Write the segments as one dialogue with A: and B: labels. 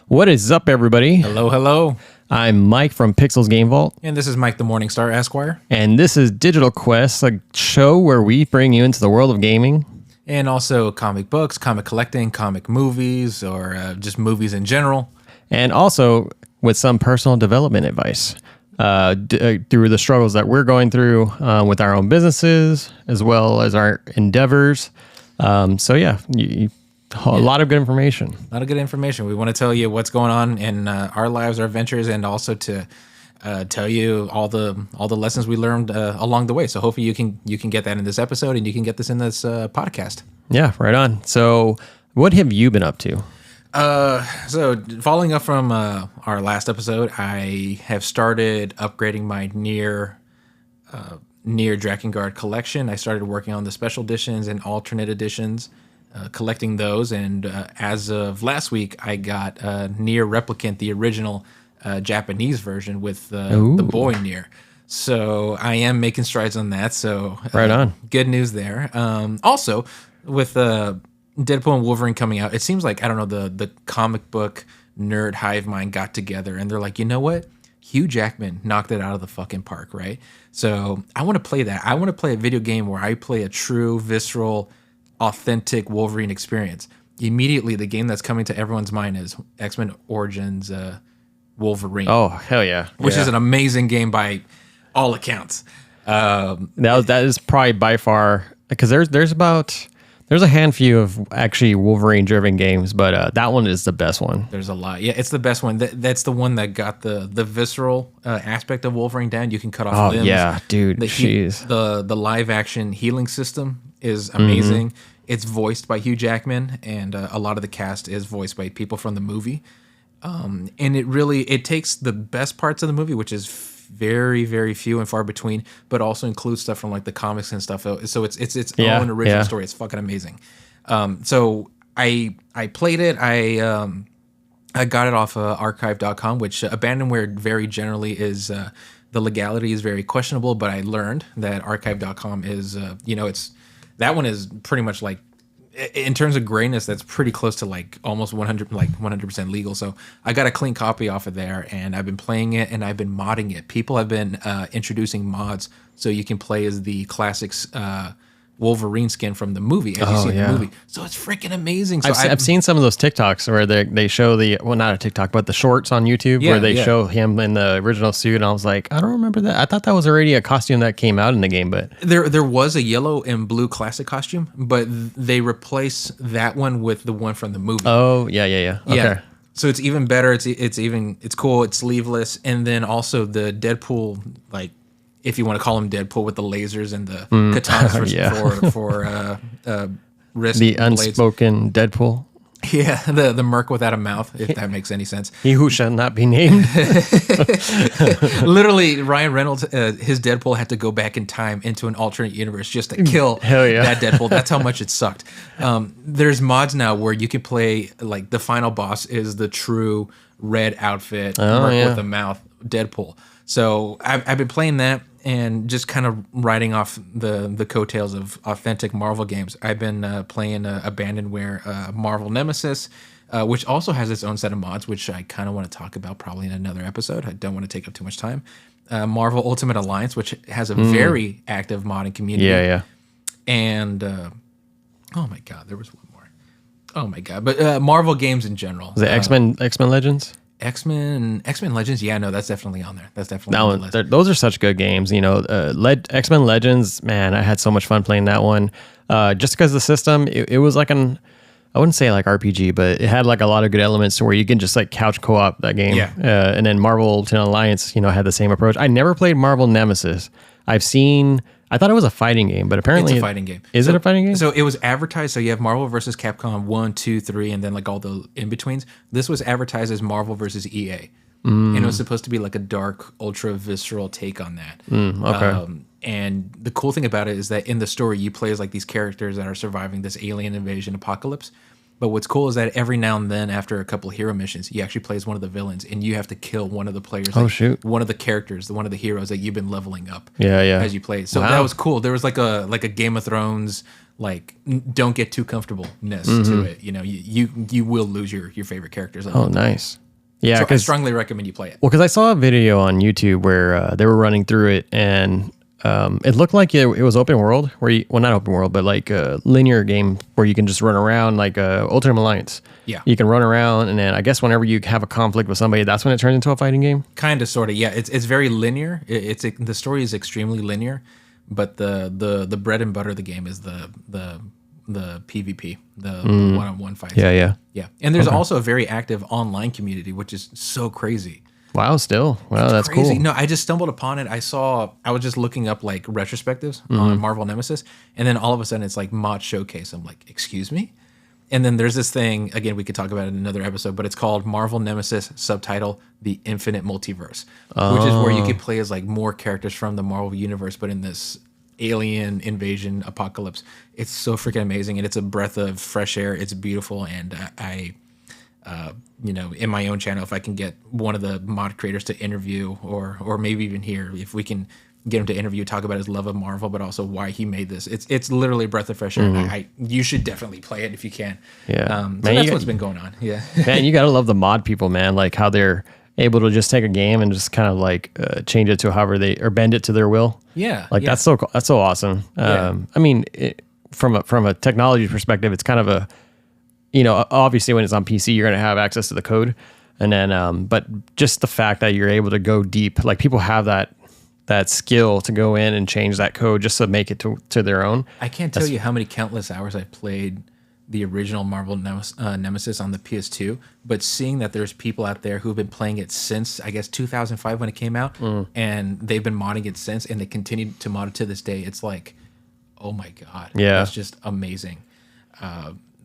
A: What is up, everybody?
B: Hello, hello.
A: I'm Mike from Pixels Game Vault.
B: And this is Mike the Morningstar Esquire.
A: And this is Digital Quest, a show where we bring you into the world of gaming.
B: And also comic books, comic collecting, comic movies, or just movies in general.
A: And also with some personal development advice through the struggles that we're going through with our own businesses, as well as our endeavors. A lot of good information.
B: A lot of good information. We want to tell you what's going on in our lives, our ventures, and also to tell you all the lessons we learned along the way. So hopefully you can get that in this episode, and you can get this in this podcast.
A: Yeah, right on. So what have you been up to?
B: So following up from our last episode, I have started upgrading my Nier Drakengard collection. I started working on the special editions and alternate editions. Collecting those, and as of last week, I got Nier Replicant, the original Japanese version with the boy Nier. So I am making strides on that. So
A: right on.
B: Good news there. Also, with Deadpool and Wolverine coming out, it seems like, I don't know, the comic book nerd hive mind got together, and they're like, you know what? Hugh Jackman knocked it out of the fucking park, right? So I want to play that. I want to play a video game where I play a true, visceral, authentic Wolverine experience. Immediately, the game that's coming to everyone's mind is X-Men Origins Wolverine.
A: Oh, hell yeah.
B: Which is an amazing game by all accounts.
A: That is probably by far, because there's a handful of actually Wolverine-driven games, but that one is the best one.
B: There's a lot. Yeah, it's the best one. That's the one that got the visceral aspect of Wolverine down. You can cut off limbs.
A: Oh, yeah, dude.
B: The live-action healing system is amazing. Mm-hmm. It's voiced by Hugh Jackman, and a lot of the cast is voiced by people from the movie. And it takes the best parts of the movie, which is very, very few and far between, but also includes stuff from like the comics and stuff. So it's its own original story. It's fucking amazing. So I played it. I got it off archive.com, which abandonware very generally is the legality is very questionable, but I learned that archive.com is that one is pretty much like, in terms of grayness, that's pretty close to like almost 100% legal. So I got a clean copy off of there, and I've been playing it, and I've been modding it. People have been introducing mods so you can play as the classics Wolverine skin from the movie, as you see in the movie. So it's freaking amazing. So
A: I've seen some of those TikToks where they show not a TikTok, but the shorts on YouTube where they show him in the original suit, and I was like, I don't remember that. I thought that was already a costume that came out in the game, but
B: there was a yellow and blue classic costume, but they replaced that one with the one from the movie.
A: Oh, yeah. Okay.
B: Yeah. So it's even better. It's cool. It's sleeveless, and then also the Deadpool, like, if you want to call him Deadpool, with the lasers and the katanas for wrist
A: the
B: blades.
A: Unspoken Deadpool.
B: Yeah, the merc without a mouth, if that makes any sense.
A: He who shall not be named.
B: Literally, Ryan Reynolds, his Deadpool had to go back in time into an alternate universe just to kill that Deadpool. That's how much it sucked. There's mods now where you can play, like, the final boss is the true red outfit, merc with a mouth Deadpool. So I've been playing that and just kind of riding off the coattails of authentic Marvel games. I've been playing Abandonware Marvel Nemesis, which also has its own set of mods, which I kind of want to talk about probably in another episode. I don't want to take up too much time. Marvel Ultimate Alliance, which has a very active modding community.
A: Yeah.
B: And, oh my God, there was one more. Oh my God. But Marvel games in general.
A: Was it X-Men Legends?
B: X-Men Legends, yeah, no, that's definitely on there. That's definitely on the list.
A: Those are such good games, X-Men Legends, man, I had so much fun playing that one. Just because the system, it was like I wouldn't say like RPG, but it had like a lot of good elements to where you can just like couch co-op that game.
B: Yeah.
A: And then Marvel Ultimate Alliance, had the same approach. I never played Marvel Nemesis. I thought it was a fighting game, but apparently
B: It's a fighting game.
A: Is it a fighting game?
B: So it was advertised. So you have Marvel versus Capcom 1, 2, 3, and then like all the in betweens. This was advertised as Marvel versus EA, and it was supposed to be like a dark, ultra visceral take on that.
A: Okay.
B: And the cool thing about it is that in the story, you play as like these characters that are surviving this alien invasion apocalypse. But what's cool is that every now and then, after a couple of hero missions, you actually play as one of the villains, and you have to kill one of the players.
A: Oh, shoot!
B: One of the characters, one of the heroes that you've been leveling up.
A: Yeah.
B: As you play, so that was cool. There was like a Game of Thrones, like don't get too comfortableness to it. You will lose your favorite characters.
A: Oh, nice. Yeah,
B: so I strongly recommend you play it.
A: Well, because I saw a video on YouTube where they were running through it, and it looked like it was open world, not open world, but like a linear game where you can just run around like Ultimate Alliance.
B: Yeah.
A: You can run around, and then I guess whenever you have a conflict with somebody, that's when it turns into a fighting game.
B: Kind of, sort of, yeah. It's very linear. The story is extremely linear, but the bread and butter of the game is the PvP, the one-on-one fights.
A: Yeah.
B: And there's also a very active online community, which is so crazy.
A: Wow, that's
B: Crazy.
A: cool.
B: No, I just stumbled upon it. I was just looking up like retrospectives on Marvel Nemesis, and then all of a sudden it's like mod showcase. I'm like, excuse me? And then there's this thing, again, we could talk about it in another episode, but it's called Marvel Nemesis, subtitle The Infinite Multiverse, which is where you could play as like more characters from the Marvel universe, but in this alien invasion apocalypse. It's so freaking amazing, and it's a breath of fresh air. It's beautiful, and in my own channel, if I can get one of the mod creators to interview, or maybe even here, if we can get him to interview, talk about his love of Marvel, but also why he made this. It's literally a breath of fresh air. And you should definitely play it if you can.
A: Yeah,
B: so that's what's been going on. Yeah,
A: man, you gotta love the mod people, man. Like how they're able to just take a game and just kind of like change it to however or bend it to their will.
B: Yeah,
A: like that's so awesome. I mean, from a technology perspective, it's kind of a obviously when it's on PC, you're going to have access to the code. And then, but just the fact that you're able to go deep, like people have that skill to go in and change that code just to make it to their own.
B: I can't tell you how many countless hours I've played the original Marvel Nemesis on the PS2, but seeing that there's people out there who've been playing it since, I guess, 2005 when it came out, and they've been modding it since, and they continue to mod it to this day. It's like, oh my God.
A: Yeah.
B: That's just amazing.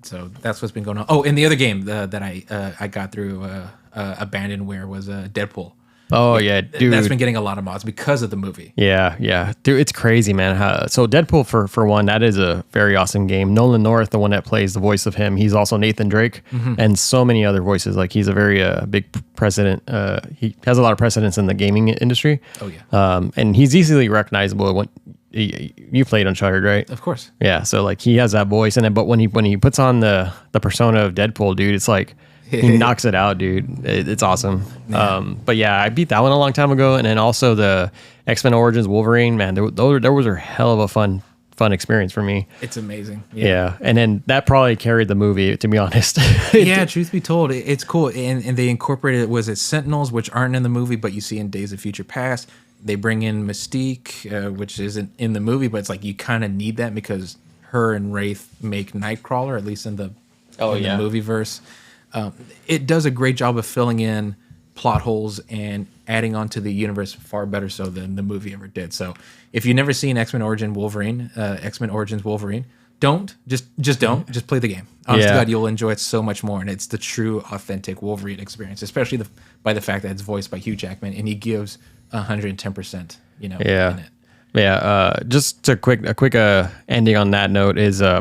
B: So that's what's been going on. Oh, and the other game that I got through Abandonware was Deadpool.
A: Oh yeah, dude,
B: that's been getting a lot of mods because of the movie.
A: Yeah, dude, it's crazy, man. So Deadpool for one, that is a very awesome game. Nolan North, the one that plays the voice of him, he's also Nathan Drake, and so many other voices. Like he's a very big precedent. He has a lot of precedence in the gaming industry.
B: Oh yeah,
A: and he's easily recognizable. When you played Uncharted, right?
B: Of course.
A: Yeah, so like he has that voice, and then but when he puts on the persona of Deadpool, dude, it's like. He knocks it out, dude. It's awesome. Yeah. But yeah, I beat that one a long time ago, and then also the X-Men Origins Wolverine. Man, those were a hell of a fun experience for me.
B: It's amazing.
A: Yeah, and then that probably carried the movie, to be honest.
B: Yeah, truth be told, it's cool, and they incorporated Sentinels, which aren't in the movie, but you see in Days of Future Past. They bring in Mystique, which isn't in the movie, but it's like you kind of need that because her and Wraith make Nightcrawler, at least in the movie verse. It does a great job of filling in plot holes and adding on to the universe far better so than the movie ever did. So if you've never seen X-Men Origins Wolverine, don't play the game. Honest to God, you'll enjoy it so much more, and it's the true, authentic Wolverine experience, especially by the fact that it's voiced by Hugh Jackman, and he gives 110%. In it.
A: Yeah, just a quick ending on that note is I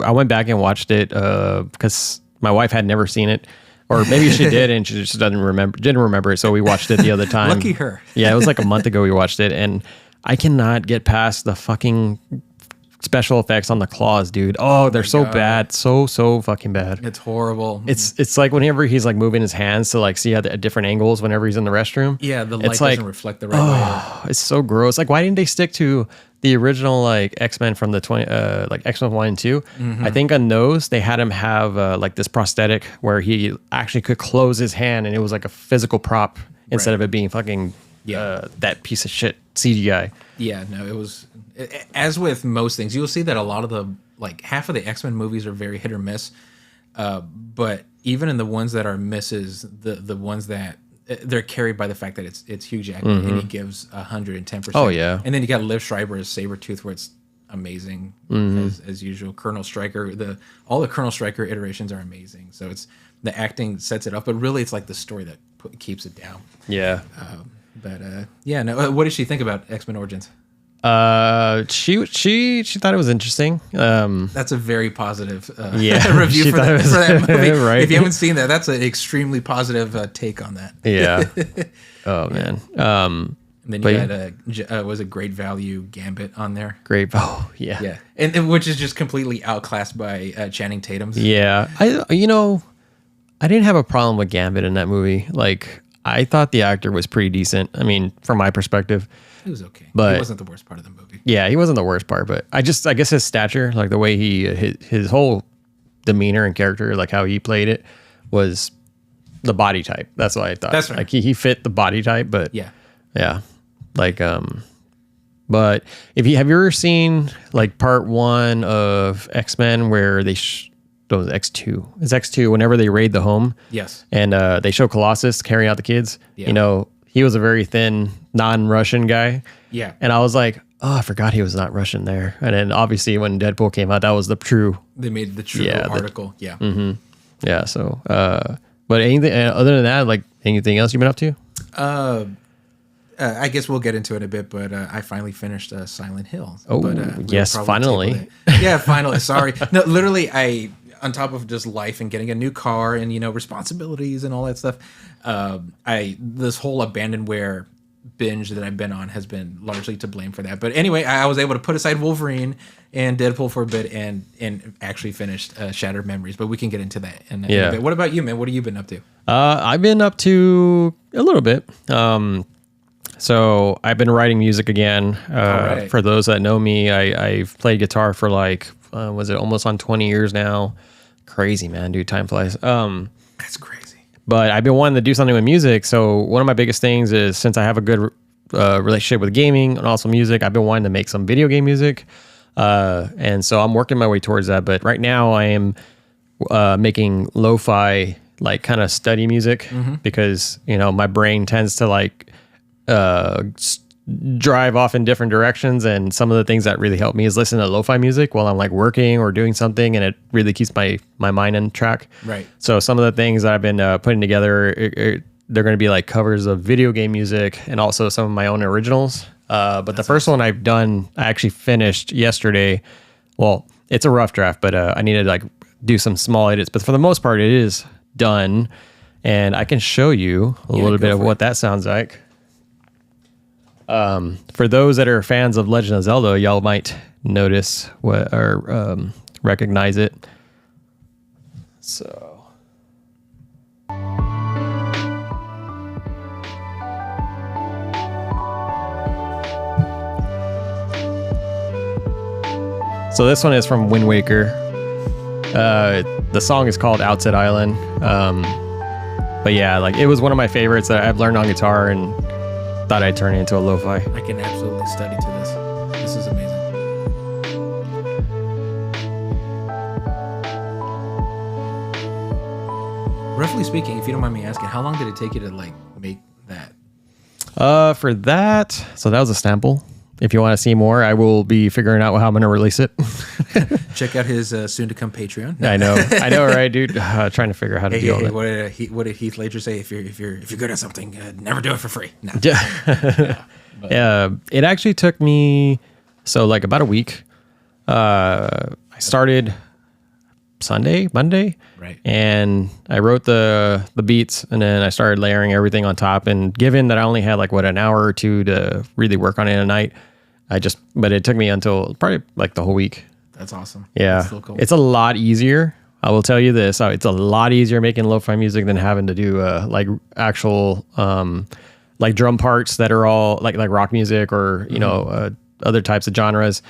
A: went back and watched it because my wife had never seen it, or maybe she did and she just didn't remember it. So we watched it the other time.
B: Lucky her.
A: Yeah, it was like a month ago we watched it, and I cannot get past the fucking special effects on the claws, dude. Oh, they're so bad, so fucking bad.
B: It's horrible.
A: It's like whenever he's like moving his hands to like see at different angles whenever he's in the restroom.
B: Yeah, the light doesn't reflect the right way.
A: It's so gross. Like, why didn't they stick to the original like X-Men from the like X-Men 1 and 2? I think on those they had him have like this prosthetic where he actually could close his hand, and it was like a physical prop instead of it being fucking that piece of shit CGI.
B: Yeah, no, it was, as with most things, you'll see that a lot of the, like half of the X-Men movies are very hit or miss. But even in the ones that are misses, the ones that they're carried by the fact that it's Hugh Jackman and he gives 110%.
A: Oh yeah.
B: And then you got Liv Schreiber as Sabretooth, where it's amazing as usual. Colonel Stryker, all the Colonel Stryker iterations are amazing. So it's the acting sets it up, but really it's like the story that keeps it down.
A: Yeah.
B: What did she think about X-Men Origins?
A: She thought it was interesting.
B: That's a very positive
A: review
B: for that movie.
A: Right?
B: If you haven't seen that, that's an extremely positive take on that.
A: Yeah. Oh man.
B: And then you had was a Great Value Gambit on there.
A: Great. Oh yeah.
B: Yeah, and which is just completely outclassed by Channing Tatum's.
A: Yeah. I didn't have a problem with Gambit in that movie. Like I thought the actor was pretty decent. I mean, from my perspective.
B: It was okay,
A: but
B: he wasn't the worst part of the movie.
A: Yeah, he wasn't the worst part, but I guess his stature, like the way his whole demeanor and character, like how he played it, was the body type. That's what I thought.
B: That's right.
A: Like he fit the body type, but yeah, like but have you ever seen like part 1 of X-Men where they X2? It's X2 whenever they raid the home.
B: Yes,
A: and they show Colossus carrying out the kids. Yeah. He was a very thin, non-Russian guy.
B: Yeah.
A: And I was like, oh, I forgot he was not Russian there. And then obviously when Deadpool came out, that was the true.
B: They made the true article. Yeah.
A: Mm-hmm. Yeah. So, but anything other than that, like anything else you've been up to?
B: I guess we'll get into it a bit, but I finally finished Silent Hill.
A: Oh,
B: but,
A: yes, finally.
B: Yeah, finally. Sorry. No, literally, on top of just life and getting a new car and responsibilities and all that stuff, this whole abandonware binge that I've been on has been largely to blame for that. But anyway, I was able to put aside Wolverine and Deadpool for a bit and actually finished Shattered Memories. But we can get into that in a bit. What about you, man? What have you been up to?
A: I've been up to a little bit. So I've been writing music again. Right. For those that know me, I've played guitar for was it almost on 20 years now? Crazy, man, dude. Time flies.
B: That's crazy.
A: But I've been wanting to do something with music. So one of my biggest things is, since I have a good relationship with gaming and also music, I've been wanting to make some video game music. And so I'm working my way towards that. But right now I am making lo-fi, like kind of study music, because, my brain tends to drive off in different directions, and some of the things that really help me is listen to lo-fi music while I'm like working or doing something, and it really keeps my mind on track.
B: Right.
A: So some of the things that I've been putting together, they're going to be like covers of video game music and also some of my own originals. But the first one I've done, I actually finished yesterday. Well, it's a rough draft, but I need to do some small edits, but for the most part it is done, and I can show you a little bit of what that sounds like. For those that are fans of Legend of Zelda, y'all might notice or recognize it. So, this one is from Wind Waker. The song is called Outset Island. But yeah, it was one of my favorites that I've learned on guitar, and thought I'd turn it into a lo-fi.
B: I can absolutely study to this. This is amazing. Roughly speaking, if you don't mind me asking, how long did it take you to make that?
A: For that, so that was a sample. If you want to see more, I will be figuring out how I'm going to release it.
B: Check out his soon-to-come Patreon.
A: I know, right, dude? Trying to figure out how to deal with
B: it. What did Heath Ledger say? If you're good at something, never do it for free. No.
A: Yeah. It actually took me about a week. I started Monday,
B: right? And
A: I wrote the beats, and then I started layering everything on top. And given that I only had an hour or two to really work on it a night, but it took me until probably the whole week.
B: That's awesome.
A: Yeah.
B: That's so cool.
A: It's a lot easier. I will tell you this. It's a lot easier making lo-fi music than having to do actual drum parts that are all like rock music or, other types of genres,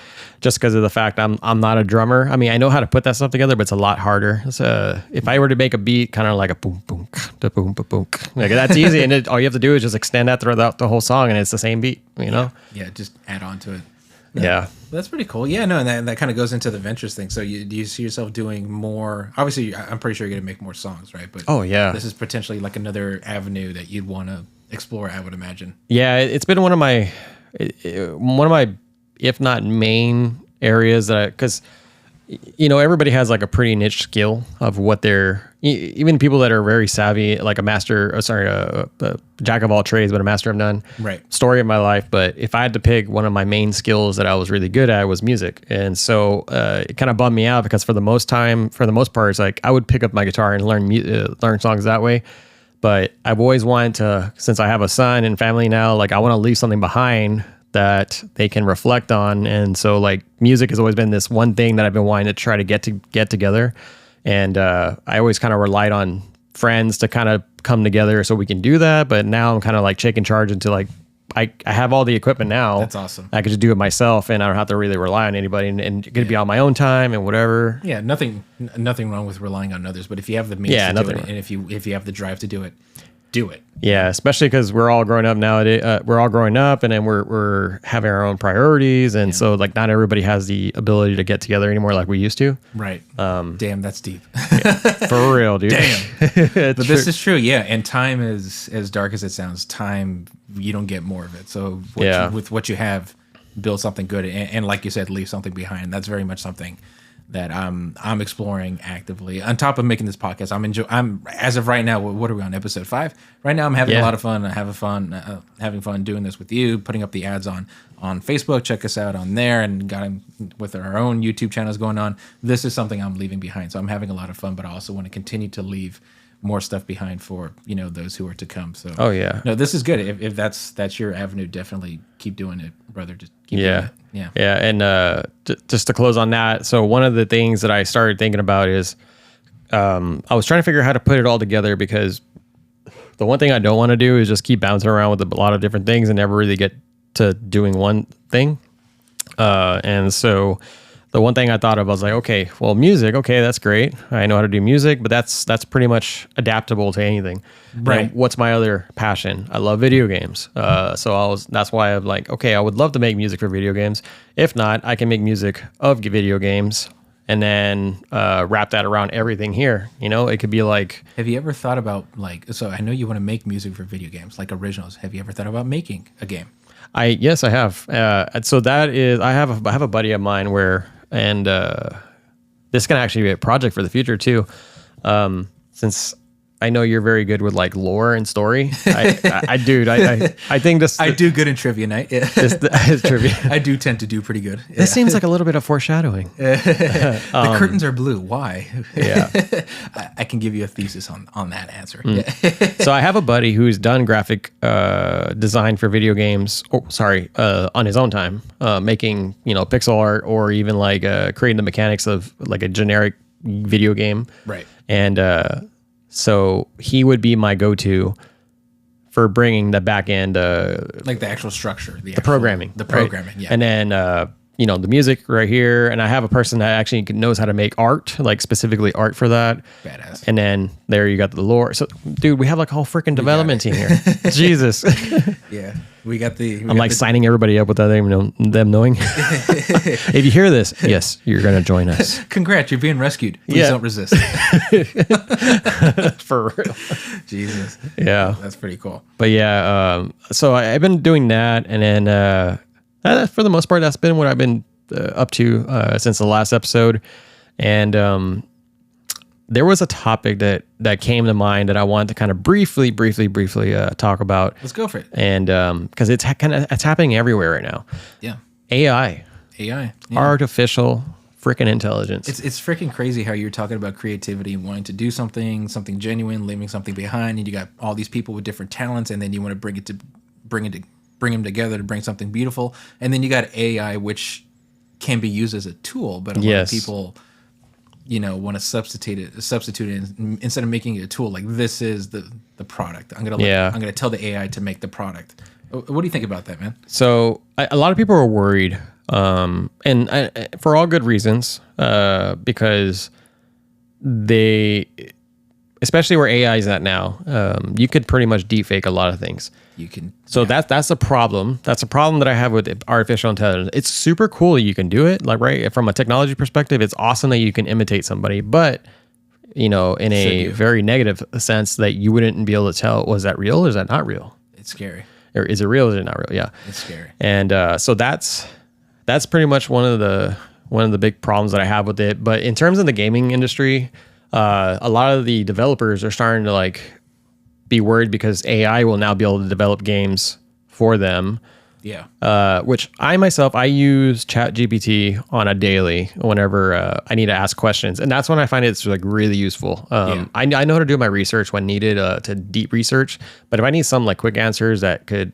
A: just because of the fact I'm not a drummer. I mean, I know how to put that stuff together, but it's a lot harder. So if I were to make a beat kind of like a boom, boom, da boom, ba boom, that's easy. And all you have to do is just extend that throughout the whole song, and it's the same beat,
B: Yeah, just add on to it.
A: Yeah.
B: That's pretty cool. Yeah, no, and that kind of goes into the ventures thing. So do you see yourself doing more? Obviously, I'm pretty sure you're going to make more songs, right? But
A: Oh, yeah.
B: this is potentially like another avenue that you'd want to explore, I would imagine.
A: Yeah, it's been one of my, if not main areas because, everybody has like a pretty niche skill of what they're, even people that are very savvy, like a jack of all trades, but a master of none.
B: Right.
A: Story of my life. But if I had to pick one of my main skills that I was really good at was music. And so it kind of bummed me out because for the most part, it's like I would pick up my guitar and learn songs that way. But I've always wanted to, since I have a son and family now, like I want to leave something behind that they can reflect on. And so like music has always been this one thing that I've been wanting to try to get together. And I always kind of relied on friends to kind of come together so we can do that. But now I'm kind of like taking charge into like, I have all the equipment now.
B: That's awesome.
A: I could just do it myself and I don't have to really rely on anybody and get to be on my own time and whatever.
B: Yeah, nothing wrong with relying on others, but if you have the means to do it, and if you have the drive to do it, do it.
A: Yeah, especially because we're all growing up nowadays. We're all growing up, and then we're having our own priorities, and so like not everybody has the ability to get together anymore like we used to.
B: Right. Damn, that's deep.
A: For real, dude.
B: Damn. But this is true. Yeah, and time is as dark as it sounds. Time, you don't get more of it. So with what you have, build something good, and like you said, leave something behind. That's very much something that I'm exploring actively. On top of making this podcast, I'm as of right now. What are we on, episode 5? Right now, I'm having a lot of fun. Having fun doing this with you, putting up the ads on Facebook. Check us out on there, and with our own YouTube channels going on. This is something I'm leaving behind, so I'm having a lot of fun. But I also want to continue to leave more stuff behind for those who are to come. So no, this is good. If that's your avenue, definitely keep doing it, brother. Just keep doing it.
A: Yeah. And just to close on that, so one of the things that I started thinking about is I was trying to figure out how to put it all together, because the one thing I don't want to do is just keep bouncing around with a lot of different things and never really get to doing one thing. And so the one thing I thought of, I was like, okay, well, music, okay, that's great. I know how to do music, but that's pretty much adaptable to anything.
B: Right.
A: What's my other passion? I love video games. That's why I'm like, okay, I would love to make music for video games. If not, I can make music of video games and then wrap that around everything here. It could be like.
B: Have you ever thought about so I know you want to make music for video games, like originals. Have you ever thought about making a game?
A: Yes, I have. So that is, I have a buddy of mine and this can actually be a project for the future too. Since I know you're very good with like lore and story. I think this.
B: I do good in trivia night. Yeah.
A: This trivia.
B: I do tend to do pretty good. Yeah.
A: This seems like a little bit of foreshadowing.
B: The curtains are blue. Why?
A: Yeah.
B: I can give you a thesis on that answer.
A: So I have a buddy who's done graphic design for video games. On his own time, making pixel art or even like creating the mechanics of like a generic video game.
B: Right.
A: And so he would be my go-to for bringing the back end,
B: like the actual structure, the
A: programming,
B: right? Yeah.
A: And then the music right here. And I have a person that actually knows how to make art, like specifically art for that.
B: Badass.
A: And then there you got the lore. So, dude, we have like a whole freaking development team here. Jesus.
B: Yeah. We got
A: I'm like signing everybody up without them knowing. If you hear this, yes, you're going to join us.
B: Congrats, you're being rescued. Please don't resist.
A: For real.
B: Jesus.
A: Yeah.
B: That's pretty cool.
A: But yeah, so I've been doing that. And then for the most part, that's been what I've been up to since the last episode. And there was a topic that came to mind that I wanted to kind of briefly talk about.
B: Let's go for it.
A: And because it's happening everywhere right now.
B: Yeah.
A: AI.
B: Yeah.
A: Artificial freaking intelligence.
B: It's freaking crazy how you're talking about creativity and wanting to do something genuine, leaving something behind, and you got all these people with different talents, and then you want to bring them together to bring something beautiful, and then you got AI, which can be used as a tool, but a lot of people want to substitute it instead of making it a tool. Like, this is the product. I'm gonna tell the AI to make the product. What do you think about that, man?
A: So a lot of people are worried, and for all good reasons, because especially where AI is at now, you could pretty much deepfake a lot of things.
B: You can.
A: So that's a problem. That's a problem that I have with artificial intelligence. It's super cool you can do it. Like, right, from a technology perspective, it's awesome that you can imitate somebody, but in a very negative sense that you wouldn't be able to tell, was that real or is that not real?
B: It's scary.
A: Or is it real or is it not real? Yeah.
B: It's scary.
A: And so that's pretty much one of the big problems that I have with it. But in terms of the gaming industry, a lot of the developers are starting to like be worried because AI will now be able to develop games for them.
B: Yeah.
A: Which I use ChatGPT on a daily whenever I need to ask questions. And that's when I find it's like really useful. I know how to do my research when needed to deep research. But if I need some like quick answers that could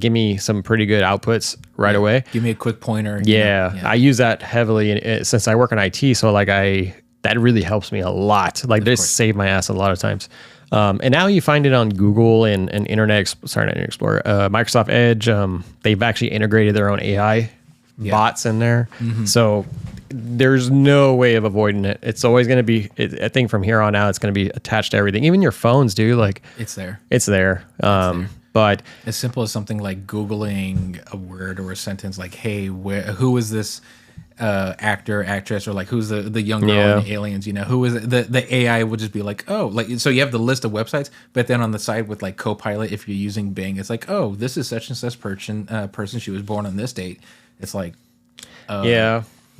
A: give me some pretty good outputs right away.
B: Give me a quick pointer.
A: Yeah. I use that heavily since I work in IT. So like that really helps me a lot. Like they save my ass a lot of times. And now you find it on Google and not Internet Explorer, Microsoft Edge. They've actually integrated their own AI bots in there. Mm-hmm. So there's no way of avoiding it. It's always going to be, I think from here on out, it's going to be attached to everything. Even your phones, dude. Like
B: it's there.
A: It's there. But
B: as simple as something like Googling a word or a sentence like, hey, who is this actor, actress, or like who's the young girl in Aliens, who is it? The AI would just be like, oh, like, so you have the list of websites, but then on the side with like Copilot, if you're using Bing, it's like, oh, this is such and such person, she was born on this date. It's like,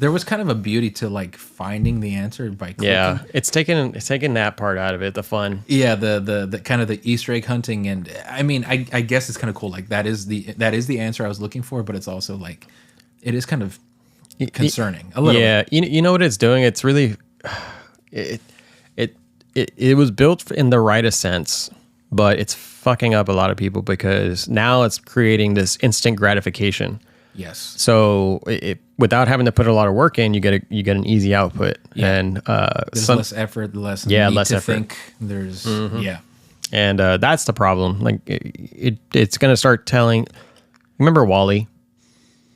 B: there was kind of a beauty to like finding the answer by clicking.
A: Yeah, it's taken that part out of it, the fun.
B: Yeah, the kind of the Easter egg hunting, and I mean, I guess it's kind of cool. Like that is the answer I was looking for, but it's also like, it is kind of concerning a little.
A: Yeah, you know what it's doing? It's really it was built in the rightest sense, but it's fucking up a lot of people because now it's creating this instant gratification.
B: Yes.
A: So without having to put a lot of work in, you get an easy output.
B: Yeah.
A: And
B: there's less effort, less effort. Think. There's
A: and that's the problem. Like it's gonna start telling. Remember WALL-E?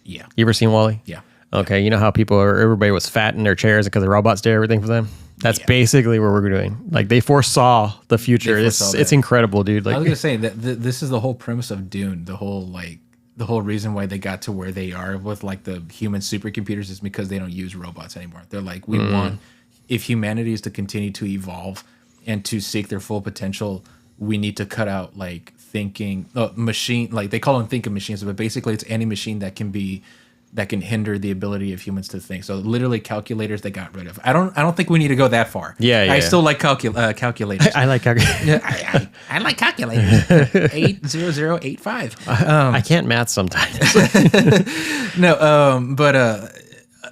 B: Yeah.
A: You ever seen WALL-E?
B: Yeah.
A: Okay, you know how everybody was fat in their chairs because the robots did everything for them? That's basically what we're doing. Like they foresaw the future. It's incredible, dude. Like
B: I was gonna say that this is the whole premise of Dune. The whole reason why they got to where they are with like the human supercomputers is because they don't use robots anymore. They're like, we want, if humanity is to continue to evolve and to seek their full potential, we need to cut out like thinking machine. Like they call them thinking machines, but basically it's any machine that can hinder the ability of humans to think. So literally calculators they got rid of. I don't think we need to go that far.
A: Yeah.
B: I still like calculators.
A: I like calculators.
B: I like calculators. 80085.
A: I can't math sometimes.
B: No, but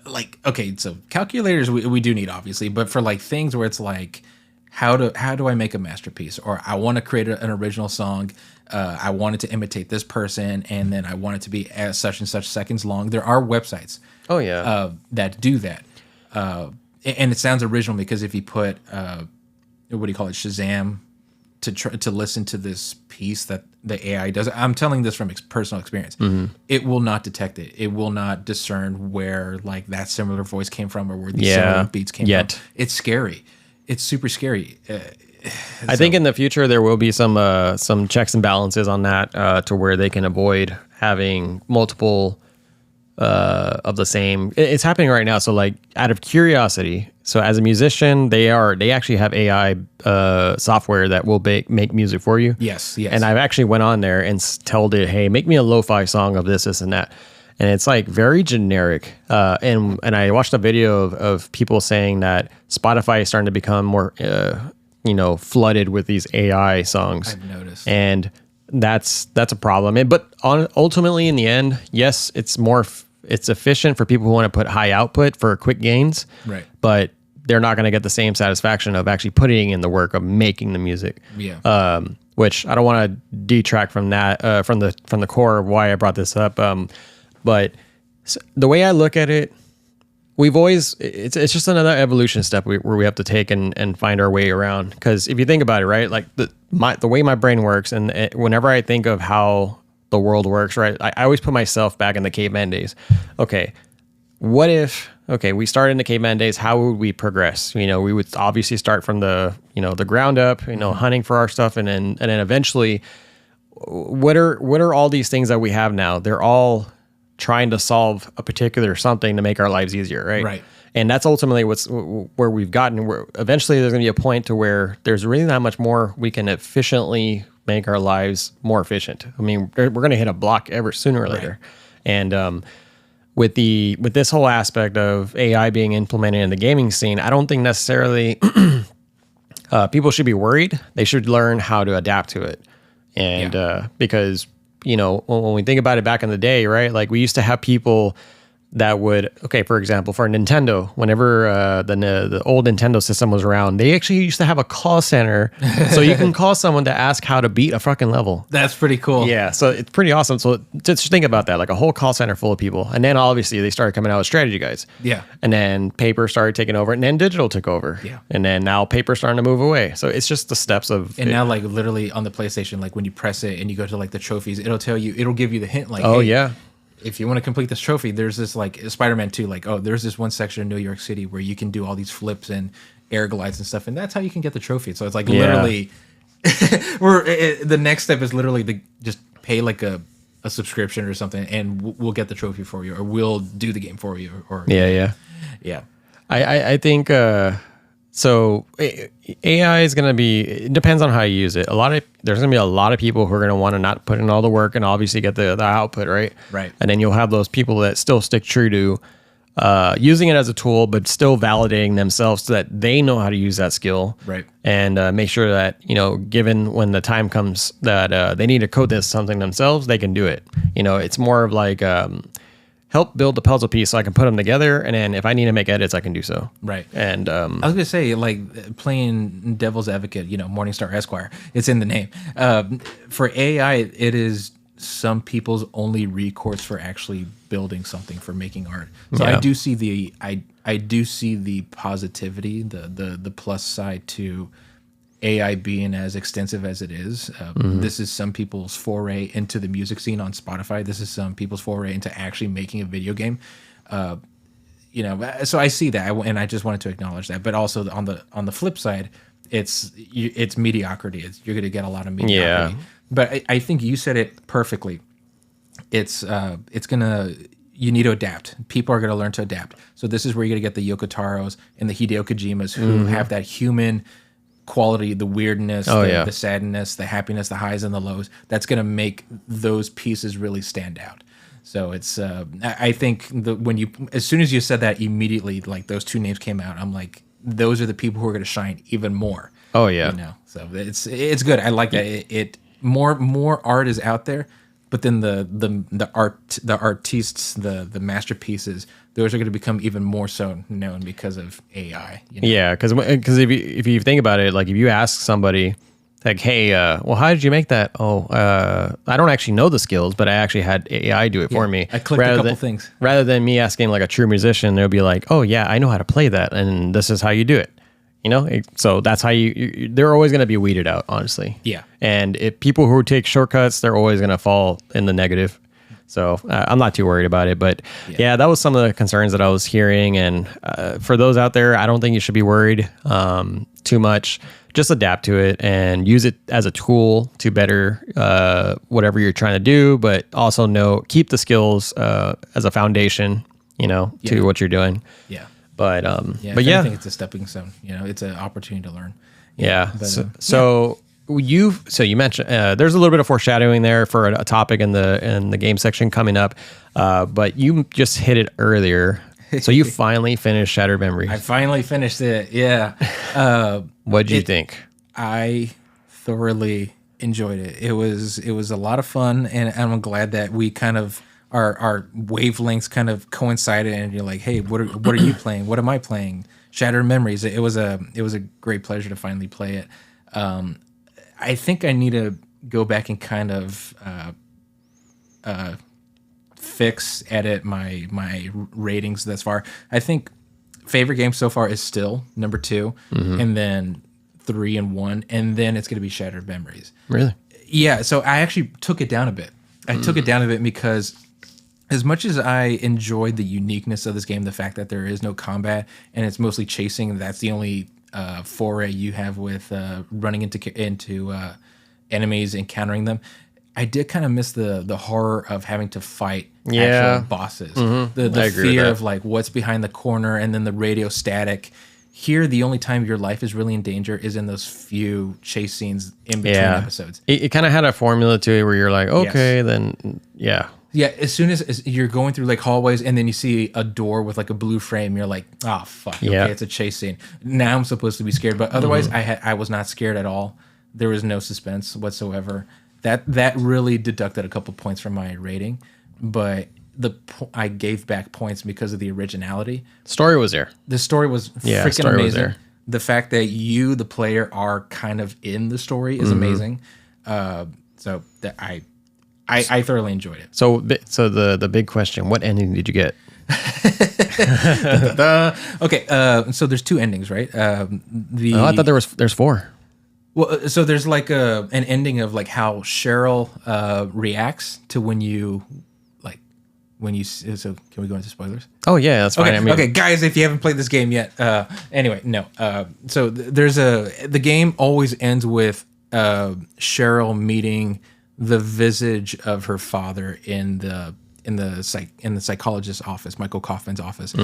B: like, okay, so calculators we do need obviously, but for like things where it's like, how do I make a masterpiece, or I want to create an original song. I wanted to imitate this person, and then I want it to be as such and such seconds long. There are websites, that do that, and it sounds original because if you put what do you call it, Shazam, to listen to this piece that the AI does. I'm telling this from personal experience. Mm-hmm. It will not detect it. It will not discern where like that similar voice came from or where these similar beats came from. It's scary. It's super scary.
A: I think in the future there will be some checks and balances on that to where they can avoid having multiple of the same. It's happening right now. So like out of curiosity, so as a musician, they actually have AI software that will make music for you.
B: Yes.
A: And I've actually went on there and told it, hey, make me a lo-fi song of this and that. And it's like very generic. And I watched a video of people saying that Spotify is starting to become more, flooded with these AI songs.
B: I've noticed.
A: And that's a problem. But ultimately, in the end, yes, it's efficient for people who want to put high output for quick gains.
B: Right.
A: But they're not going to get the same satisfaction of actually putting in the work of making the music.
B: Yeah.
A: Which I don't want to detract from that, from the core of why I brought this up. But the way I look at it, it's just another evolution step where we have to take and find our way around. Because if you think about it, right, like the way my brain works, and whenever I think of how the world works, right, I always put myself back in the caveman days. Okay, what if, okay, we started in the caveman days, how would we progress? We would obviously start from the ground up, hunting for our stuff. And then eventually, what are all these things that we have now? They're all trying to solve a particular something to make our lives easier, right?
B: Right.
A: And that's ultimately where we've gotten. Where eventually there's going to be a point to where there's really not much more we can efficiently make our lives more efficient. I mean, we're going to hit a block sooner or later. And with this whole aspect of AI being implemented in the gaming scene, I don't think necessarily people should be worried. They should learn how to adapt to it. And because, when we think about it back in the day, right, like we used to have people that would, for example, for Nintendo, whenever the old Nintendo system was around, they actually used to have a call center so you can call someone to ask how to beat a fucking level.
B: That's pretty cool.
A: Yeah, so it's pretty awesome. So just think about that, like a whole call center full of people. And then obviously they started coming out with strategy guides.
B: Yeah.
A: And then paper started taking over, and then digital took over.
B: Yeah.
A: And then now paper's starting to move away. So it's just the steps of
B: And now, like, literally on the PlayStation, like when you press it and you go to like the trophies, it'll give you the hint, like,
A: oh,
B: hey,
A: yeah.
B: if you want to complete this trophy, there's this like Spider-Man 2, like, oh, there's this one section in New York City where you can do all these flips and air glides and stuff, and that's how you can get the trophy. So it's like literally, the next step is literally to just pay like a subscription or something, and we'll get the trophy for you, or we'll do the game for you, or
A: yeah. I think so. AI is going to be. It depends on how you use it. There's going to be a lot of people who are going to want to not put in all the work and obviously get the output, right. And then you'll have those people that still stick true to using it as a tool, but still validating themselves so that they know how to use that skill,
B: right.
A: And make sure that given when the time comes that they need to code this something themselves, they can do it. It's more of like help build the puzzle piece so I can put them together, and then if I need to make edits, I can do so.
B: Right.
A: And
B: I was gonna say, like, playing devil's advocate, Morningstar Esquire, it's in the name. For AI, it is some people's only recourse for actually building something, for making art. So I do see the positivity, the plus side to AI being as extensive as it is. This is some people's foray into the music scene on Spotify. This is some people's foray into actually making a video game. So I see that, and I just wanted to acknowledge that. But also on the flip side, it's mediocrity. You're going to get a lot of mediocrity. Yeah. But I think you said it perfectly. You need to adapt. People are going to learn to adapt. So this is where you're going to get the Yoko Taros and the Hideo Kojimas who have that human quality, the weirdness, the sadness, the happiness, the highs and the lows. That's going to make those pieces really stand out. So it's I think as soon as you said that, immediately, like, those two names came out, I'm like, those are the people who are going to shine even more.
A: Oh yeah.
B: So it's good. I like that. It more art is out there, but then the artists, the masterpieces, those are going to become even more so known because of AI.
A: Yeah, because if you think about it, like, if you ask somebody, like, hey, well, how did you make that? Oh, I don't actually know the skills, but I actually had AI do it for me.
B: I clicked a couple things.
A: Rather than me asking like a true musician, they'll be like, oh yeah, I know how to play that, and this is how you do it. So that's how they're always going to be weeded out, honestly.
B: Yeah.
A: And if people who take shortcuts, they're always going to fall in the negative. So I'm not too worried about it. But yeah, that was some of the concerns that I was hearing. And for those out there, I don't think you should be worried too much. Just adapt to it and use it as a tool to better whatever you're trying to do. But also keep the skills as a foundation, to what you're doing.
B: Yeah.
A: But
B: I think it's a stepping stone. It's an opportunity to learn.
A: Yeah. You mentioned there's a little bit of foreshadowing there for a topic in the game section coming up, but you just hit it earlier. So you finally finished Shattered Memories.
B: I finally finished it. Yeah.
A: What did you think?
B: I thoroughly enjoyed it. It was a lot of fun, and I'm glad that we kind of our wavelengths kind of coincided, and you're like, hey, what are you playing? What am I playing? Shattered Memories. It was a great pleasure to finally play it. I think I need to go back and kind of edit my ratings thus far. I think favorite game so far is still number 2, and then 3 and 1, and then it's going to be Shattered Memories.
A: Really?
B: Yeah. So I actually took it down a bit. I took it down a bit because as much as I enjoyed the uniqueness of this game, the fact that there is no combat and it's mostly chasing, that's the only foray you have with running into enemies, encountering them. I did kind of miss the horror of having to fight actual bosses. The fear of like what's behind the corner and then the radio static. Here, the only time your life is really in danger is in those few chase scenes in between episodes.
A: It kind of had a formula to it where you're like, okay, then
B: Yeah, as soon as you're going through like hallways and then you see a door with like a blue frame, you're like, oh, fuck, okay, it's a chase scene. Now I'm supposed to be scared. But otherwise, I was not scared at all. There was no suspense whatsoever. That really deducted a couple points from my rating. But I gave back points because of the originality.
A: Story was there.
B: The story was freaking amazing. Was there. The fact that you, the player, are kind of in the story is amazing. So that I thoroughly enjoyed it.
A: So the big question: what ending did you get?
B: Okay, so there's 2 endings, right?
A: I thought there's 4.
B: Well, so there's like an ending of like how Cheryl reacts to when you. So can we go into spoilers?
A: Oh yeah, that's fine.
B: Okay, okay, guys, if you haven't played this game yet, anyway, no. So the game always ends with Cheryl meeting the visage of her father in the psychologist's office, Michael Kaufman's office.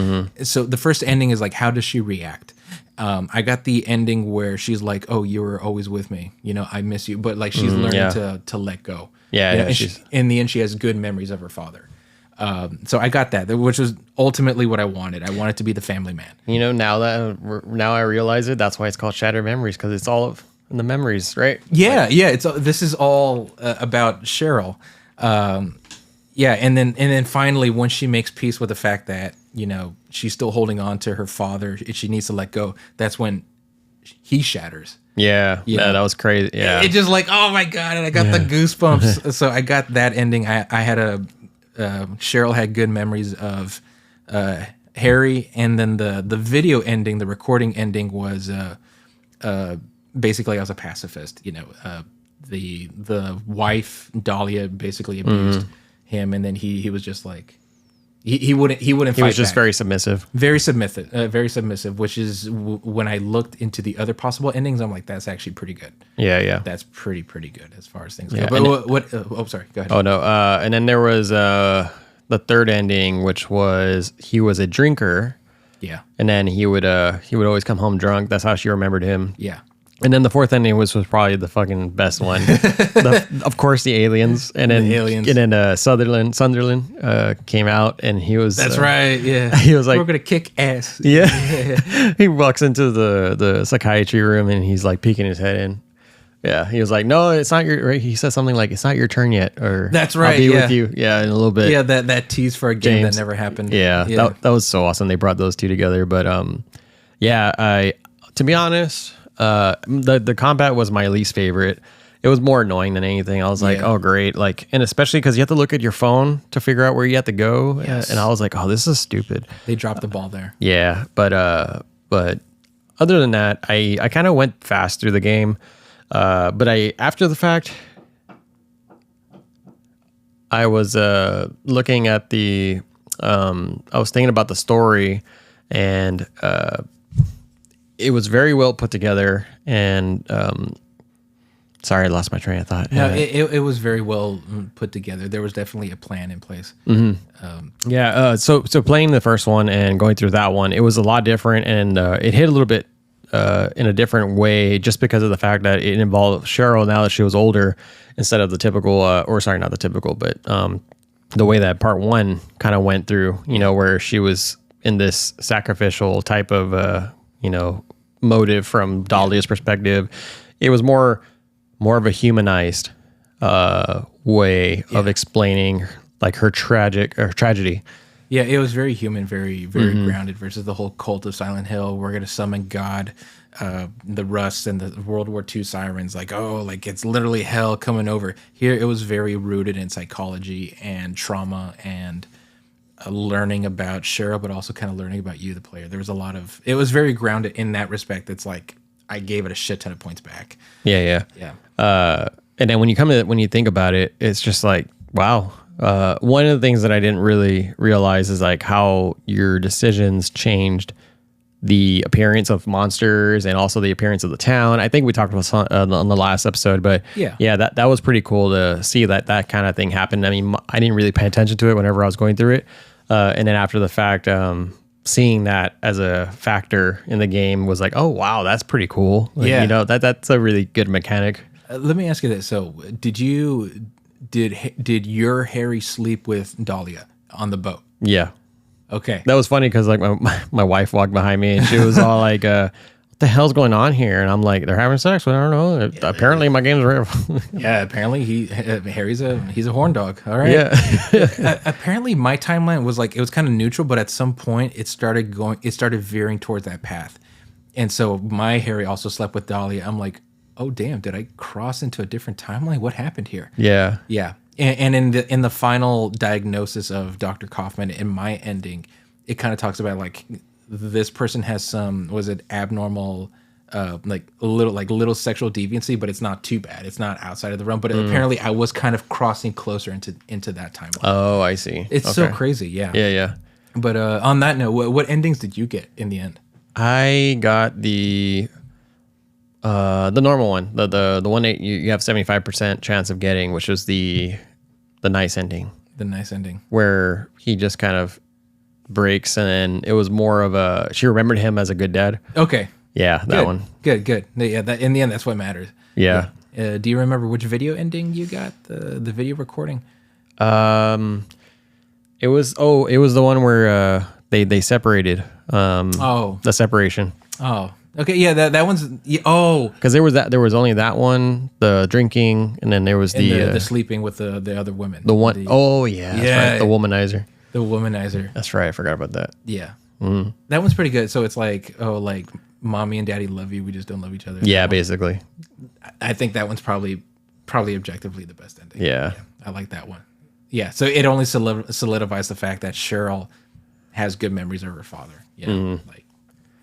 B: So the first ending is like, how does she react? I got the ending where she's like, "Oh, you were always with me. You know, I miss you," but like she's learning to let go.
A: Yeah,
B: you know, and in the end, she has good memories of her father. So I got that, which was ultimately what I wanted. I wanted to be the family man.
A: You know, now I realize it. That's why it's called Shattered Memories, because it's all in the memories, right?
B: Yeah, yeah. This is all about Cheryl. Yeah, and then finally, once she makes peace with the fact that she's still holding on to her father, she needs to let go. That's when he shatters.
A: Yeah, that was crazy. Yeah,
B: it just like, oh my god, and I got the goosebumps. So I got that ending. I had Cheryl had good memories of Harry, and then the video ending, the recording ending was basically I was a pacifist. The wife Dahlia basically abused him, and then he was just like he wouldn't fight. He
A: was just
B: back.
A: very submissive,
B: very submissive. Which is when I looked into the other possible endings, I'm like, that's actually pretty good.
A: Yeah.
B: That's pretty good as far as things go. But sorry, go ahead.
A: Oh no, and then there was the third ending, which was he was a drinker.
B: Yeah,
A: and then he would always come home drunk. That's how she remembered him.
B: Yeah.
A: And then the fourth ending was probably the fucking best one. Of course, the aliens, and then Sunderland came out, and he was.
B: That's right. Yeah,
A: he was like,
B: "We're gonna kick ass."
A: Yeah. He walks into the psychiatry room, and he's like peeking his head in. Yeah, he was like, "No, it's not your." Right? He said something like, "It's not your turn yet," or
B: "That's right,
A: I'll be with you." Yeah, in a little bit.
B: Yeah, that tease for a game that never happened.
A: Yeah. That was so awesome. They brought those two together, but to be honest. The combat was my least favorite. It was more annoying than anything. I was like, oh great, like, and especially because you have to look at your phone to figure out where you have to go. Yes. And I was like, oh, this is stupid.
B: They dropped the ball there.
A: Yeah, but other than that, I kind of went fast through the game. But after the fact, I was looking at I was thinking about the story, and it was very well put together, and sorry, I lost my train of thought.
B: No, it was very well put together. There was definitely a plan in place.
A: So playing the first one and going through that one, it was a lot different, and it hit a little bit in a different way, just because of the fact that it involved Cheryl now that she was older, instead of the typical, not the typical, but the way that part one kind of went through, where she was in this sacrificial type of motive from Dahlia's perspective. It was more of a humanized way of explaining like her tragedy.
B: Yeah, it was very human, very grounded, versus the whole cult of Silent Hill. We're gonna summon God, the Rust and the World War II sirens. Like, oh, like it's literally hell coming over. Here, it was very rooted in psychology and trauma and learning about Cheryl, but also kind of learning about you, the player. There was it was very grounded in that respect. It's like, I gave it a shit ton of points back.
A: Yeah. And then when you think about it, it's just like, wow, One of the things that I didn't really realize is like how your decisions changed the appearance of monsters and also the appearance of the town. I think we talked about some, on the last episode, but yeah, that was pretty cool to see that kind of thing happen. I mean, I didn't really pay attention to it whenever I was going through it. And then after the fact, seeing that as a factor in the game was like, oh, wow, that's pretty cool. Like,
B: Yeah.
A: You know, that's a really good mechanic.
B: Let me ask you this. So did your Harry sleep with Dahlia on the boat?
A: Yeah.
B: Okay.
A: That was funny because like my wife walked behind me and she was all like, what the hell's going on here? And I'm like, they're having sex. I don't know. Apparently my game's real.
B: Yeah, apparently Harry's he's a horn dog. All right.
A: Yeah.
B: Apparently my timeline was like, it was kind of neutral, but at some point it started veering towards that path. And so my Harry also slept with Dahlia. I'm like, oh damn, did I cross into a different timeline? What happened here?
A: Yeah.
B: Yeah. And in the final diagnosis of Dr. Kaufman in my ending, it kind of talks about like this person has some, was it abnormal, like little sexual deviancy, but it's not too bad. It's not outside of the realm. But apparently I was kind of crossing closer into that timeline.
A: Oh, I see.
B: It's so crazy. Yeah.
A: Yeah.
B: But on that note, what endings did you get in the end?
A: I got the normal one, the one that you have 75% chance of getting, which was the nice ending.
B: The nice ending.
A: Where he just kind of breaks and then it was more of she remembered him as a good dad.
B: Okay.
A: Yeah, that one.
B: Good. Yeah, in the end, that's what matters.
A: Yeah.
B: Do you remember which video ending you got, the video recording?
A: It was the one where they separated. The separation.
B: Oh, okay. Yeah, that one's.
A: Because there was only that one, the drinking, and then there was
B: the sleeping with the other women.
A: The one. That's right, the womanizer.
B: The womanizer.
A: That's right. I forgot about that.
B: Yeah. Mm. That one's pretty good. So it's like, like mommy and daddy love you, we just don't love each other.
A: Yeah, basically.
B: I think that one's probably objectively the best ending.
A: Yeah.
B: I like that one. Yeah. So it only solidifies the fact that Cheryl has good memories of her father. You know, like,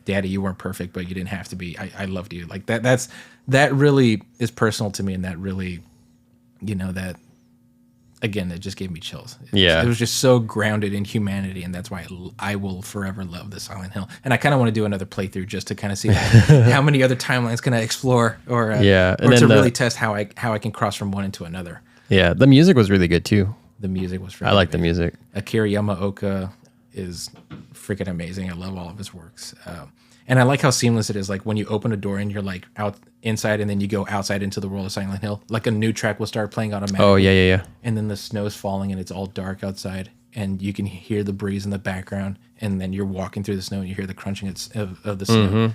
B: daddy, you weren't perfect, but you didn't have to be. I loved you. Like that really is personal to me, and that really, that again, it just gave me chills. It was just so grounded in humanity, and that's why I will forever love the Silent Hill. And I kind of want to do another playthrough just to kind of see how many other timelines can I explore, or to really test how I can cross from one into another.
A: Yeah, the music was really good too.
B: The music was.
A: I like the music.
B: Akira Yamaoka is freaking amazing. I love all of his works. And I like how seamless it is. Like when you open a door and you're like out inside and then you go outside into the world of Silent Hill, like a new track will start playing automatically.
A: Oh, yeah.
B: And then the snow's falling and it's all dark outside and you can hear the breeze in the background. And then you're walking through the snow and you hear the crunching of the snow. Mm-hmm.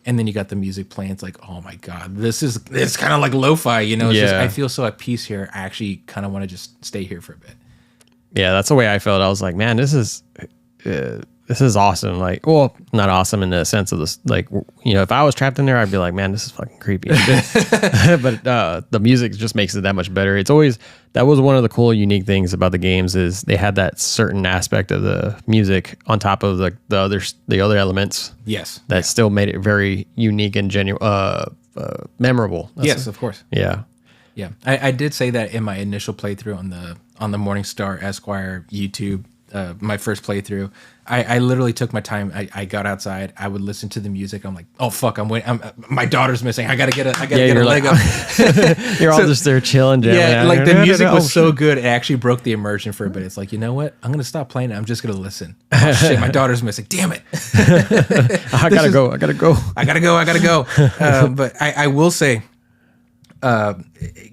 B: And then you got the music playing. It's like, oh my God, it's kind of like lo-fi, It's just, I feel so at peace here. I actually kind of want to just stay here for a bit.
A: Yeah, that's the way I felt. I was like, man, this is awesome. Like, well, not awesome in the sense of this. Like, if I was trapped in there, I'd be like, man, this is fucking creepy. But the music just makes it that much better. That was one of the cool, unique things about the games is they had that certain aspect of the music on top of the other elements.
B: Yes,
A: that still made it very unique and genuine, memorable.
B: Yes, of course.
A: Yeah.
B: Yeah, I did say that in my initial playthrough on the Morningstar Esquire YouTube, my first playthrough. I literally took my time. I got outside. I would listen to the music. I'm like, oh fuck, I'm waiting. My daughter's missing. I gotta get a leg up.
A: You're all just there chilling.
B: Yeah, like the music was so good, it actually broke the immersion for a bit. It's like, you know what? I'm gonna stop playing it. I'm just gonna listen. Oh shit, my daughter's missing. Damn it.
A: I gotta go.
B: But I will say.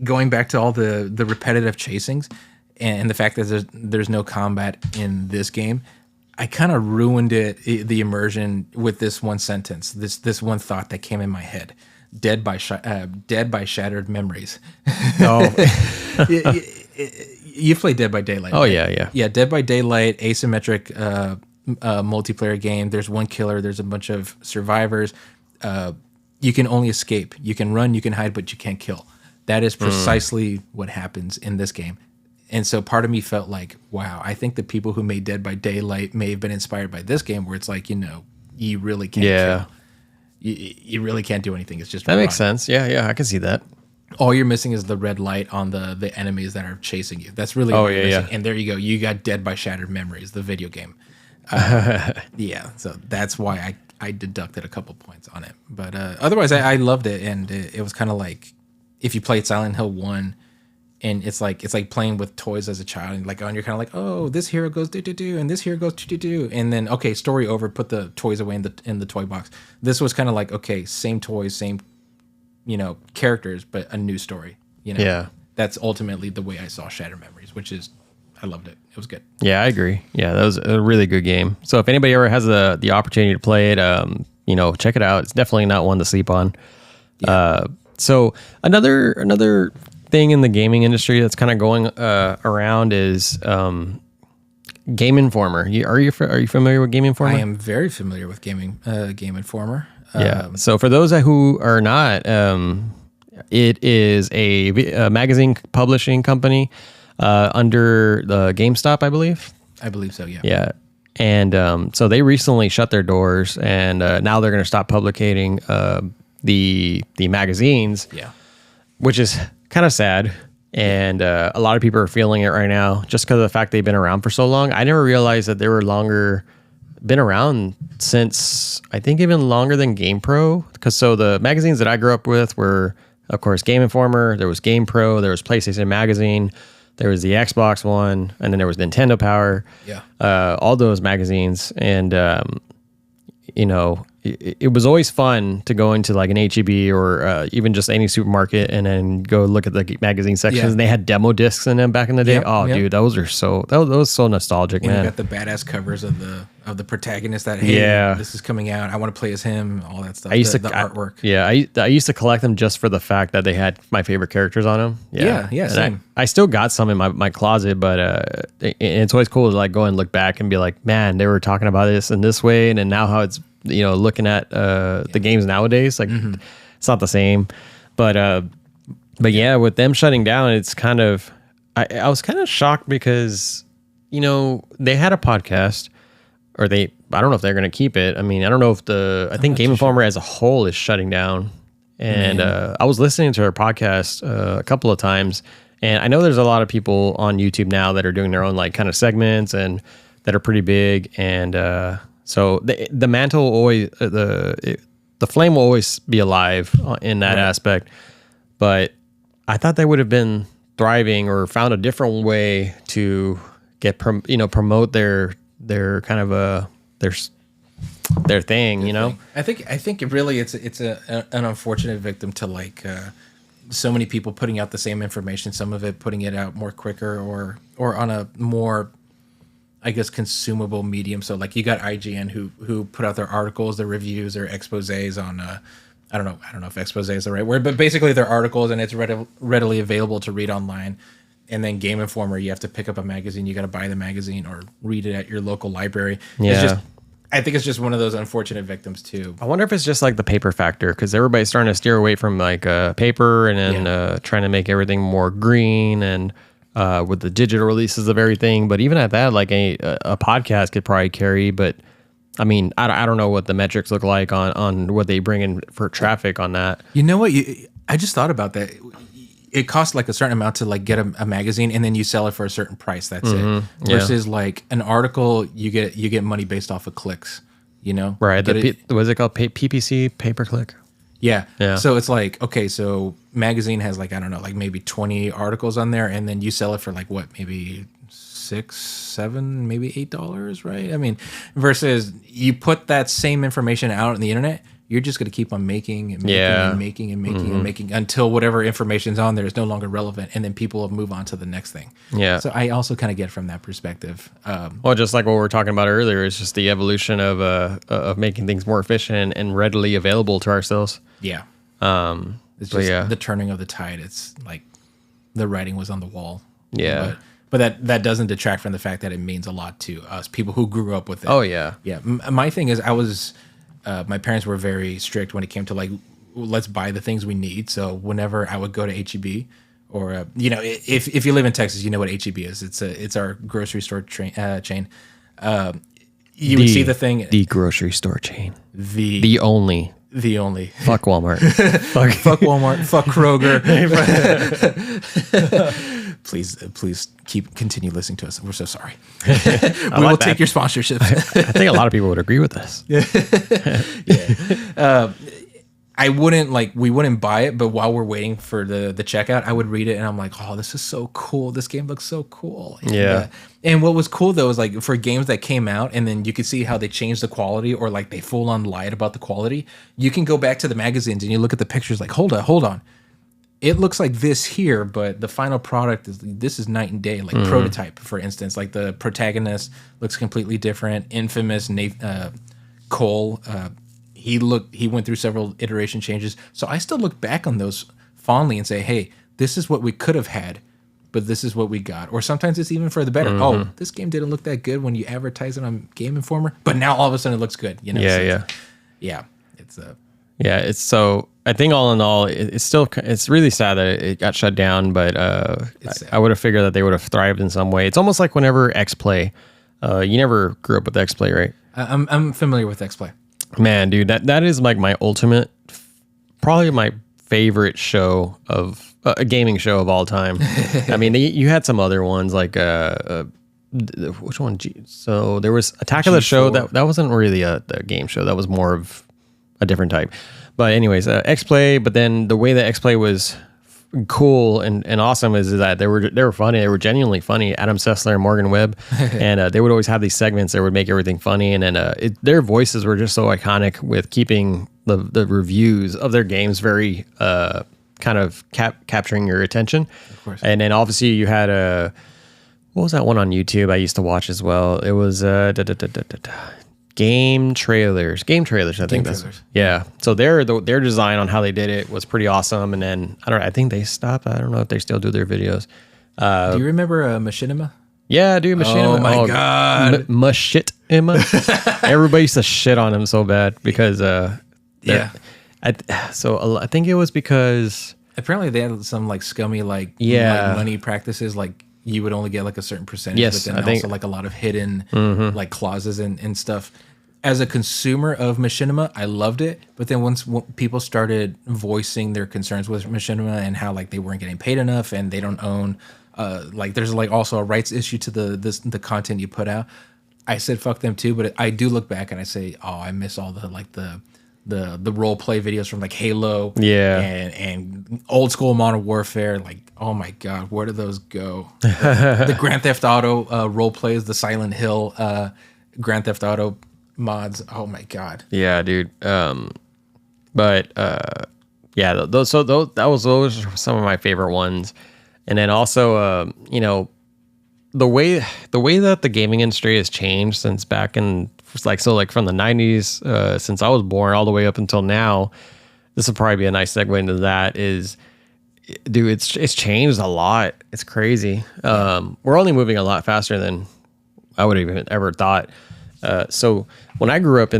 B: Going back to all the repetitive chasings and the fact that there's no combat in this game, I kind of ruined the immersion with this one sentence, this one thought that came in my head: dead by shattered memories.
A: Oh,
B: you played Dead by Daylight.
A: Oh,
B: right? Yeah. Dead by Daylight, asymmetric multiplayer game. There's one killer. There's a bunch of survivors. You can only escape. You can run, you can hide, but you can't kill. That is precisely what happens in this game. And so part of me felt like, wow, I think the people who made Dead by Daylight may have been inspired by this game where it's like, you really can't kill. You really can't do anything. It's just
A: that makes sense. Yeah, I can see that.
B: all you're missing is the red light on the enemies that are chasing you. That's really all you're missing. And there you go. You got Dead by Shattered Memories, the video game. Yeah, so that's why I deducted a couple points on it. But otherwise, I loved it, and it was kind of like if you played Silent Hill 1, and it's like playing with toys as a child, and like you're kind of like, oh, this hero goes do do do, and this hero goes do do do, and then okay, story over, put the toys away in the toy box. This was kind of like, okay, same toys, same characters, but a new story.
A: Yeah,
B: that's ultimately the way I saw Shattered Memories, which is I loved it. It was good.
A: Yeah, I agree. Yeah, that was a really good game. So if anybody ever has the opportunity to play it, check it out. It's definitely not one to sleep on. Yeah. So another thing in the gaming industry that's kind of going around is Game Informer. Are you familiar with Game Informer?
B: I am very familiar with Game Informer.
A: Yeah. So for those who are not, it is a magazine publishing company under the GameStop, I believe.
B: I believe so. Yeah.
A: Yeah. And so they recently shut their doors, and now they're going to stop publicating the magazines.
B: Yeah.
A: Which is kind of sad. And a lot of people are feeling it right now just because of the fact they've been around for so long. I never realized that they were been around since, I think, even longer than GamePro. Because so the magazines that I grew up with were, of course, Game Informer, there was GamePro, there was PlayStation Magazine, there was the Xbox one, and then there was Nintendo Power.
B: Yeah.
A: All those magazines. And, it was always fun to go into like an H-E-B or even just any supermarket and then go look at the magazine sections.
B: Yeah.
A: And they had demo discs in them back in the day.
B: Yep,
A: Dude, that was so nostalgic,
B: and
A: man.
B: You got the badass covers of the protagonist that, hey, this is coming out, I want to play as him, all that stuff. The artwork.
A: I used to collect them just for the fact that they had my favorite characters on them.
B: Yeah, same.
A: I still got some in my closet, but it's always cool to like go and look back and be like, man, they were talking about this in this way, and then now how it's looking at the games nowadays, like it's not the same. But yeah, with them shutting down, it's kind of I was kind of shocked because they had a podcast, or I don't know if they're going to keep it. I mean, I don't know if I think Game Informer as a whole is shutting down. And I was listening to her podcast a couple of times, and I know there's a lot of people on YouTube now that are doing their own like kind of segments and that are pretty big. And so the mantle always, the flame will always be alive in that aspect. But I thought they would have been thriving or found a different way to get promote their kind of their thing.
B: I think it really it's an unfortunate victim to like so many people putting out the same information. Some of it putting it out more quicker or on a more, I guess, consumable medium. So like you got IGN who put out their articles, their reviews, their exposés on I don't know if expose is the right word, but basically they're articles and it's readily available to read online. And then Game Informer, you have to pick up a magazine, you got to buy the magazine or read it at your local library.
A: Yeah.
B: I think it's just one of those unfortunate victims too.
A: I wonder if it's just like the paper factor, because everybody's starting to steer away from like paper and then trying to make everything more green and with the digital releases of everything. But even at that, like a podcast could probably carry. But I mean, I don't know what the metrics look like on what they bring in for traffic on that.
B: You know what? I just thought about that. It costs like a certain amount to like get a magazine, and then you sell it for a certain price. That's it. Versus like an article, you get money based off of clicks.
A: Right? What's it called? PPC, pay per click.
B: Yeah. So it's like, okay, so magazine has like, I don't know, like maybe 20 articles on there, and then you sell it for like what, maybe $6, $7, maybe $8, right? I mean, versus you put that same information out on the internet, you're just going to keep on making and making and making until whatever information's on there is no longer relevant, and then people will move on to the next thing.
A: Yeah.
B: So I also kind of get from that perspective.
A: Well, just like what we were talking about earlier, it's just the evolution of making things more efficient and readily available to ourselves.
B: Yeah. It's just the turning of the tide. It's like the writing was on the wall.
A: Yeah.
B: But that doesn't detract from the fact that it means a lot to us, people who grew up with it.
A: Oh, yeah.
B: Yeah. My thing is my parents were very strict when it came to like, let's buy the things we need. So whenever I would go to H-E-B or, if you live in Texas, you know what H-E-B is. It's our grocery store chain. You would see the thing.
A: The grocery store chain. The only
B: The only.
A: Fuck Walmart.
B: Fuck Walmart. Fuck Kroger. Please continue listening to us. We're so sorry. We will take your sponsorships.
A: I think a lot of people would agree with this.
B: Yeah. We wouldn't buy it, but while we're waiting for the checkout, I would read it and I'm like, oh, this is so cool. This game looks so cool. And, and what was cool though is like for games that came out and then you could see how they changed the quality or like they full on lied about the quality. You can go back to the magazines and you look at the pictures like, hold on. It looks like this here, but the final product is night and day. Like Prototype, for instance, like the protagonist looks completely different. Infamous Cole, he went through several iteration changes. So I still look back on those fondly and say, hey, this is what we could have had, but this is what we got. Or sometimes it's even for the better. Oh, this game didn't look that good when you advertise it on Game Informer, but now all of a sudden it looks good. You know?
A: It's so. I think all in all, it's really sad that it got shut down. But I would have figured that they would have thrived in some way. It's almost like whenever X-Play. You never grew up with X-Play, right?
B: I'm familiar with X-Play.
A: Man, dude, that is like my ultimate, probably my favorite show of a gaming show of all time. I mean, you had some other ones like which one? So there was Attack of the Show that wasn't really a game show. That was more of a different type. But anyways, X-Play. But then the way that X-Play was cool and awesome is that they were funny. They were genuinely funny. Adam Sessler and Morgan Webb, and they would always have these segments that would make everything funny. And then their voices were just so iconic with keeping the reviews of their games very kind of capturing your attention.
B: Of course.
A: And then obviously you had what was that one on YouTube I used to watch as well? It was Game Trailers. I think that's. Yeah. So their design on how they did it was pretty awesome. And then I think they stopped. I don't know if they still do their videos.
B: Do you remember Machinima?
A: Yeah, dude, Machinima.
B: Oh my god,
A: Machinima. Everybody used to shit on him so bad because I think it was because
B: apparently they had some like scummy like money practices like. You would only get like a certain percentage, but then also like a lot of hidden like clauses and stuff. As a consumer of Machinima, I loved it. But then once people started voicing their concerns with Machinima and how like they weren't getting paid enough and they don't own, like there's like also a rights issue to the content you put out. I said fuck them too, but I do look back and I say, oh, I miss all the like the role play videos from like Halo, and old school Modern Warfare. Like, oh my god, where did those go? The Grand Theft Auto role plays, the Silent Hill Grand Theft Auto mods. Oh my god.
A: Yeah, dude. Those were some of my favorite ones. And then also, the way that the gaming industry has changed since back in from the 90s, since I was born all the way up until now, this will probably be a nice segue into that is, dude, it's changed a lot. It's crazy. We're only moving a lot faster than I would have even ever thought. So when I grew up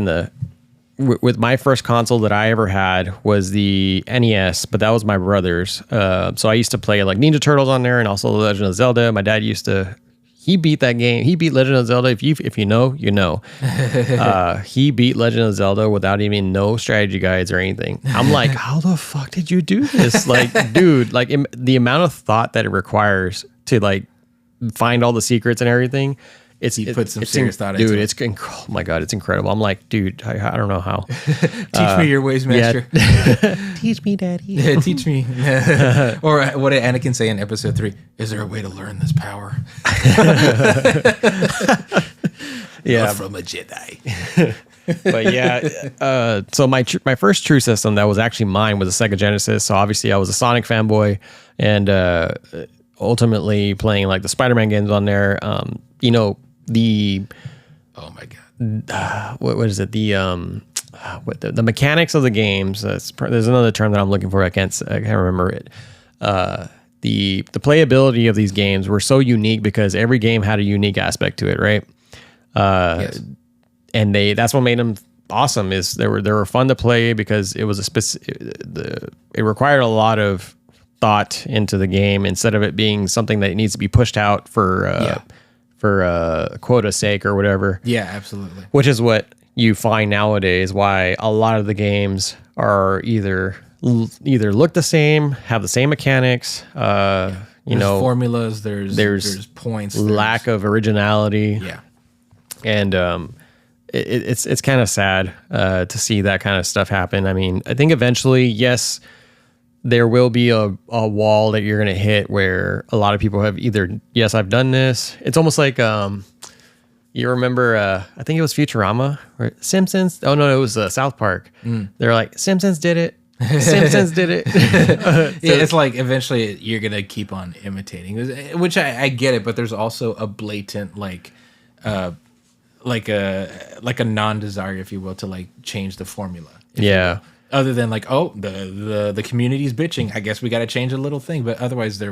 A: with my first console that I ever had was the NES, but that was my brother's. So I used to play like Ninja Turtles on there and also The Legend of Zelda. My dad he beat that game. He beat Legend of Zelda. If you know, you know. He beat Legend of Zelda without even no strategy guides or anything. I'm like, how the fuck did you do this? Like, dude, like the amount of thought that it requires to like find all the secrets and everything.
B: He put some serious thought into it.
A: Oh my god, it's incredible. I'm like, dude, I don't know how.
B: Teach me your ways, master.
A: Yeah. Teach me, daddy.
B: Yeah, teach me. Or what did Anakin say in episode 3? Is there a way to learn this power?
A: Yeah,
B: from a Jedi.
A: But yeah, so my first true system that was actually mine was a Sega Genesis. So obviously I was a Sonic fanboy, and ultimately playing like the Spider-Man games on there.
B: Oh my god,
A: what is it? The mechanics of the games. There's another term that I'm looking for. I can't remember it. The playability of these games were so unique because every game had a unique aspect to it, right?
B: Yes.
A: And that's what made them awesome. Is they were fun to play because it was it required a lot of thought into the game instead of it being something that needs to be pushed out for quota's sake or whatever.
B: Yeah, absolutely.
A: Which is what you find nowadays why a lot of the games are either look the same, have the same mechanics,
B: There's formulas, there's points,
A: lack of originality.
B: Yeah.
A: And it's kind of sad to see that kind of stuff happen. I mean, I think eventually, yes, there will be a wall that you're going to hit where a lot of people have either, yes, I've done this. It's almost like, you remember, I think it was Futurama or Simpsons. Oh, no, it was South Park. They're like, Simpsons did it. Simpsons did it.
B: Yeah, it's like eventually you're going to keep on imitating, which I get it, but there's also a blatant, like a non-desire, if you will, to like change the formula.
A: Yeah.
B: Other than like, oh, the community's bitching, I guess we got to change a little thing. But otherwise,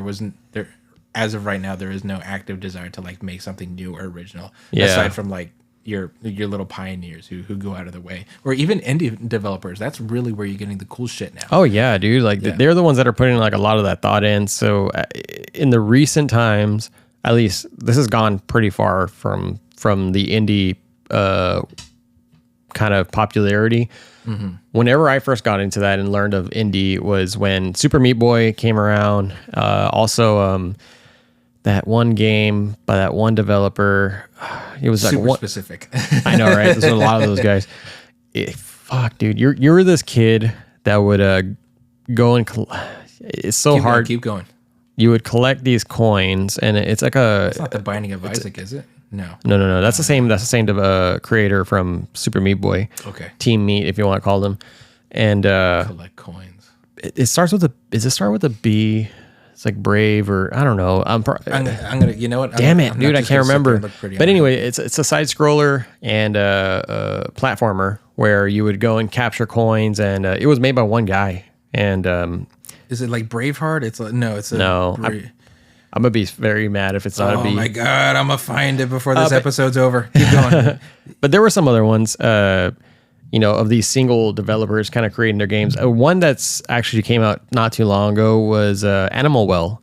B: as of right now, there is no active desire to like make something new or original.
A: Yeah.
B: Aside from like your little pioneers who go out of the way, or even indie developers. That's really where you're getting the cool shit now.
A: Oh yeah, dude. Like they're the ones that are putting like a lot of that thought in. So in the recent times, at least this has gone pretty far from the indie kind of popularity. Mm-hmm. Whenever I first got into that and learned of indie was when Super Meat Boy came around. Also, that one game by that one developer, it was like
B: super specific.
A: I know, right? There's a lot of those guys. Fuck, dude, you're this kid that would go and it's so hard.
B: Keep going.
A: You would collect these coins, and it's like
B: It's not the Binding of Isaac, is it? No.
A: That's the same. That's the same creator from Super Meat Boy.
B: Okay.
A: Team Meat, if you want to call them. And
B: collect coins.
A: It starts with does it start with a B? It's like Brave, or I don't know. I'm
B: gonna. You know what?
A: Damn it, dude! I can't remember. But anyway, it's a side scroller and a platformer where you would go and capture coins, and it was made by one guy. And
B: is it like Braveheart? It's like, no. It's
A: no. I'm gonna be very mad if it's not a B.
B: Oh my god, I'm gonna find it before this episode's over. Keep going.
A: But there were some other ones, of these single developers kind of creating their games. One that's actually came out not too long ago was Animal Well,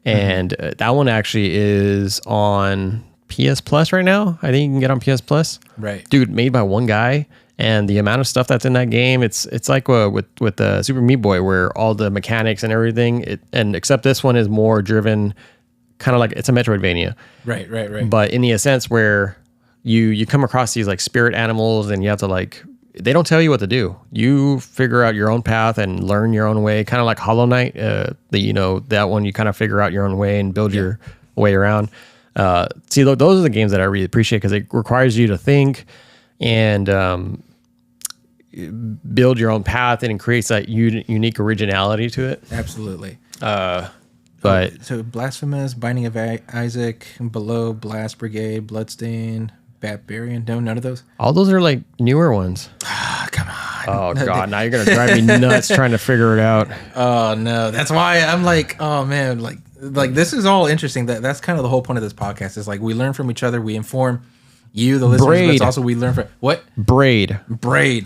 A: and that one actually is on PS Plus right now. I think you can get on PS Plus.
B: Right,
A: dude, made by one guy. And the amount of stuff that's in that game, it's like with Super Meat Boy, where all the mechanics and everything, except this one is more driven, kind of like it's a Metroidvania.
B: Right.
A: But in the sense where you come across these like spirit animals, and you have to like, they don't tell you what to do. You figure out your own path and learn your own way, kind of like Hollow Knight. That one you kind of figure out your own way and build your way around. Those are the games that I really appreciate because it requires you to think and build your own path, and it creates that unique originality to it.
B: Absolutely.
A: But
B: so Blasphemous, Binding of Isaac, Below, Blast Brigade, Bloodstain, Barbarian. No, none of those.
A: All those are like newer ones.
B: Come on.
A: Oh god, now you're gonna drive me nuts trying to figure it out.
B: Oh no, that's why I'm like, oh man, like this is all interesting. That's kind of the whole point of this podcast. Is like we learn from each other, we inform you, the listeners,
A: Braid.
B: but also we learn from what?
A: Braid.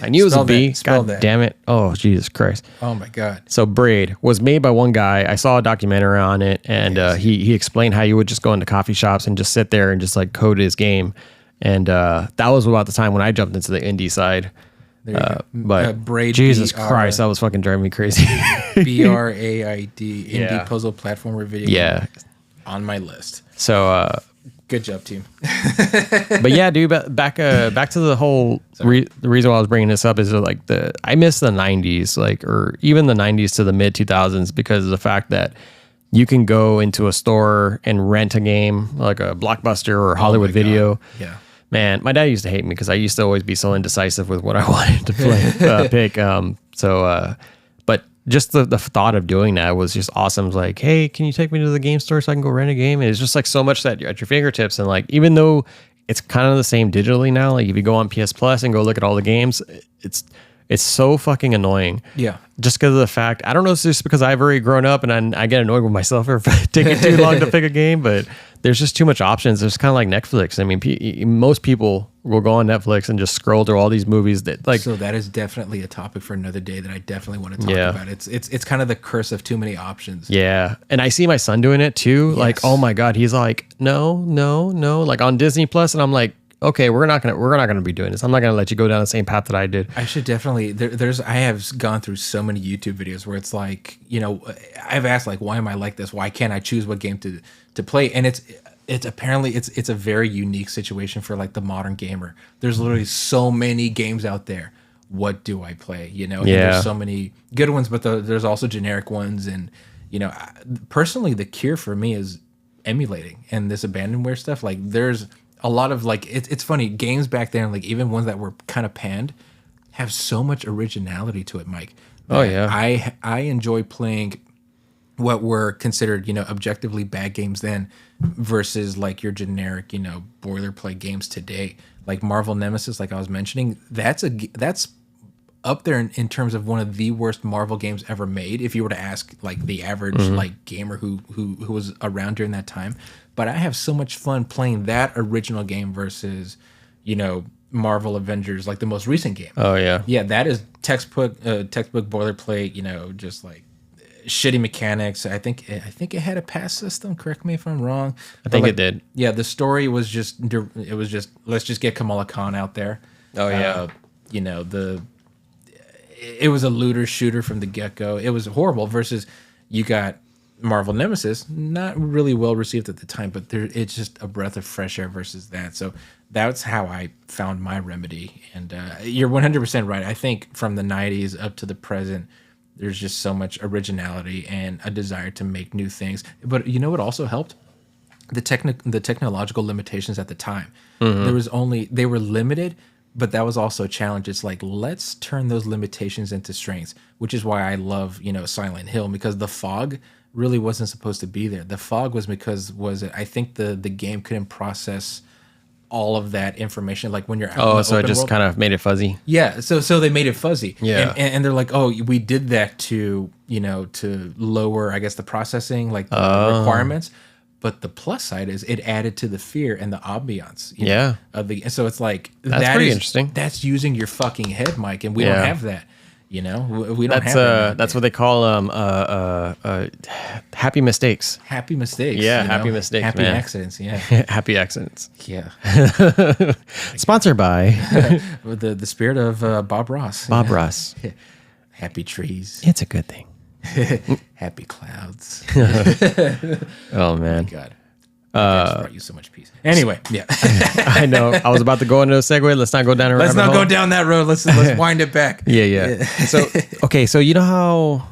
B: I
A: knew it was a B.
B: Spell
A: God
B: that.
A: damn it. Oh, Jesus Christ.
B: Oh my God.
A: So Braid was made by one guy. I saw a documentary on it, and he explained how you would just go into coffee shops and just sit there and just like code his game. And that was about the time when I jumped into the indie side. But
B: Braid,
A: Jesus Christ, that was fucking driving me crazy.
B: BRAID, indie puzzle platformer video game. On my list.
A: So
B: good job, team.
A: But yeah, dude, back to the whole the reason why I was bringing this up is like I miss the 90s, like, or even the 90s to the mid 2000s, because of the fact that you can go into a store and rent a game like a Blockbuster or Hollywood Video.
B: Yeah.
A: Man, my dad used to hate me because I used to always be so indecisive with what I wanted to pick. But just the thought of doing that was just awesome. It was like, hey, can you take me to the game store so I can go rent a game? And it's just like so much that you're at your fingertips. And like, even though it's kind of the same digitally now, like if you go on PS Plus and go look at all the games, it's so fucking annoying.
B: Yeah.
A: Just because of the fact, I don't know if it's just because I've already grown up and I get annoyed with myself for taking too long to pick a game, but there's just too much options. It's kind of like Netflix. I mean, most people will go on Netflix and just scroll through all these movies that like.
B: So that is definitely a topic for another day that I definitely want to talk about. It's kind of the curse of too many options.
A: Yeah, and I see my son doing it too.
B: Yes.
A: Like, oh my god, he's like, no, like on Disney Plus, and I'm like, okay, we're not gonna be doing this. I'm not gonna let you go down the same path that I did.
B: I should definitely. I have gone through so many YouTube videos where it's like, I've asked like, why am I like this? Why can't I choose what game to play? And it's apparently it's a very unique situation for like the modern gamer. There's literally so many games out there. What do I play? And there's so many good ones, but there's also generic ones. And personally, the cure for me is emulating and this abandonware stuff. Like there's a lot of like it's funny, games back then, like even ones that were kind of panned, have so much originality to it, Mike.
A: Oh yeah.
B: I enjoy playing what were considered, objectively bad games then versus like your generic, boilerplate games today. Like Marvel Nemesis, like I was mentioning, that's up there in terms of one of the worst Marvel games ever made. If you were to ask like the average like gamer who was around during that time, but I have so much fun playing that original game versus, Marvel Avengers, like the most recent game.
A: Oh yeah,
B: yeah, that is textbook boilerplate. Just like shitty mechanics. I think it had a pass system. Correct me if I'm wrong.
A: I think it did.
B: Yeah, the story was just let's just get Kamala Khan out there.
A: Oh yeah,
B: it was a looter shooter from the get-go. It was horrible versus you got Marvel Nemesis, not really well received at the time, but it's just a breath of fresh air versus that. So that's how I found my remedy. And you're 100% right. I think from the 90s up to the present, there's just so much originality and a desire to make new things. But you know what also helped? The technological limitations at the time. They were limited, but that was also a challenge. It's like, let's turn those limitations into strengths, which is why I love, Silent Hill, because the fog really wasn't supposed to be there. The fog was because I think the game couldn't process all of that information, like when you're out in the
A: so it
B: open
A: just
B: world.
A: kind of made it fuzzy.
B: Yeah, so they made it fuzzy.
A: Yeah.
B: And they're like, oh, we did that to lower, I guess, the processing, like the requirements. But the plus side is it added to the fear and the ambiance. So it's like
A: that's pretty interesting.
B: That's using your fucking head, Mike, and we don't have that. We don't have that.
A: That's what they call happy mistakes.
B: Happy mistakes.
A: Yeah, happy mistakes.
B: Happy
A: man.
B: accidents. Yeah.
A: Happy accidents.
B: Yeah.
A: Sponsored by
B: With the spirit of Bob Ross.
A: Bob Ross.
B: Happy trees.
A: It's a good thing.
B: Happy clouds.
A: Oh man.
B: God. I just brought you so much peace. Anyway, yeah.
A: I know. I was about to go into a segue. Let's not go down a rabbit hole.
B: Let's not go down that road. Let's wind it back.
A: Yeah. So you know how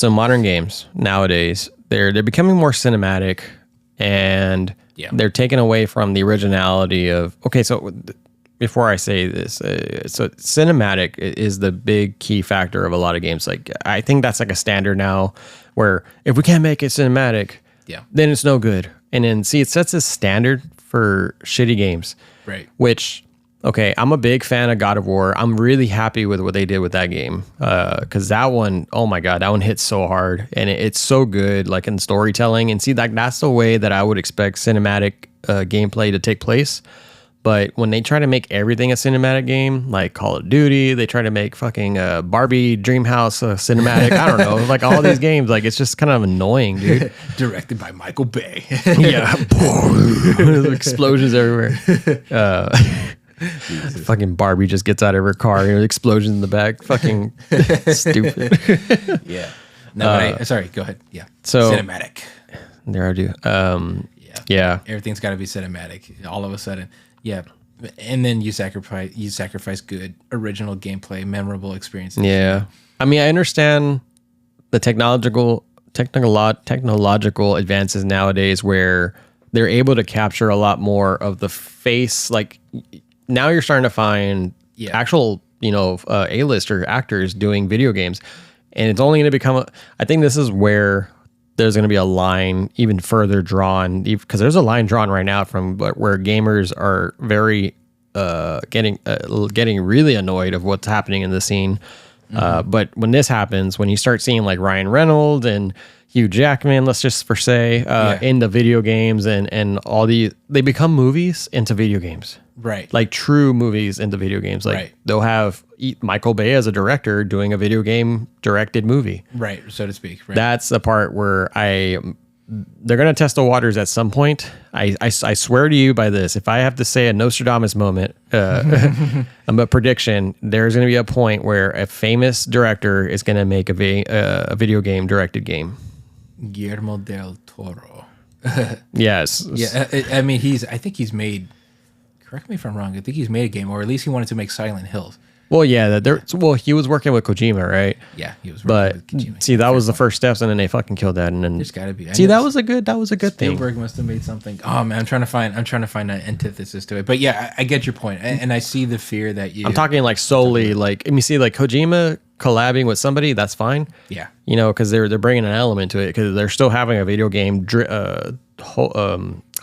A: modern games nowadays they're becoming more cinematic and they're taking away from the originality of so before I say this, so cinematic is the big key factor of a lot of games. Like I think that's like a standard now where if we can't make it cinematic, then it's no good. And then it sets a standard for shitty games.
B: Right.
A: Which, I'm a big fan of God of War. I'm really happy with what they did with that game. Because that one, oh my God, that one hits so hard. And it's so good, like in storytelling. And see, like that's the way that I would expect cinematic gameplay to take place. But when they try to make everything a cinematic game, like Call of Duty, they try to make fucking Barbie Dreamhouse cinematic. I don't know, like all these games, like it's just kind of annoying, dude.
B: Directed by Michael Bay.
A: Yeah, explosions everywhere. Fucking Barbie just gets out of her car, explosions in the back. Fucking stupid.
B: Yeah. No, sorry. Go ahead. Yeah.
A: So
B: cinematic.
A: There I do. Yeah.
B: Everything's got to be cinematic. All of a sudden. Yeah, and then you sacrifice good original gameplay, memorable experiences.
A: Yeah, I mean, I understand the technological advances nowadays where they're able to capture a lot more of the face. Like now, you're starting to find actual A-lister actors doing video games, and it's only going to become. I think this is where there's going to be a line even further drawn, because there's a line drawn right now from where gamers are very getting really annoyed of what's happening in the scene. But when this happens, when you start seeing like Ryan Reynolds and Hugh Jackman, let's just say, in the video games and all they become movies into video games.
B: Right.
A: Like true movies into video games. Like they'll have Michael Bay as a director doing a video game directed movie.
B: Right, so to speak. Right.
A: That's the part where they're going to test the waters at some point. I swear to you by this, if I have to say a Nostradamus moment, a prediction, there's going to be a point where a famous director is going to make a video game directed game.
B: Guillermo del Toro.
A: Yes.
B: Yeah, I mean, I think he's made, correct me if I'm wrong, I think he's made a game, or at least he wanted to make Silent Hills.
A: Well, yeah, he was working with Kojima, right?
B: Yeah, he was working with Kojima.
A: See, that was the first steps, and then they fucking killed that, and then
B: there's got to be.
A: See, that was a good thing.
B: Spielberg must have made something. Oh man, I'm trying to find an antithesis to it. But yeah, I get your point, and I see the fear that you.
A: I'm talking like solely like, I mean, see, like Kojima collabing with somebody, that's fine.
B: Yeah,
A: you know, because they're bringing an element to it, because they're still having a video game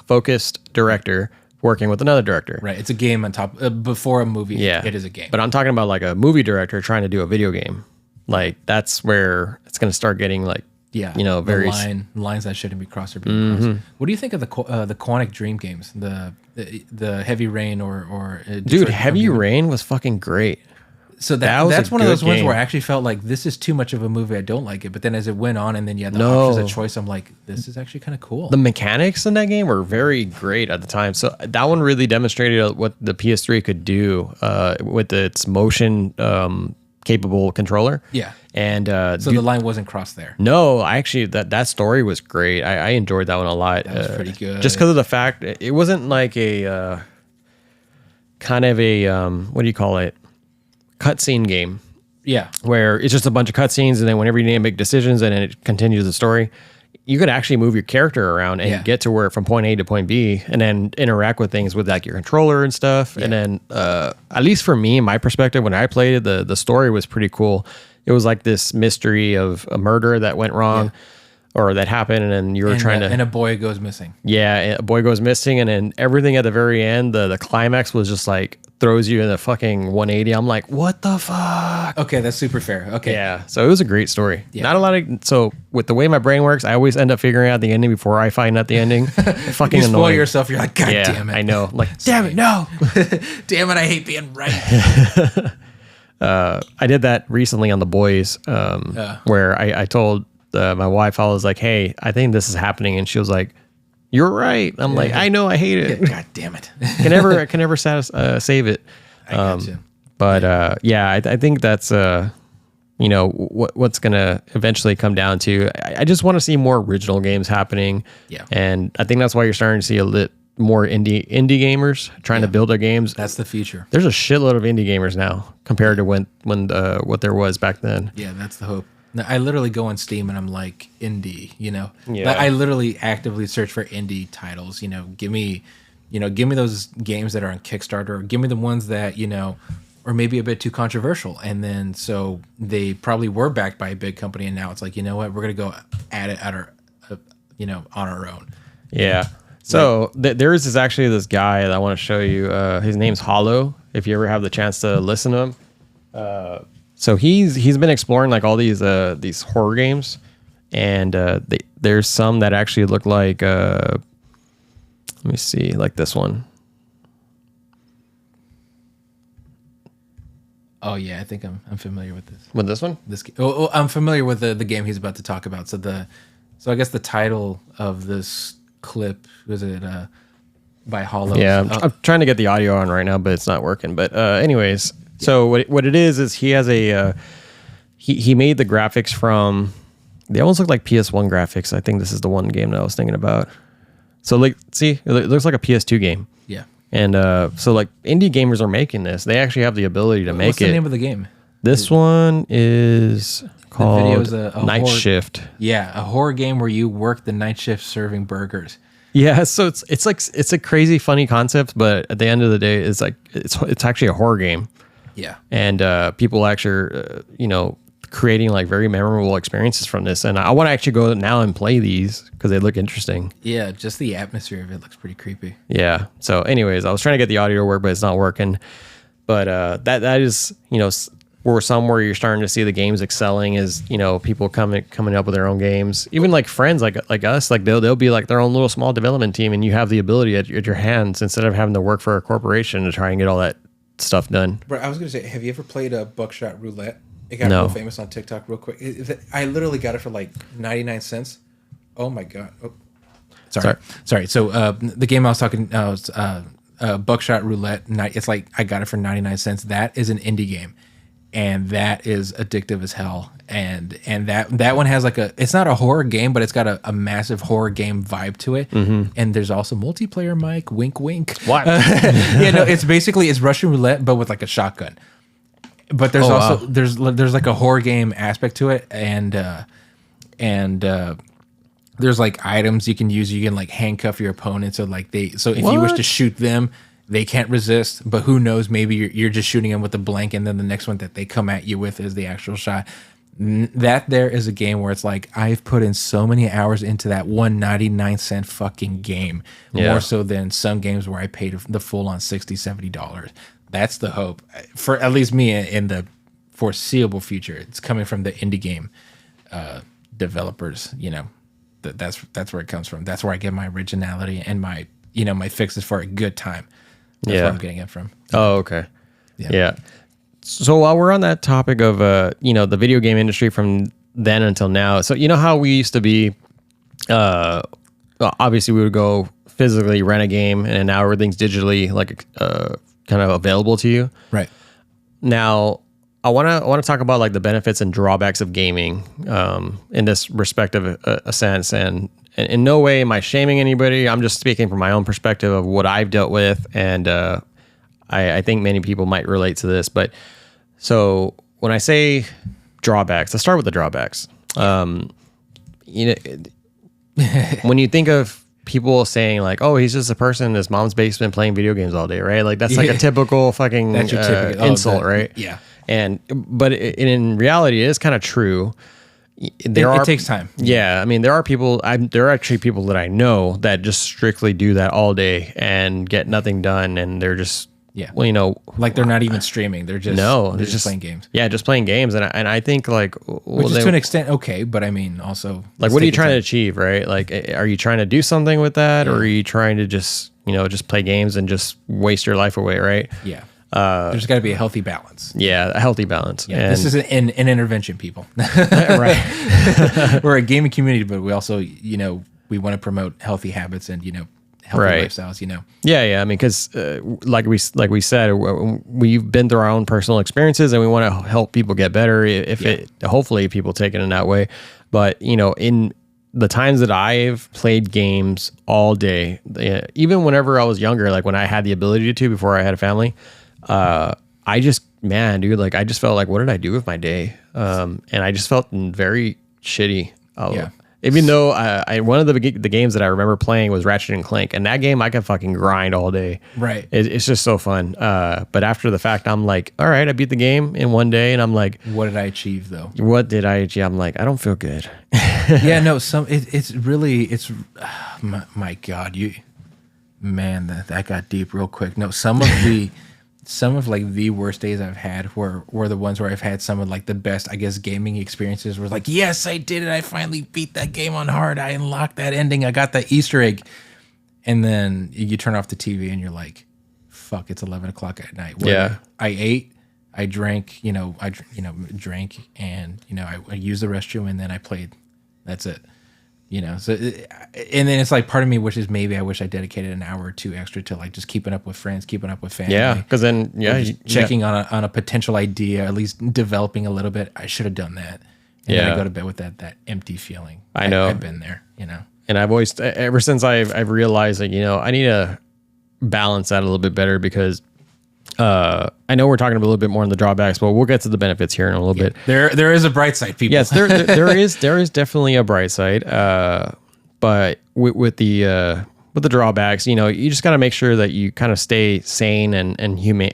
A: focused director working with another director.
B: Right. It's a game on top before a movie.
A: Yeah,
B: it is a game.
A: But I'm talking about like a movie director trying to do a video game. Like that's where it's going to start getting like, you know, very
B: lines that shouldn't be crossed or being crossed. What do you think of the Quantic Dream games? The Heavy Rain or
A: dude, Heavy Rain was fucking great.
B: So that's one of those ones where I actually felt like this is too much of a movie. I don't like it. But then as it went on, and then you had the options of choice, I'm like, this is actually kind of cool.
A: The mechanics in that game were very great at the time. So that one really demonstrated what the PS3 could do with its motion capable controller.
B: Yeah.
A: And
B: so the line wasn't crossed there.
A: No, actually that story was great. I enjoyed that one a lot.
B: That was pretty good.
A: Just because of the fact it wasn't like a kind of a what do you call it? Cutscene game.
B: Yeah.
A: Where it's just a bunch of cutscenes, and then whenever you need to make decisions and it continues the story, you could actually move your character around and get to where from point A to point B, and then interact with things with like your controller and stuff. Yeah. And then at least for me, my perspective, when I played it, the story was pretty cool. It was like this mystery of a murder that went wrong or that happened, and then you were
B: and a boy goes missing.
A: Yeah, a boy goes missing, and then everything at the very end, the climax was just like throws you in a fucking 180. I'm like, what the fuck?
B: Okay, that's super fair. Okay.
A: Yeah, so it was a great story.
B: Yeah.
A: Not a lot of, so with the way my brain works, I always end up figuring out the ending before I find out the ending. Fucking
B: you spoil
A: annoying.
B: Yourself, you're like, God damn it.
A: I know. I'm like, damn it, no.
B: Damn it, I hate being right.
A: I did that recently on The Boys, where I told my wife, I was like, hey, I think this is happening. And she was like, you're right. I'm like, I know, I hate it.
B: God damn it.
A: can never save it.
B: I gotcha.
A: But I think that's you know what's gonna eventually come down to. I just want to see more original games happening.
B: Yeah. And
A: I think that's why you're starting to see a lit more indie gamers trying to build their games.
B: That's the future.
A: There's a shitload of indie gamers now compared to when what there was back then.
B: Yeah, that's the hope. I literally go on Steam and I'm like, indie, you know.
A: Yeah.
B: I literally actively search for indie titles. You know, give me those games that are on Kickstarter. Give me the ones that, you know, are maybe a bit too controversial. And then so they probably were backed by a big company, and now it's like, you know what, we're gonna go at it on our own.
A: Yeah. So there is actually this guy that I want to show you. His name's Hollow. If you ever have the chance to listen to him. So he's been exploring like all these horror games, and there's some that actually look like let me see, like this one.
B: Oh yeah, I think I'm familiar with this.
A: With this one?
B: I'm familiar with the game he's about to talk about. So I guess the title of this clip was it by Hollow.
A: Yeah, I'm trying to get the audio on right now, but it's not working. But anyways. So what it is he has a he made the graphics from, they almost look like PS1 graphics. I think this is the one game that I was thinking about. So like, see, it looks like a PS2 game.
B: Yeah.
A: And so like indie gamers are making this. They actually have the ability to make it.
B: What's the name of the game?
A: This one is called Night Shift.
B: Yeah, a horror game where you work the night shift serving burgers.
A: Yeah, so it's a crazy funny concept, but at the end of the day, it's like it's actually a horror game.
B: Yeah.
A: And people actually, creating like very memorable experiences from this. And I want to actually go now and play these because they look interesting.
B: Yeah, just the atmosphere of it looks pretty creepy.
A: Yeah. So anyways, I was trying to get the audio to work, but it's not working. But that is, where you're starting to see the games excelling is, people coming up with their own games. Even like friends like us, like they'll be like their own little small development team, and you have the ability at your hands instead of having to work for a corporation to try and get all that stuff done.
B: Bro, I was gonna say, have you ever played a Buckshot Roulette? It got real famous on TikTok real quick. I literally got it for like 99 cents. Oh my god! Oh. Sorry. So the game I was talking was Buckshot Roulette. It's like I got it for 99 cents. That is an indie game, and that is addictive as hell. And that one has like it's not a horror game, but it's got a massive horror game vibe to it. Mm-hmm. And there's also multiplayer, Mike. Wink, wink.
A: What?
B: It's Russian roulette, but with like a shotgun. But there's there's like a horror game aspect to it, and there's like items you can use. You can like handcuff your opponent, so if you wish to shoot them, they can't resist. But who knows? Maybe you're just shooting them with a blank, and then the next one that they come at you with is the actual shot. That there is a game where it's like I've put in so many hours into that 1.99 fucking game, more so than some games where I paid the full on $60-$70. That's the hope for at least me in the foreseeable future. It's coming from the indie game developers. That's where it comes from. That's where I get my originality and my fixes for a good time. That's where I'm getting it from.
A: Oh, okay. Yeah. So while we're on that topic of the video game industry from then until now, so you know how we used to be, obviously we would go physically rent a game, and now everything's digitally kind of available to you.
B: Right.
A: Now, I want to talk about like the benefits and drawbacks of gaming in this respective a sense, and in no way am I shaming anybody. I'm just speaking from my own perspective of what I've dealt with, and I think many people might relate to this. But so when I say drawbacks, let's start with the drawbacks. When you think of people saying like, "Oh, he's just a person in his mom's basement playing video games all day," right? Like that's like a typical fucking insult, right?
B: Yeah.
A: But in reality, it is kind of true.
B: It takes time.
A: Yeah, I mean, there are people. There are actually people that I know that just strictly do that all day and get nothing done, and they're just
B: like they're not even streaming. They're just playing games.
A: Yeah, just playing games, and I think like
B: which is to an extent okay, but I mean also
A: like what are you trying to achieve, right? Like, are you trying to do something with that, or are you trying to just play games and just waste your life away, right?
B: Yeah. There's got to be a healthy balance.
A: Yeah, a healthy balance.
B: Yeah, this is an intervention, people.
A: Right.
B: We're a gaming community, but we also, we want to promote healthy habits and, healthy lifestyles,
A: Yeah. I mean, because like we said, we've been through our own personal experiences, and we want to help people get better. Hopefully people take it in that way. But, in the times that I've played games all day, even whenever I was younger, like when I had the ability to before I had a family, I just felt like, what did I do with my day? And I just felt very shitty. Even though one of the games that I remember playing was Ratchet and Clank, and that game I can fucking grind all day.
B: Right.
A: It's just so fun. But after the fact, I'm like, all right, I beat the game in one day, and I'm like,
B: what did I achieve though?
A: What did I achieve? I'm like, I don't feel good.
B: My God, that got deep real quick. No, some of like the worst days I've had were the ones where I've had some of like the best, I guess, gaming experiences where like, yes, I did it. I finally beat that game on hard. I unlocked that ending. I got that Easter egg. And then you turn off the TV and you're like, fuck, it's 11 o'clock at night. I ate, I drank, drank and, I used the restroom and then I played. That's it. So, and then it's like part of me wishes maybe I wish I dedicated an hour or two extra to like just keeping up with friends, keeping up with family.
A: Yeah, because then
B: checking on a potential idea, at least developing a little bit. I should have done that. And then I go to bed with that empty feeling.
A: I know.
B: I've been there.
A: And I've always, ever since I've realized that I need to balance that a little bit better because. I know we're talking a little bit more on the drawbacks, but we'll get to the benefits here in a little bit.
B: There is a bright side, people.
A: Yes, there is definitely a bright side. But with the drawbacks, you just got to make sure that you kind of stay sane and humane,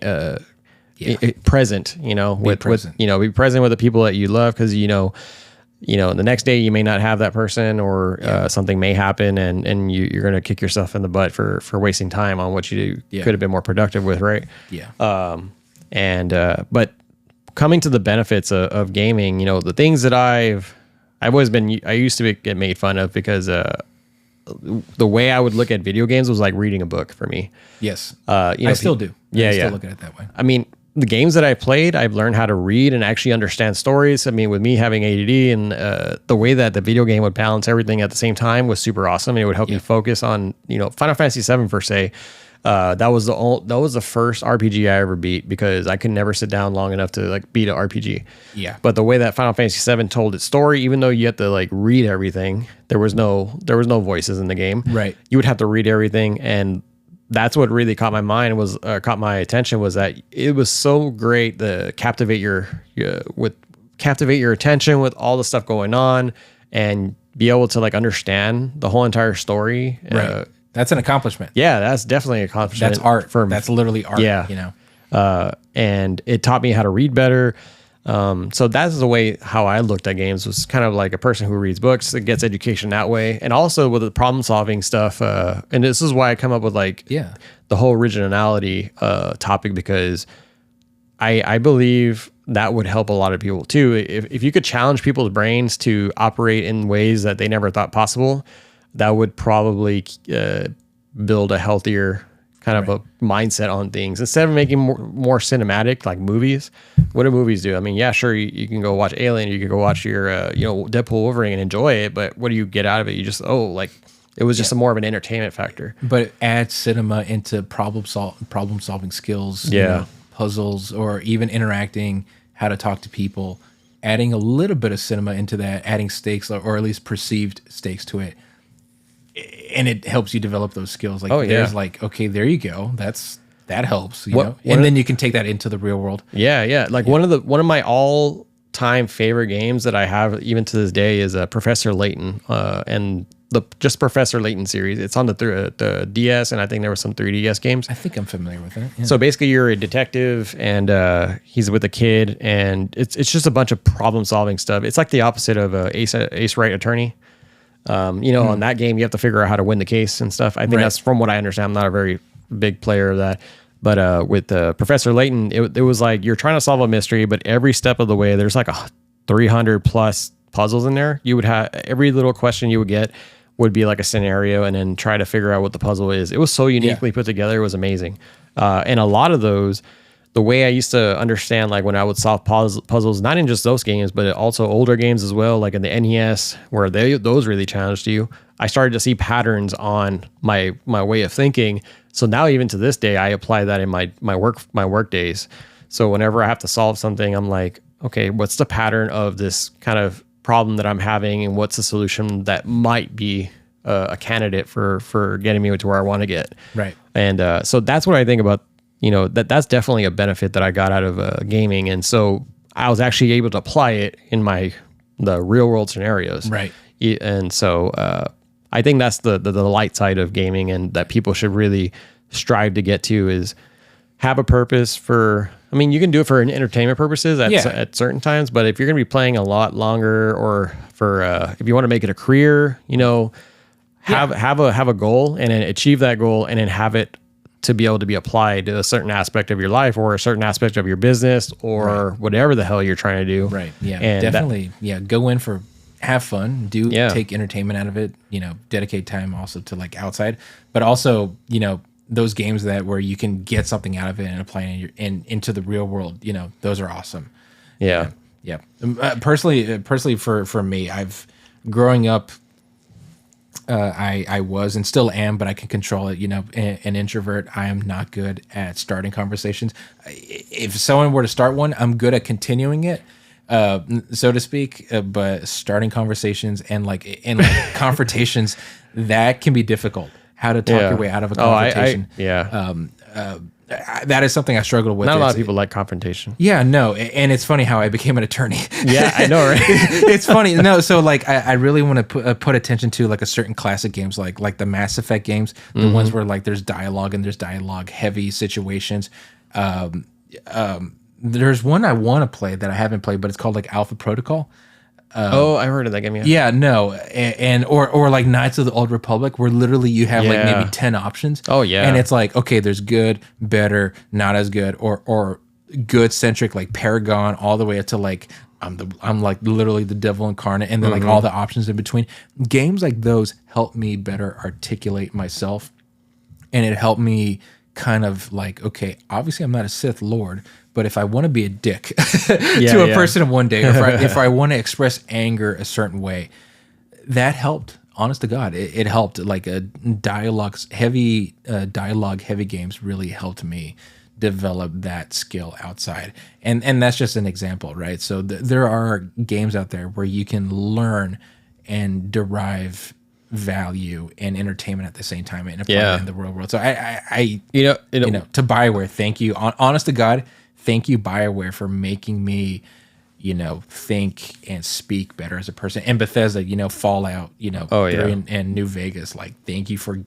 A: present. Be present with the people that you love, because the next day you may not have that person, or something may happen, and you're going to kick yourself in the butt for wasting time on what you could have been more productive with, right?
B: Yeah.
A: But coming to the benefits of gaming, the things that I used to get made fun of because the way I would look at video games was like reading a book for me.
B: Yes. I still do.
A: Yeah,
B: I still look at it that way.
A: I mean, the games that I played, I've learned how to read and actually understand stories. I mean, with me having ADD and the way that the video game would balance everything at the same time was super awesome. It would help me focus on, Final Fantasy VII per se. That was the first RPG I ever beat because I could never sit down long enough to like beat an RPG.
B: Yeah.
A: But the way that Final Fantasy VII told its story, even though you had to like read everything, there was no voices in the game.
B: Right.
A: You would have to read everything, and that's what really caught my attention was that it was so great to captivate your attention with all the stuff going on and be able to like understand the whole entire story.
B: Right. That's an accomplishment.
A: Yeah, that's definitely an accomplishment.
B: That's art. That's literally art.
A: Yeah. And it taught me how to read better. So that's the way how I looked at games, was kind of like a person who reads books that gets education that way. And also with the problem solving stuff. And this is why I come up with the whole originality topic, because I believe that would help a lot of people too. If you could challenge people's brains to operate in ways that they never thought possible, that would probably build a healthier kind of a mindset on things instead of making more cinematic like movies. What do movies do? I mean, yeah, sure, you can go watch Alien, you can go watch your Deadpool Wolverine and enjoy it, but what do you get out of it? You just it was just more of an entertainment factor.
B: But it adds cinema into problem solving skills, puzzles, or even interacting, how to talk to people. Adding a little bit of cinema into that, adding stakes or at least perceived stakes to it. And it helps you develop those skills. Like there's okay, there you go. That helps, you know. And then you can take that into the real world.
A: Yeah. Like one of my all-time favorite games that I have even to this day is Professor Layton, and the Professor Layton series. It's on the DS, and I think there were some 3DS games.
B: I think I'm familiar with it. Yeah.
A: So basically, you're a detective, and he's with a kid, and it's just a bunch of problem-solving stuff. It's like the opposite of Ace Wright Attorney. On that game, you have to figure out how to win the case and stuff. I think that's from what I understand. I'm not a very big player of that. But with Professor Layton, it was like you're trying to solve a mystery, but every step of the way, there's like 300 plus puzzles in there. You would have every little question you would get would be like a scenario, and then try to figure out what the puzzle is. It was so uniquely put together. It was amazing. And a lot of those, the way I used to understand, like when I would solve puzzles, not in just those games, but also older games as well, like in the NES, where those really challenged you. I started to see patterns on my way of thinking. So now, even to this day, I apply that in my work days. So whenever I have to solve something, I'm like, okay, what's the pattern of this kind of problem that I'm having, and what's the solution that might be a candidate for getting me to where I want to get.
B: Right.
A: And so that's what I think about. That's definitely a benefit that I got out of gaming. And so I was actually able to apply it in the real world scenarios.
B: Right.
A: And so I think that's the light side of gaming, and that people should really strive to get to, is have a purpose for, you can do it for entertainment purposes at certain times, but if you're going to be playing a lot longer, or for, if you want to make it a career, have a goal, and then achieve that goal, and then have it to be able to be applied to a certain aspect of your life, or a certain aspect of your business, or whatever the hell you're trying to do.
B: Right. Yeah. And definitely. Go in for, have fun, take entertainment out of it, dedicate time also to like outside, but also, those games where you can get something out of it and apply it into the real world, those are awesome.
A: Yeah.
B: Yeah. Personally for me, I've growing up, I was and still am, but I can control it. An introvert. I am not good at starting conversations. If someone were to start one, I'm good at continuing it, so to speak. But starting conversations and confrontations, that can be difficult. How to talk your way out of a confrontation. That is something I struggled with.
A: Not a lot of people like confrontation.
B: Yeah, no, and it's funny how I became an attorney.
A: Yeah, I know, right?
B: It's funny. No, so I really want to put attention to like a certain classic games, like the Mass Effect games, the ones where like there's dialogue and there's dialogue heavy situations. There's one I want to play that I haven't played, but it's called like Alpha Protocol.
A: I heard of that game.
B: Yeah, no, and or like Knights of the Old Republic, where literally you have like maybe 10 options.
A: Oh yeah,
B: and it's like, okay, there's good, better, not as good, or good centric, like Paragon, all the way up to like I'm like literally the devil incarnate, and then like all the options in between. Games like those help me better articulate myself, and it helped me kind of like, okay, obviously I'm not a Sith Lord, but if I want to be a dick to a person one day, or if I want to express anger a certain way, that helped. Honest to God, it helped. Like dialogue heavy games really helped me develop that skill outside, and that's just an example, right? So there are games out there where you can learn and derive value and entertainment at the same time and apply it in the real world. So I to BioWare, thank you. Honest to God, thank you, BioWare, for making me, think and speak better as a person. And Bethesda, Fallout, 3 and New Vegas, like, thank you for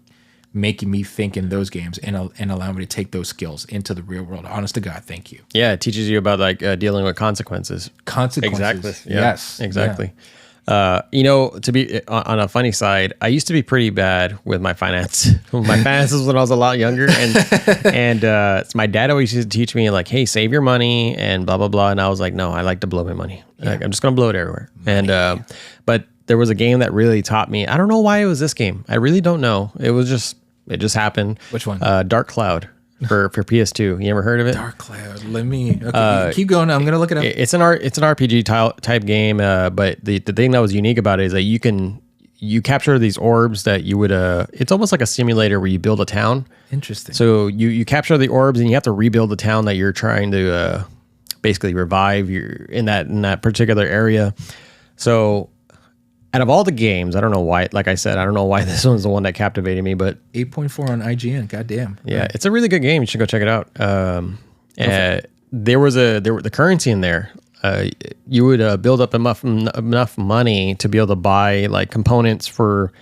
B: making me think in those games and allow me to take those skills into the real world. Honest to God, thank you.
A: Yeah, it teaches you about like dealing with consequences.
B: Exactly. Yeah.
A: Yes, exactly. Yeah. To be on a funny side, I used to be pretty bad with my finances when I was a lot younger, and my dad always used to teach me like, hey, save your money and blah blah blah, and I was like, no, I like to blow my money. Like, I'm just gonna blow it everywhere. And but there was a game that really taught me. I don't know why it was this game. I really don't know. It just happened.
B: Which one?
A: Dark Cloud. For PS2, you ever heard of it?
B: Dark Cloud. Let me keep going. I'm gonna look it up.
A: It's an RPG type game, but the thing that was unique about it is that you capture these orbs that you would. It's almost like a simulator where you build a town.
B: Interesting.
A: So you capture the orbs and you have to rebuild the town that you're trying to basically revive. You're in that particular area. So, out of all the games, I don't know why, like I said, I don't know why this one's the one that captivated me, but
B: 8.4 on IGN. Goddamn.
A: Yeah, it's a really good game. You should go check it out. There was the currency in there. You would build up enough money to be able to buy like components for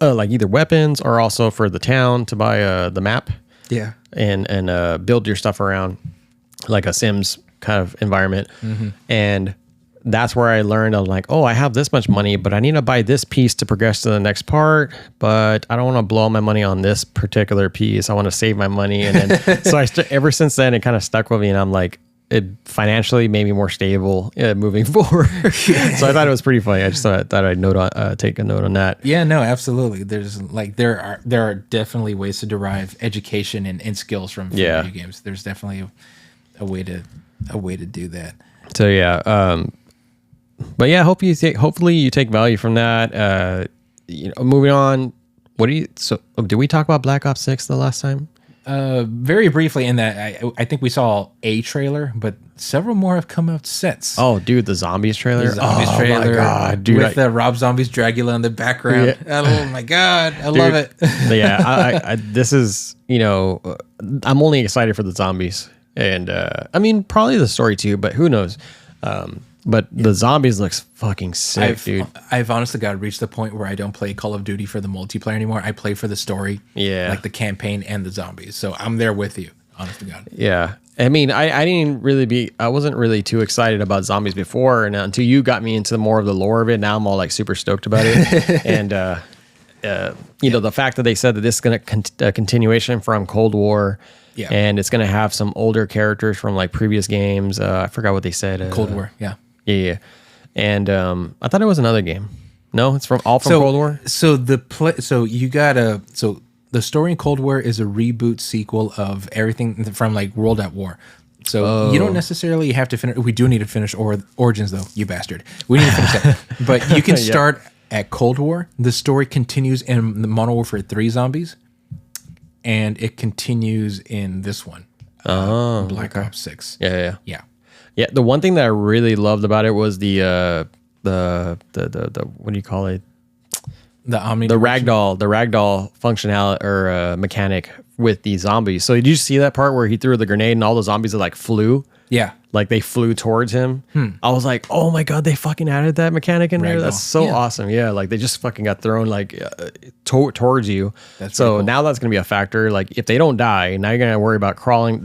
A: like either weapons or also for the town to buy the map.
B: Yeah.
A: And build your stuff around like a Sims kind of environment. Mm-hmm. And that's where I learned, I'm like, oh, I have this much money, but I need to buy this piece to progress to the next part, but I don't want to blow all my money on this particular piece. I want to save my money. And then, so ever since then, it kind of stuck with me, and I'm like, it financially made me more stable moving forward. So I thought it was pretty funny. I just thought I'd take a note on that.
B: Yeah, no, absolutely. There's like, there are definitely ways to derive education and skills from video games. There's definitely a way to do that.
A: So yeah, but yeah, hopefully you take value from that. Moving on. Did we talk about Black Ops 6 the last time?
B: Very briefly in that I think we saw a trailer, but several more have come out since.
A: Oh, dude, the Zombies trailer.
B: My God, dude, with Rob Zombie's Dracula in the background. Yeah. Oh my God, I love it.
A: Yeah, I this is, I'm only excited for the zombies, and I mean probably the story too, but who knows. But the zombies looks fucking sick, dude.
B: I've honestly got to reach the point where I don't play Call of Duty for the multiplayer anymore. I play for the story, like the campaign and the zombies. So I'm there with you, honest to God.
A: Yeah, I mean, I wasn't really too excited about zombies before, and until you got me into more of the lore of it. Now I'm all like super stoked about it, and the fact that they said that this is going to a continuation from Cold War. Yeah. And it's going to have some older characters from like previous games. I forgot what they said.
B: Cold War, yeah.
A: Yeah. And I thought it was another game. No, it's from Cold War.
B: So the story in Cold War is a reboot sequel of everything from like World at War. So you don't necessarily have to finish. We do need to finish Origins though, you bastard. We need to finish that. But you can start at Cold War. The story continues in the Modern Warfare 3 zombies. And it continues in this one, Black Ops 6.
A: Yeah. The one thing that I really loved about it was the what do you call it?
B: The
A: ragdoll functionality or mechanic with the zombies. So did you see that part where he threw the grenade and all the zombies like flew?
B: Yeah.
A: Like they flew towards him. I was like, oh my God, they fucking added that mechanic in there. That's so awesome. Yeah, like they just fucking got thrown like towards you. That's so cool. Now that's gonna be a factor. Like if they don't die, now you're gonna worry about crawling,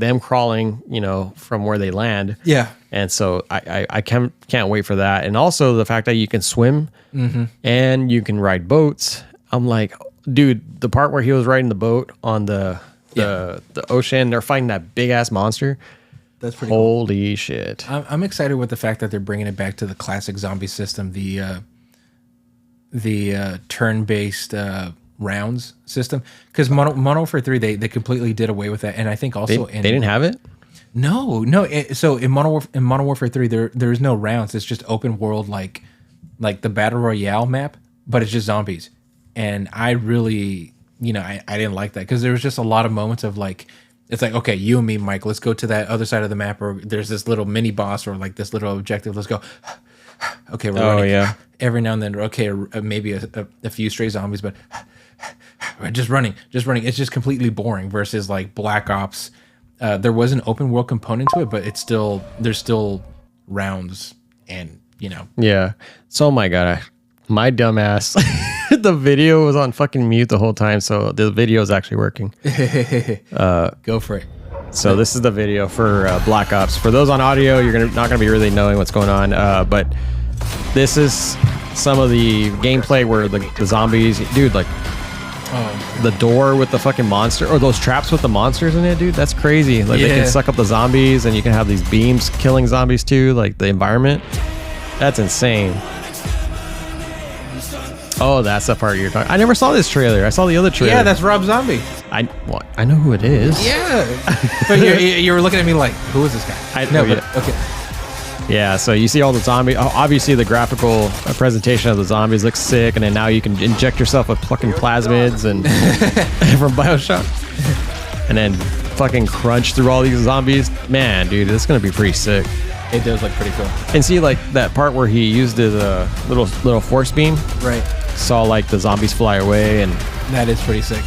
A: from where they land.
B: Yeah.
A: And so I can't wait for that. And also the fact that you can swim and you can ride boats. I'm like, dude, the part where he was riding the boat on the ocean, they're fighting that big ass monster.
B: That's pretty
A: Holy
B: cool.
A: shit.
B: I'm excited with the fact that they're bringing it back to the classic zombie system, the turn-based rounds system, because Modern Warfare 3 they completely did away with that, and I think also
A: they didn't have it.
B: No. So in Modern Warfare 3, there is no rounds. It's just open world, like the Battle Royale map, but it's just zombies. And I really, I didn't like that, because there was just a lot of moments of like, it's like, okay, you and me, Mike, let's go to that other side of the map, or there's this little mini boss, or like this little objective. Let's go. Okay, we're running.
A: Yeah.
B: Every now and then, okay, maybe a few stray zombies, but just running. It's just completely boring versus like Black Ops. There was an open world component to it, but there's still rounds, and
A: Yeah. So my God, my dumbass, the video was on fucking mute the whole time, so the video is actually working.
B: Go for it.
A: So this is the video for Black Ops. For those on audio, you're not gonna be really knowing what's going on, but this is some of the gameplay where the zombies, dude, like the door with the fucking monster, or those traps with the monsters in it, dude. That's crazy. Like they can suck up the zombies, and you can have these beams killing zombies too. Like the environment, that's insane. Oh, that's the part you're talking. I never saw this trailer. I saw the other trailer.
B: Yeah, that's Rob Zombie.
A: I know who it is.
B: Yeah. But you were looking at me like, who is this guy? Okay.
A: Yeah, so you see all the zombies. Obviously, the graphical presentation of the zombies looks sick, and then now you can inject yourself with fucking plasmids and from BioShock, and then fucking crunch through all these zombies. Man, dude, it's gonna be pretty sick.
B: It does look pretty cool.
A: And see, like that part where he used his little force beam.
B: Right.
A: Saw like the zombies fly away, and
B: that is pretty sick,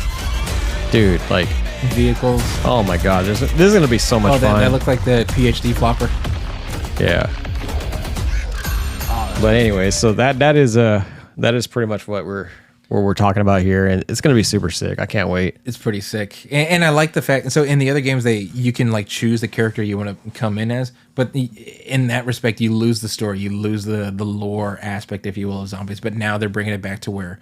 A: dude. Like
B: vehicles.
A: Oh my God, this is gonna be so much fun.
B: That looked like the PhD flopper.
A: Yeah. But anyway, so that is pretty much what we're talking about here, and it's gonna be super sick. I can't wait.
B: It's pretty sick, and I like the fact. So in the other games, you can like choose the character you want to come in as, but in that respect, you lose the story, you lose the lore aspect, if you will, of zombies. But now they're bringing it back to where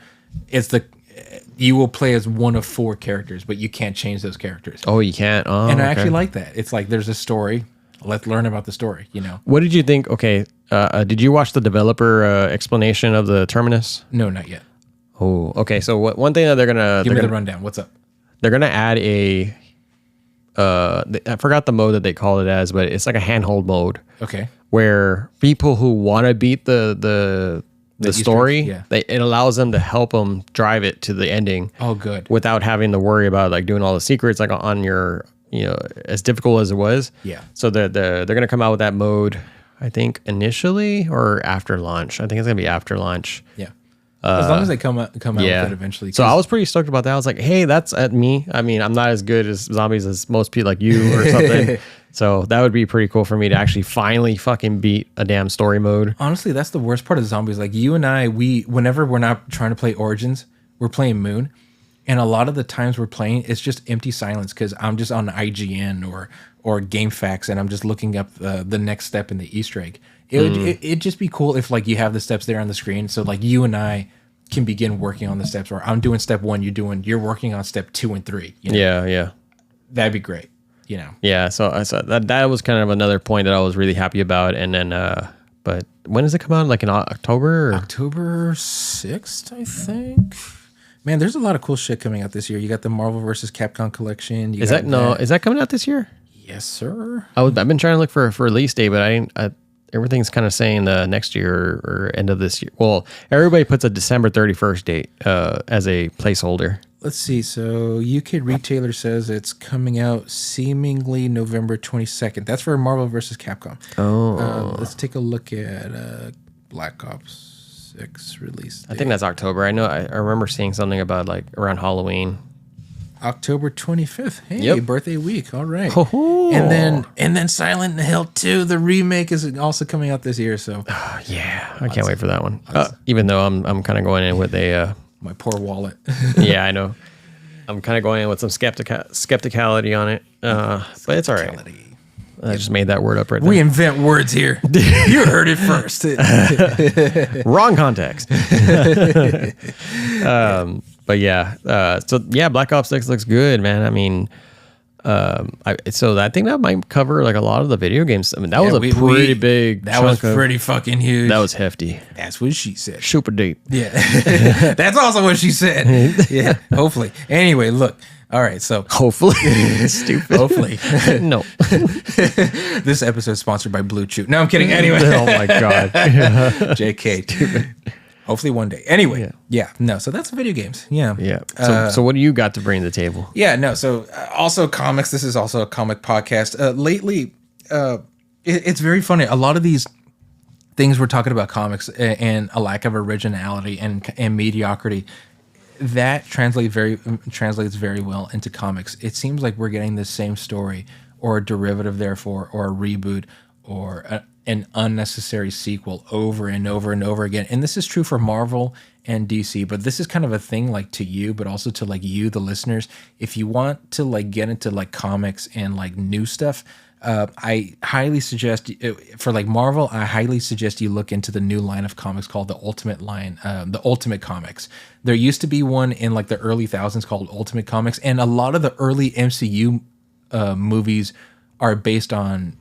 B: you will play as one of 4 characters, but you can't change those characters.
A: Oh, you can't. Oh,
B: and I actually like that. It's like there's a story. Let's learn about the story.
A: What did you think? Okay, did you watch the developer explanation of the Terminus?
B: No, not yet.
A: Oh, okay. So one thing that they're gonna
B: give me the rundown. What's up?
A: They're gonna add a. I forgot the mode that they call it as, but it's like a handhold mode.
B: Okay.
A: Where people who want to beat the story, it allows them to help them drive it to the ending.
B: Oh, good.
A: Without having to worry about like doing all the secrets like on your, as difficult as it was.
B: Yeah.
A: So they're gonna come out with that mode, I think initially or after launch. I think it's gonna be after launch.
B: Yeah. As long as they come out with it eventually.
A: So I was pretty stoked about that. I was like, hey, that's at me. I mean, I'm not as good as zombies as most people like you or something. So that would be pretty cool for me to actually finally fucking beat a damn story mode.
B: Honestly, that's the worst part of zombies. Like you and I, whenever we're not trying to play Origins, we're playing Moon. And a lot of the times we're playing, it's just empty silence because I'm just on IGN or GameFAQs and I'm just looking up the next step in the Easter egg. It'd just be cool if like you have the steps there on the screen, so like you and I can begin working on the steps, or I'm doing step 1, you're working on step 2 and 3.
A: Yeah.
B: That'd be great.
A: Yeah. So I saw that was kind of another point that I was really happy about, and then but when does it come out? Like in October?
B: October 6th, I think. Man, there's a lot of cool shit coming out this year. You got the Marvel vs. Capcom collection.
A: Is that coming out this year?
B: Yes, sir.
A: I've been trying to look for a release date, but everything's kind of saying next year or end of this year. Well, everybody puts a December 31st date as a placeholder.
B: Let's see. So UK Retailer says it's coming out seemingly November 22nd. That's for Marvel vs. Capcom.
A: Oh.
B: Let's take a look at Black Ops 6 release date.
A: I think that's October. I know. I remember seeing something about like around Halloween.
B: October 25th. Hey,
A: yep.
B: Birthday week. All right.
A: Oh.
B: And then Silent Hill 2, the remake, is also coming out this year. So
A: yeah, I can't wait for that one. Even though I'm kind of going in with a
B: my poor wallet.
A: Yeah, I know. I'm kind of going in with some skepticality on it, but it's all right. I just made that word up right there.
B: We invent words here. You heard it first.
A: Wrong context. But yeah, so yeah, Black Ops 6 looks good, man. I mean, So I think that might cover like a lot of the video games. I mean, that was a pretty big.
B: That was pretty fucking huge.
A: That was hefty.
B: That's what she said.
A: Super deep.
B: Yeah, that's also what she said. Yeah, hopefully. Anyway, look. All right, so
A: hopefully, stupid.
B: Hopefully,
A: no.
B: This episode is sponsored by Blue Chew. No, I'm kidding. Anyway,
A: oh my god,
B: JK. Stupid. Hopefully one day. Anyway, yeah, no. So that's video games. Yeah,
A: yeah. So what do you got to bring to the table?
B: Yeah, no. So also comics. This is also a comic podcast. Lately, it's very funny. A lot of these things we're talking about comics and a lack of originality and mediocrity. That translates very well into comics. It seems like we're getting the same story or a derivative, therefore, or a reboot or an unnecessary sequel over and over and over again. And this is true for Marvel and DC, but this is kind of a thing like to you, but also to like you, the listeners. If you want to like get into like comics and like new stuff, I highly suggest for like Marvel, I highly suggest you look into the new line of comics called the Ultimate line, the Ultimate Comics. There used to be one in like the early thousands called Ultimate Comics, and a lot of the early MCU movies are based on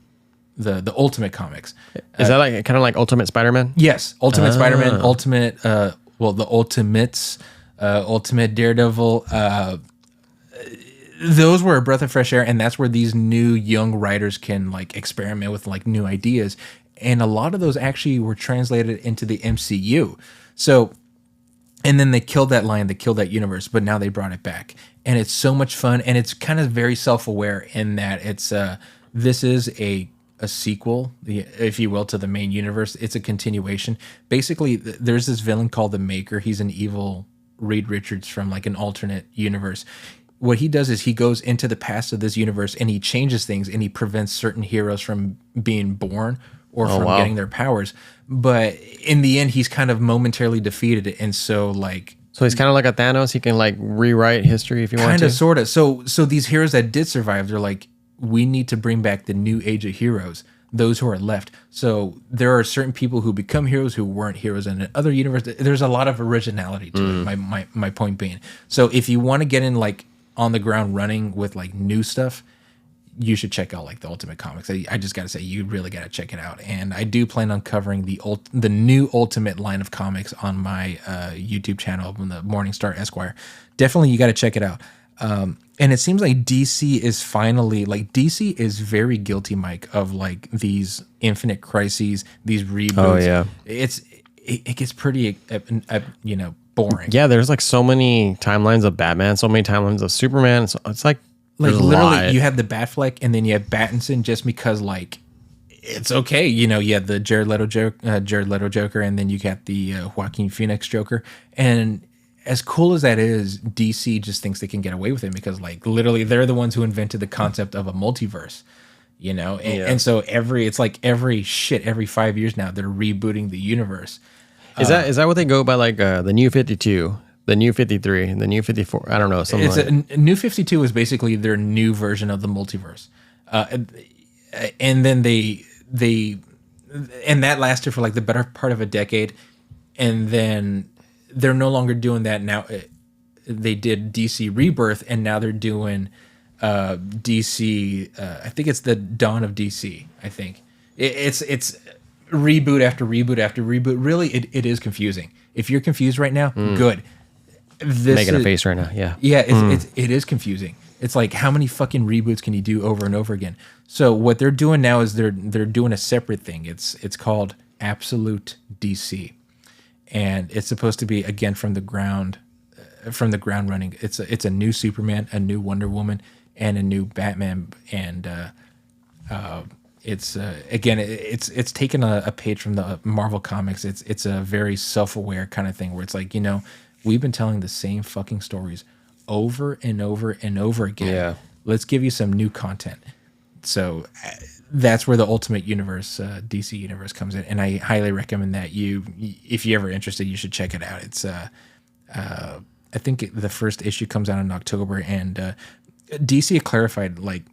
B: the Ultimate Comics.
A: Is that like kind of like Ultimate Spider-Man?
B: Yes, Ultimate Spider-Man, Ultimate, the Ultimates, Ultimate Daredevil. Those were a breath of fresh air, and that's where these new young writers can like experiment with like new ideas. And a lot of those actually were translated into the MCU. So, and then they killed that line, they killed that universe, but now they brought it back, and it's so much fun, and it's kind of very self-aware in that it's this is a sequel, if you will, to the main universe. It's a continuation. Basically, there's this villain called the Maker. He's an evil Reed Richards from like an alternate universe. What he does is he goes into the past of this universe and he changes things and he prevents certain heroes from being born or from getting their powers. But in the end, he's kind of momentarily defeated. And so like...
A: So he's kind of like a Thanos. He can like rewrite history if you want to.
B: Kind of, sort of. So these heroes that did survive, they're like, we need to bring back the new age of heroes, those who are left. So there are certain people who become heroes who weren't heroes in another universe. There's a lot of originality to it, my point being. So if you want to get in like on the ground running with like new stuff, you should check out like the Ultimate Comics. I just got to say, you really got to check it out. And I do plan on covering the new Ultimate line of comics on my YouTube channel on the Morningstar Esquire. Definitely, you got to check it out. And it seems like DC is finally like DC is very guilty, Mike, of like these infinite crises, these reboots.
A: Oh yeah,
B: it gets pretty boring.
A: Yeah, there's like so many timelines of Batman, so many timelines of Superman. So it's like
B: literally you have the Batfleck and then you have Pattinson just because like it's okay. You know, you have the Jared Leto Joker, and then you got the Joaquin Phoenix Joker. And as cool as that is, DC just thinks they can get away with it because like literally they're the ones who invented the concept of a multiverse. You know, and so every 5 years now they're rebooting the universe.
A: Is that what they go by, like the New 52, the New 53, and the New 54? I don't know.
B: New 52 is basically their new version of the multiverse, and then they and that lasted for like the better part of a decade, and then they're no longer doing that now. They did DC Rebirth, and now they're doing DC. I think it's the Dawn of DC. I think it's reboot after reboot after reboot. Really, it is confusing. If you're confused right now, good.
A: Making a face right now. Yeah.
B: Yeah, it is confusing. It's like, how many fucking reboots can you do over and over again? So what they're doing now is they're doing a separate thing. It's called Absolute DC, and it's supposed to be again from the ground running. It's a new Superman, a new Wonder Woman, and a new Batman, and it's taken a page from the Marvel comics. It's a very self-aware kind of thing where it's like, you know, we've been telling the same fucking stories over and over and over again. Yeah. Let's give you some new content. So that's where the Ultimate Universe, DC Universe comes in, and I highly recommend that if you're ever interested, you should check it out. It's I think the first issue comes out in October, and DC clarified, like,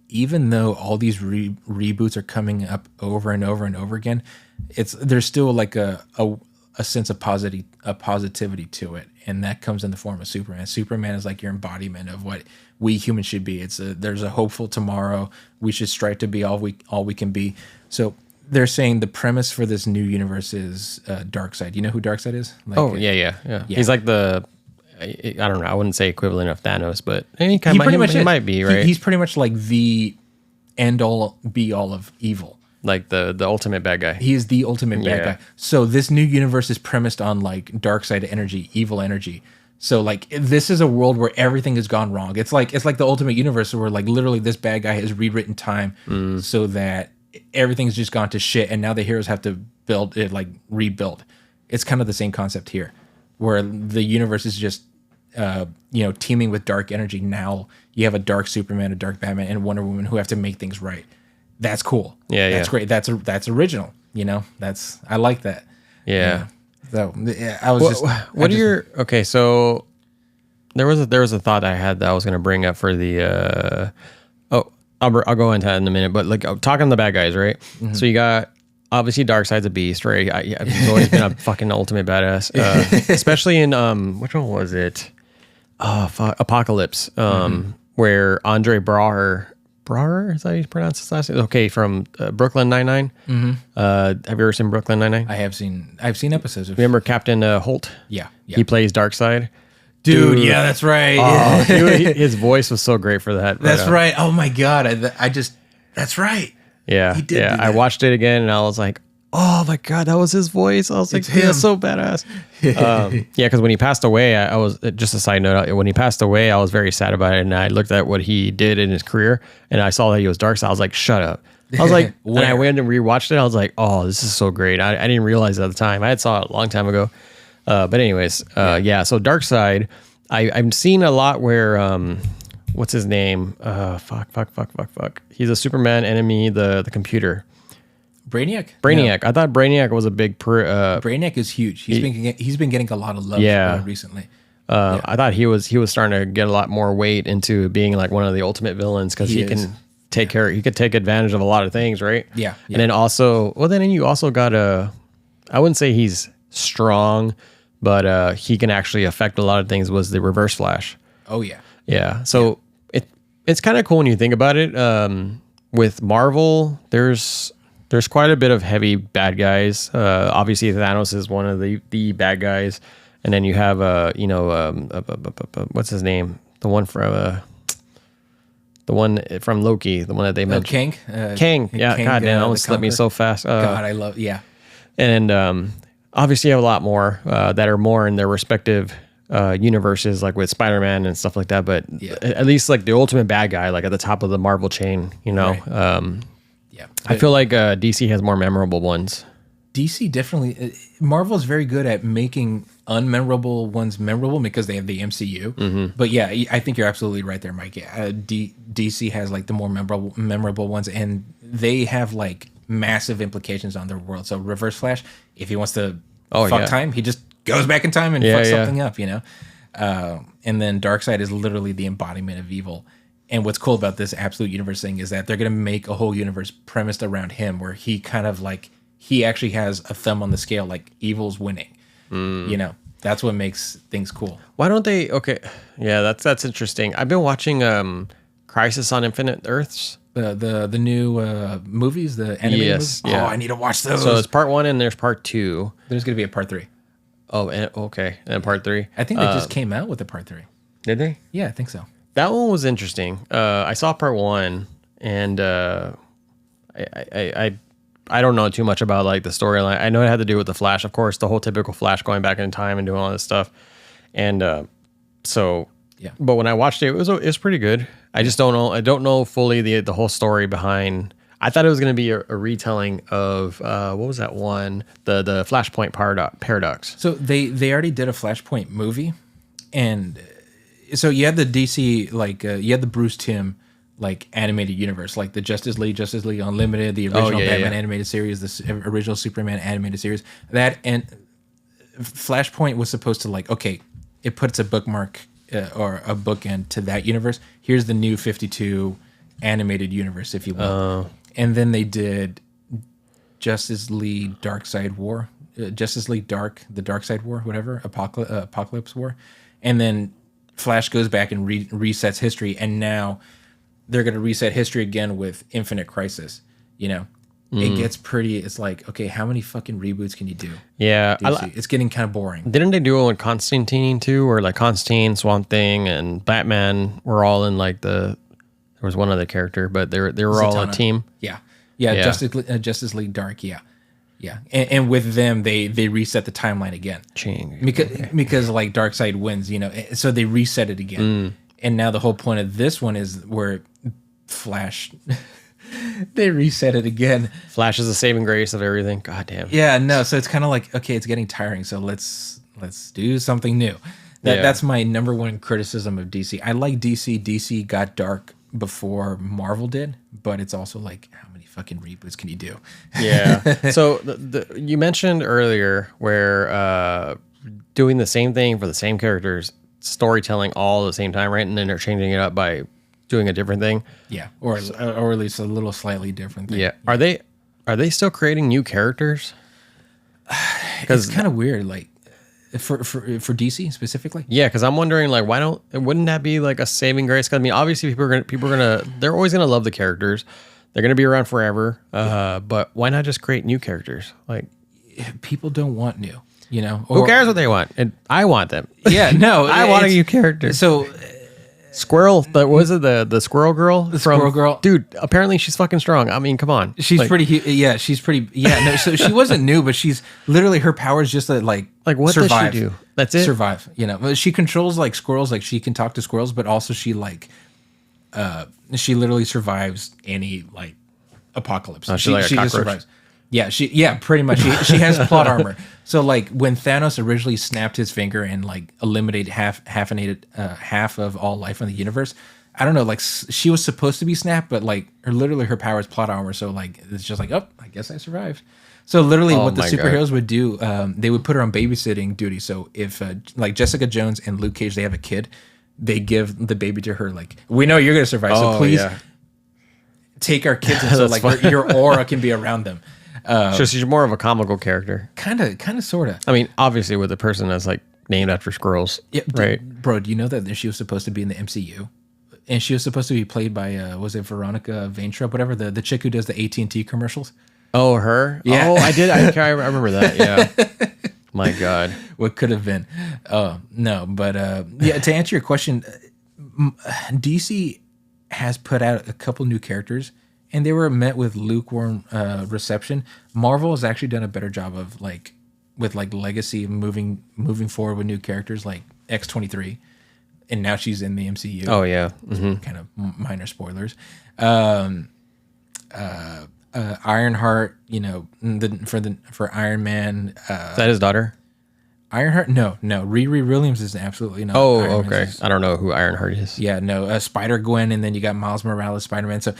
B: even though all these reboots are coming up over and over and over again, there's still like a a sense of positivity to it, and that comes in the form of Superman. Superman is like your embodiment of what we humans should be. There's a hopeful tomorrow. We should strive to be all we can be. So they're saying the premise for this new universe is Darkseid. You know who Darkseid is? Like,
A: yeah. He's like I don't know. I wouldn't say equivalent of Thanos, but he might be, right?
B: He's pretty much like the end all be all of evil.
A: Like the ultimate bad guy.
B: He is the ultimate bad guy. So this new universe is premised on like Darkseid energy, evil energy. So like this is a world where everything has gone wrong. It's like the ultimate universe where like literally this bad guy has rewritten time so that everything's just gone to shit, and now the heroes have to build it, like rebuild. It's kind of the same concept here, where the universe is just teeming with dark energy. Now you have a dark Superman, a dark Batman, and Wonder Woman who have to make things right. That's cool. That's great. That's original. I like that.
A: Yeah.
B: So I was
A: okay? So there was a thought I had that I was going to bring up for the. I'll go into that in a minute. But like talking to the bad guys, right? Mm-hmm. So you got obviously Darkseid's a beast, right? I've always been a fucking ultimate badass, especially in which one was it? Apocalypse, where Andre Braugher, is that how you pronounce his last name? Okay, from Brooklyn Nine-Nine. Mm-hmm. Have you ever seen Brooklyn Nine-Nine?
B: I've seen episodes of.
A: Remember Captain Holt?
B: Yeah.
A: He plays Darkseid.
B: Dude, yeah, that's right.
A: Oh, his voice was so great for that.
B: That's right. Oh my god, that's right.
A: Yeah, he did. I watched it again and I was like, oh my god, that was his voice. I was like, that's so badass. Because when he passed away, I was just a side note. When he passed away, I was very sad about it, and I looked at what he did in his career, and I saw that he was Darkseid. I was like, shut up. I was like, when I went and rewatched it, I was like, oh, this is so great. I didn't realize it at the time. I had saw it a long time ago. But anyways, so Darkseid, I've seen a lot where, what's his name? Fuck. He's a Superman enemy, the computer.
B: Brainiac.
A: No. I thought Brainiac was a big.
B: Brainiac is huge. He's been getting a lot of love recently.
A: I thought he was starting to get a lot more weight into being like one of the ultimate villains because he can take care. He could take advantage of a lot of things, right?
B: Yeah.
A: And then also, then you also got I wouldn't say he's strong, but he can actually affect a lot of things. Was the Reverse Flash?
B: Oh yeah.
A: Yeah. So it's kind of cool when you think about it. With Marvel, there's quite a bit of heavy bad guys. Obviously, Thanos is one of the bad guys, and then you have what's his name? The one from Loki, the one that they mentioned.
B: Kang.
A: Yeah, God damn, that one slipped me so fast.
B: God, I love. Yeah.
A: And obviously, you have a lot more that are more in their respective universes, like with Spider-Man and stuff like that. But at least like the ultimate bad guy, like at the top of the Marvel chain, Right. I feel like DC has more memorable ones.
B: DC definitely. Marvel is very good at making unmemorable ones memorable because they have the MCU. Mm-hmm. But yeah, I think you're absolutely right there, Mike. DC has like the more memorable ones, and they have like massive implications on their world. So Reverse Flash, if he wants to fuck time, he just goes back in time and fucks something up, And then Darkseid is literally the embodiment of evil. And what's cool about this absolute universe thing is that they're going to make a whole universe premised around him, where he kind of like, he actually has a thumb on the scale, like evil's winning. That's what makes things cool.
A: Why don't they? Okay, yeah, that's interesting. I've been watching Crisis on Infinite Earths.
B: The new movies, the animated movies.
A: Yeah.
B: Oh, I need to watch those.
A: So it's part 1 and there's part 2.
B: There's going to be a part 3.
A: Oh, okay, and part 3.
B: I think they just came out with a part 3.
A: Did they?
B: Yeah, I think so.
A: That one was interesting. I saw part 1, and I don't know too much about like the storyline. I know it had to do with the Flash, of course, the whole typical Flash going back in time and doing all this stuff. And but when I watched it, it was pretty good. I just don't know. I don't know fully the whole story behind. I thought it was going to be a retelling of what was that one? The Flashpoint paradox.
B: So they already did a Flashpoint movie, and so you had the DC you had the Bruce Timm like animated universe, like the Justice League Unlimited, the original Batman animated series, the original Superman animated series. That and Flashpoint was supposed to it puts a bookmark or a bookend to that universe. Here's the new 52 animated universe, if you will. And then they did Justice League Darkseid War. Justice League Dark, the Dark Side War, whatever, Apocalypse War, and then Flash goes back and resets history, and now they're going to reset history again with Infinite Crisis. You know, it gets pretty. It's like, okay, how many fucking reboots can you do?
A: Yeah,
B: It's getting kind of boring.
A: Didn't they do it with Constantine too, where like Constantine, Swamp Thing, and Batman were all in like there was one other character, but they were all a team.
B: Yeah. Justice League Dark. Yeah. And with them, they reset the timeline again. Because like Darkseid wins, you know, so they reset it again. And now the whole point of this one is where Flash. They reset it again.
A: Flash is the saving grace of everything. God damn.
B: Yeah, no. So it's kind of like, okay, it's getting tiring. So let's do something new. That's my number one criticism of DC. I like DC. DC got dark before Marvel did, but it's also like, how many fucking reboots can you do?
A: Yeah. So you mentioned earlier where doing the same thing for the same characters, storytelling all at the same time, right? And then they're changing it up by doing a different thing.
B: Yeah, or at least a little slightly different thing.
A: Yeah. Are they still creating new characters?
B: It's kind of weird, like for DC specifically.
A: Yeah, because I'm wondering, like, wouldn't that be like a saving grace? 'Cause I mean, obviously they're always gonna love the characters. They're gonna be around forever. But why not just create new characters? Like,
B: people don't want new, you know.
A: Who cares what they want? And I want them.
B: Yeah, no,
A: I want a new character.
B: So.
A: Squirrel, was it the squirrel girl?
B: Squirrel girl,
A: dude. Apparently, she's fucking strong. I mean, come on.
B: She's pretty. Yeah, she's pretty. Yeah, no. So she wasn't new, but she's literally her power is just to like
A: what
B: survive.
A: Does she do? That's it.
B: Survive. You know, she controls like squirrels. Like she can talk to squirrels, but also she literally survives any like apocalypse.
A: She like a
B: just survives. Yeah, pretty much. She has plot armor. So like when Thanos originally snapped his finger and like eliminated half of all life in the universe, I don't know, like she was supposed to be snapped, but like her power is plot armor. So like it's just like, oh, I guess I survived. So literally, what the superheroes would do, they would put her on babysitting duty. So if like Jessica Jones and Luke Cage, they have a kid, they give the baby to her. Like, we know you're gonna survive, so please take our kids, so like your aura can be around them.
A: So she's more of a comical character.
B: Kind of, sort of.
A: I mean, obviously with a person that's like named after squirrels.
B: Yeah,
A: right?
B: Bro, do you know that she was supposed to be in the MCU? And she was supposed to be played by, was it Veronica Vaintrub, whatever, the chick who does the AT&T commercials?
A: Oh, her?
B: Yeah.
A: Oh, I did. I remember that, yeah. My God.
B: What could have been. No, but yeah, to answer your question, DC has put out a couple new characters, and they were met with lukewarm reception. Marvel has actually done a better job of with legacy moving forward with new characters like X-23, and now she's in the MCU.
A: Oh yeah,
B: kind of minor spoilers. Ironheart, you know, for Iron Man.
A: Is that his daughter?
B: Ironheart? No. Riri Williams is absolutely not.
A: Oh, okay. I don't know who Ironheart is.
B: Yeah, no. Spider-Gwen, and then you got Miles Morales, Spider-Man. So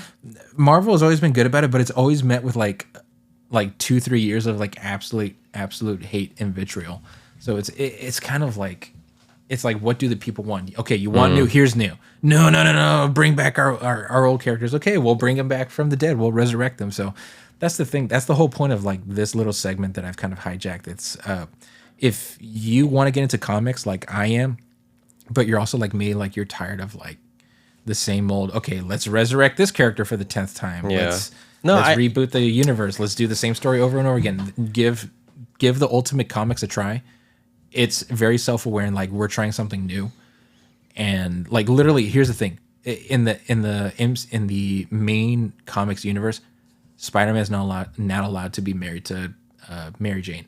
B: Marvel has always been good about it, but it's always met with like 2-3 years of like absolute hate and vitriol. So it's kind of like, it's like, what do the people want? Okay, you want new? Here's new. No. Bring back our old characters. Okay, we'll bring them back from the dead. We'll resurrect them. So that's the thing. That's the whole point of like this little segment that I've kind of hijacked. It's if you want to get into comics like I am, but you're also like me, like you're tired of like the same old, okay, let's resurrect this character for the 10th time.
A: Yeah.
B: Let's reboot the universe. Let's do the same story over and over again. Give the Ultimate Comics a try. It's very self-aware and like we're trying something new. And like literally, here's the thing. In the main comics universe, Spider-Man is not allowed to be married to Mary Jane.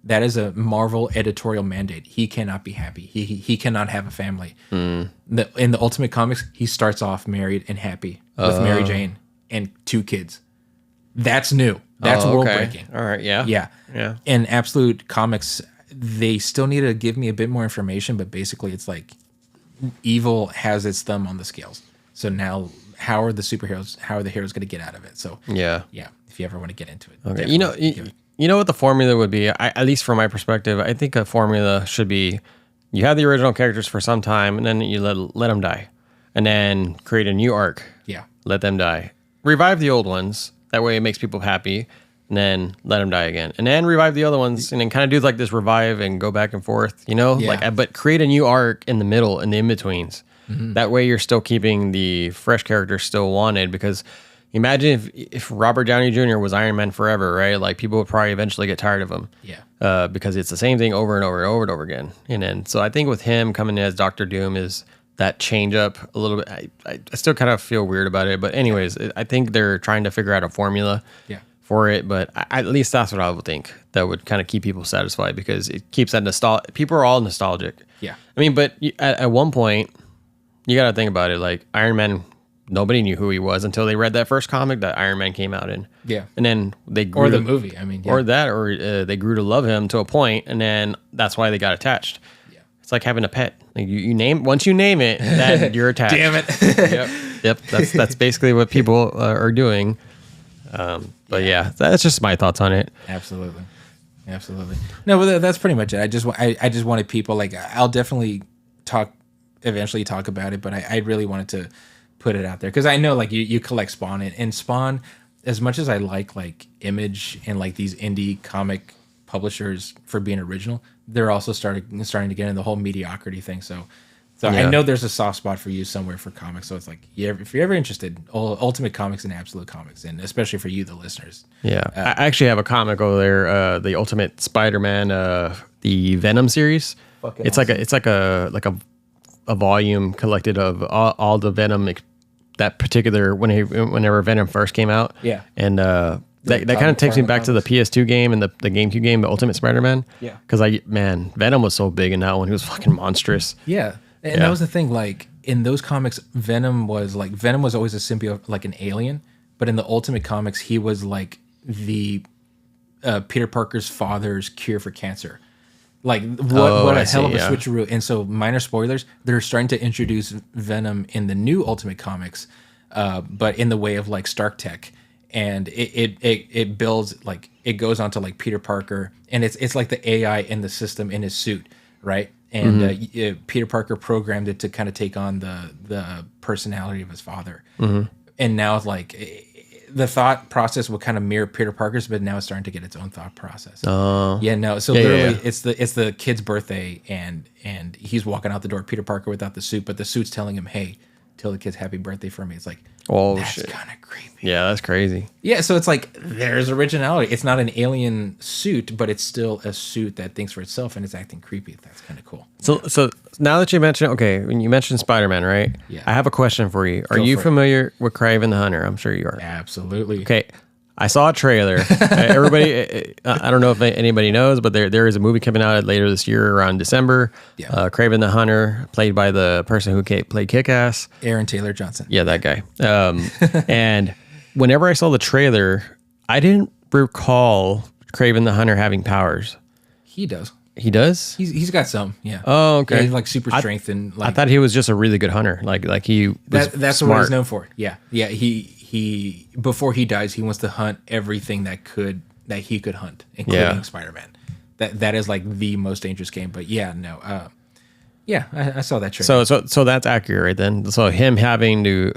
B: That is a Marvel editorial mandate. He cannot be happy. He cannot have a family. In the Ultimate Comics, he starts off married and happy with Mary Jane and 2 kids. That's new. That's world breaking.
A: All right, yeah.
B: Yeah. In Absolute Comics, they still need to give me a bit more information, but basically it's like evil has its thumb on the scales. So now how are the heroes going to get out of it? So yeah, if you ever want to get into it.
A: Okay. You know what the formula would be? At least from my perspective, I think a formula should be you have the original characters for some time, and then you let them die. And then create a new arc.
B: Yeah.
A: Let them die. Revive the old ones. That way it makes people happy. And and then let him die again, and then revive the other ones, and then kind of do like this revive and go back and forth, you know, like, but create a new arc in the middle, in the in-betweens. That way you're still keeping the fresh characters still wanted, because imagine if Robert Downey Jr. was Iron Man forever, right? Like, people would probably eventually get tired of him. Yeah. Because it's the same thing over and over and over and over again. And then, so I think with him coming in as Doctor Doom is that change up a little bit. I still kind of feel weird about it, but anyways, I think they're trying to figure out a formula for it, but at least that's what I would think that would kind of keep people satisfied, because it keeps that nostalgia. People are all nostalgic. Yeah. I mean, but at one point, you got to think about it. Like, Iron Man, nobody knew who he was until they read that first comic that Iron Man came out in. Yeah. And then they grew
B: or the movie. I mean,
A: or they grew to love him to a point, and then that's why they got attached. It's like having a pet. Like, once you name it, that you're attached.
B: Damn it.
A: Yep. That's basically what people are doing. But yeah, that's just my thoughts on it.
B: Absolutely. No, but that's pretty much it. I just wanted people, like, I'll definitely eventually talk about it, but I really wanted to put it out there, because I know, like, you collect Spawn, and Spawn, as much as I like Image and like these indie comic publishers for being original, they're also starting to get in the whole mediocrity thing. So I know there's a soft spot for you somewhere for comics. So it's like, if you're ever interested, Ultimate Comics and Absolute Comics, and especially for you, the listeners.
A: Yeah, I actually have a comic over there, the Ultimate Spider-Man, the Venom series. It's awesome. It's like a volume collected of all the Venom, that particular whenever Venom first came out. Yeah, and that kind of takes me back to the PS2 game and the GameCube game, the Ultimate Spider-Man. Yeah. Because Venom was so big in that one. He was fucking monstrous.
B: Yeah. And that was the thing, like, in those comics, Venom was always a symbiote, like an alien. But in the Ultimate Comics, he was like the Peter Parker's father's cure for cancer. Like, what a hell of a switcheroo. And so, minor spoilers, they're starting to introduce Venom in the new Ultimate Comics, but in the way of like Stark Tech. And it builds, like, it goes on to like Peter Parker, and it's like the AI in the system in his suit, right? And Peter Parker programmed it to kind of take on the personality of his father. And now it's like the thought process will kind of mirror Peter Parker's, but now it's starting to get its own thought process. So literally it's the kid's birthday, and he's walking out the door, Peter Parker without the suit, but the suit's telling him, hey, tell the kids happy birthday for me. It's like, that's kind of creepy.
A: Yeah, that's crazy.
B: Yeah, so it's like, there's originality. It's not an alien suit, but it's still a suit that thinks for itself, and it's acting creepy. That's kind of cool.
A: So now that you mentioned, when you mentioned Spider-Man, right? Yeah. I have a question for you. Are you familiar with Kraven the Hunter? I'm sure you are.
B: Absolutely.
A: Okay. I saw a trailer. Everybody, I don't know if anybody knows, but there is a movie coming out later this year around December. Yeah. Kraven the Hunter, played by the person who played Kick-Ass.
B: Aaron Taylor Johnson.
A: Yeah, that guy. And whenever I saw the trailer, I didn't recall Kraven the Hunter having powers.
B: He does.
A: He does?
B: He's got some, yeah.
A: Oh, okay.
B: Yeah, he's like super strength and like.
A: I thought he was just a really good hunter. Like he was
B: that's
A: smart.
B: what he's known for. Yeah. Yeah. He before he dies, he wants to hunt everything that he could hunt, including Spider-Man. That is like the most dangerous game. But yeah, no. I saw that trailer.
A: So that's accurate, right then. So him having to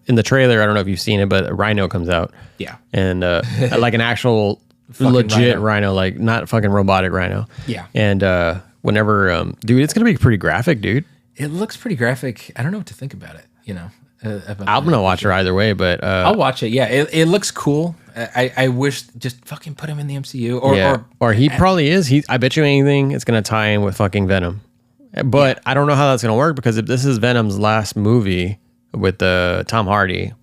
A: in the trailer, I don't know if you've seen it, but a rhino comes out. Yeah. And like an actual legit rhino, like not fucking robotic rhino. Yeah. And whenever dude, it's gonna be pretty graphic, dude.
B: It looks pretty graphic. I don't know what to think about it, you know.
A: I'm gonna watch it either way, but
B: I'll watch it. Yeah, it looks cool. I wish just fucking put him in the MCU,
A: or he probably is. I bet you anything it's gonna tie in with fucking Venom. But I don't know how that's gonna work, because if this is Venom's last movie with Tom Hardy,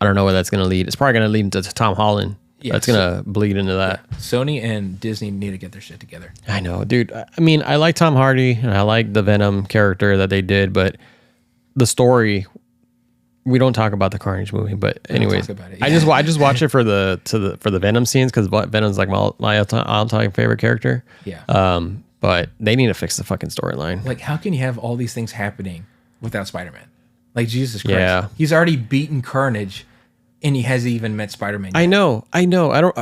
A: I don't know where that's gonna lead. It's probably gonna lead into Tom Holland. Yeah, that's gonna bleed into that.
B: Yeah. Sony and Disney need to get their shit together.
A: I know, dude. I mean, I like Tom Hardy and I like the Venom character that they did, but the story. We don't talk about the Carnage movie, but anyways, I just watch it for the Venom scenes, because Venom's like my all-time favorite character. Yeah. But they need to fix the fucking storyline.
B: Like, how can you have all these things happening without Spider-Man? Like, Jesus Christ. Yeah. He's already beaten Carnage, and he hasn't even met Spider-Man yet.
A: I know. I don't.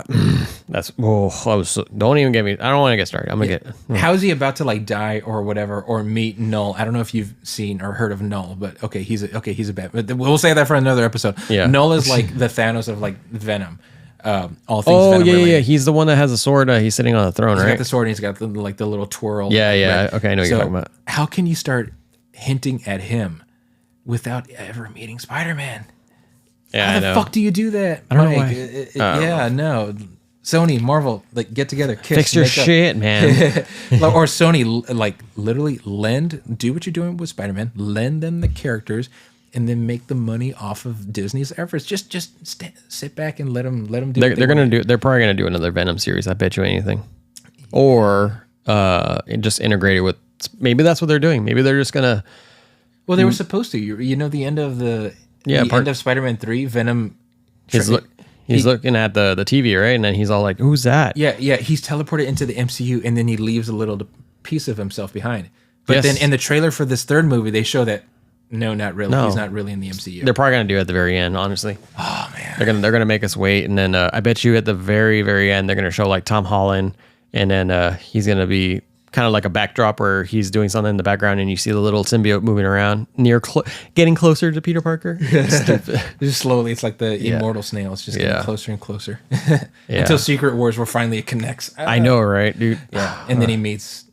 A: Don't even get me. I don't want to get started. I'm gonna get.
B: How is he about to like die or whatever, or meet Null? I don't know if you've seen or heard of Null, but he's a bad. But we'll say that for another episode. Yeah. Null is like the Thanos of like Venom. All things
A: Oh
B: Venom
A: yeah,
B: related.
A: yeah. He's the one that has a sword. He's sitting on the throne,
B: He's
A: right?
B: got the sword and he's got the little twirl.
A: Yeah, yeah.
B: Right?
A: Okay, I know what you're talking about.
B: How can you start hinting at him without ever meeting Spider-Man?
A: Yeah,
B: How
A: I
B: the
A: know.
B: fuck do you do that?
A: I don't know
B: Mike?
A: why.
B: Yeah, no. Sony, Marvel, like get together, kiss,
A: Fix your
B: make up.
A: shit, man.
B: Or Sony, like literally do what you're doing with Spider-Man, lend them the characters, and then make the money off of Disney's efforts. Just sit back and let them do.
A: They're gonna do. They're probably gonna do another Venom series. I bet you anything. Or just integrate it with. Maybe that's what they're doing. Maybe they're just gonna.
B: Well, they were supposed to. You know, the end of end of Spider-Man 3, Venom.
A: He's looking at the TV, right? And then he's all like, "Who's that?"
B: Yeah. He's teleported into the MCU, and then he leaves a little piece of himself behind. But
A: Yes.
B: then in the trailer for this third movie, they show that no, not really.
A: No.
B: He's not really in the MCU.
A: They're probably gonna do it at the very end. Honestly,
B: Oh man.
A: they're gonna make us wait, and then I bet you at the very end they're gonna show like Tom Holland, and then he's gonna be kind of like a backdrop where he's doing something in the background, and you see the little symbiote moving around getting closer to Peter Parker. Stupid.
B: Just slowly, it's like the immortal snail. It's just getting closer and closer
A: Yeah.
B: until Secret Wars, where finally it connects.
A: I know, right, dude?
B: Yeah, and then he meets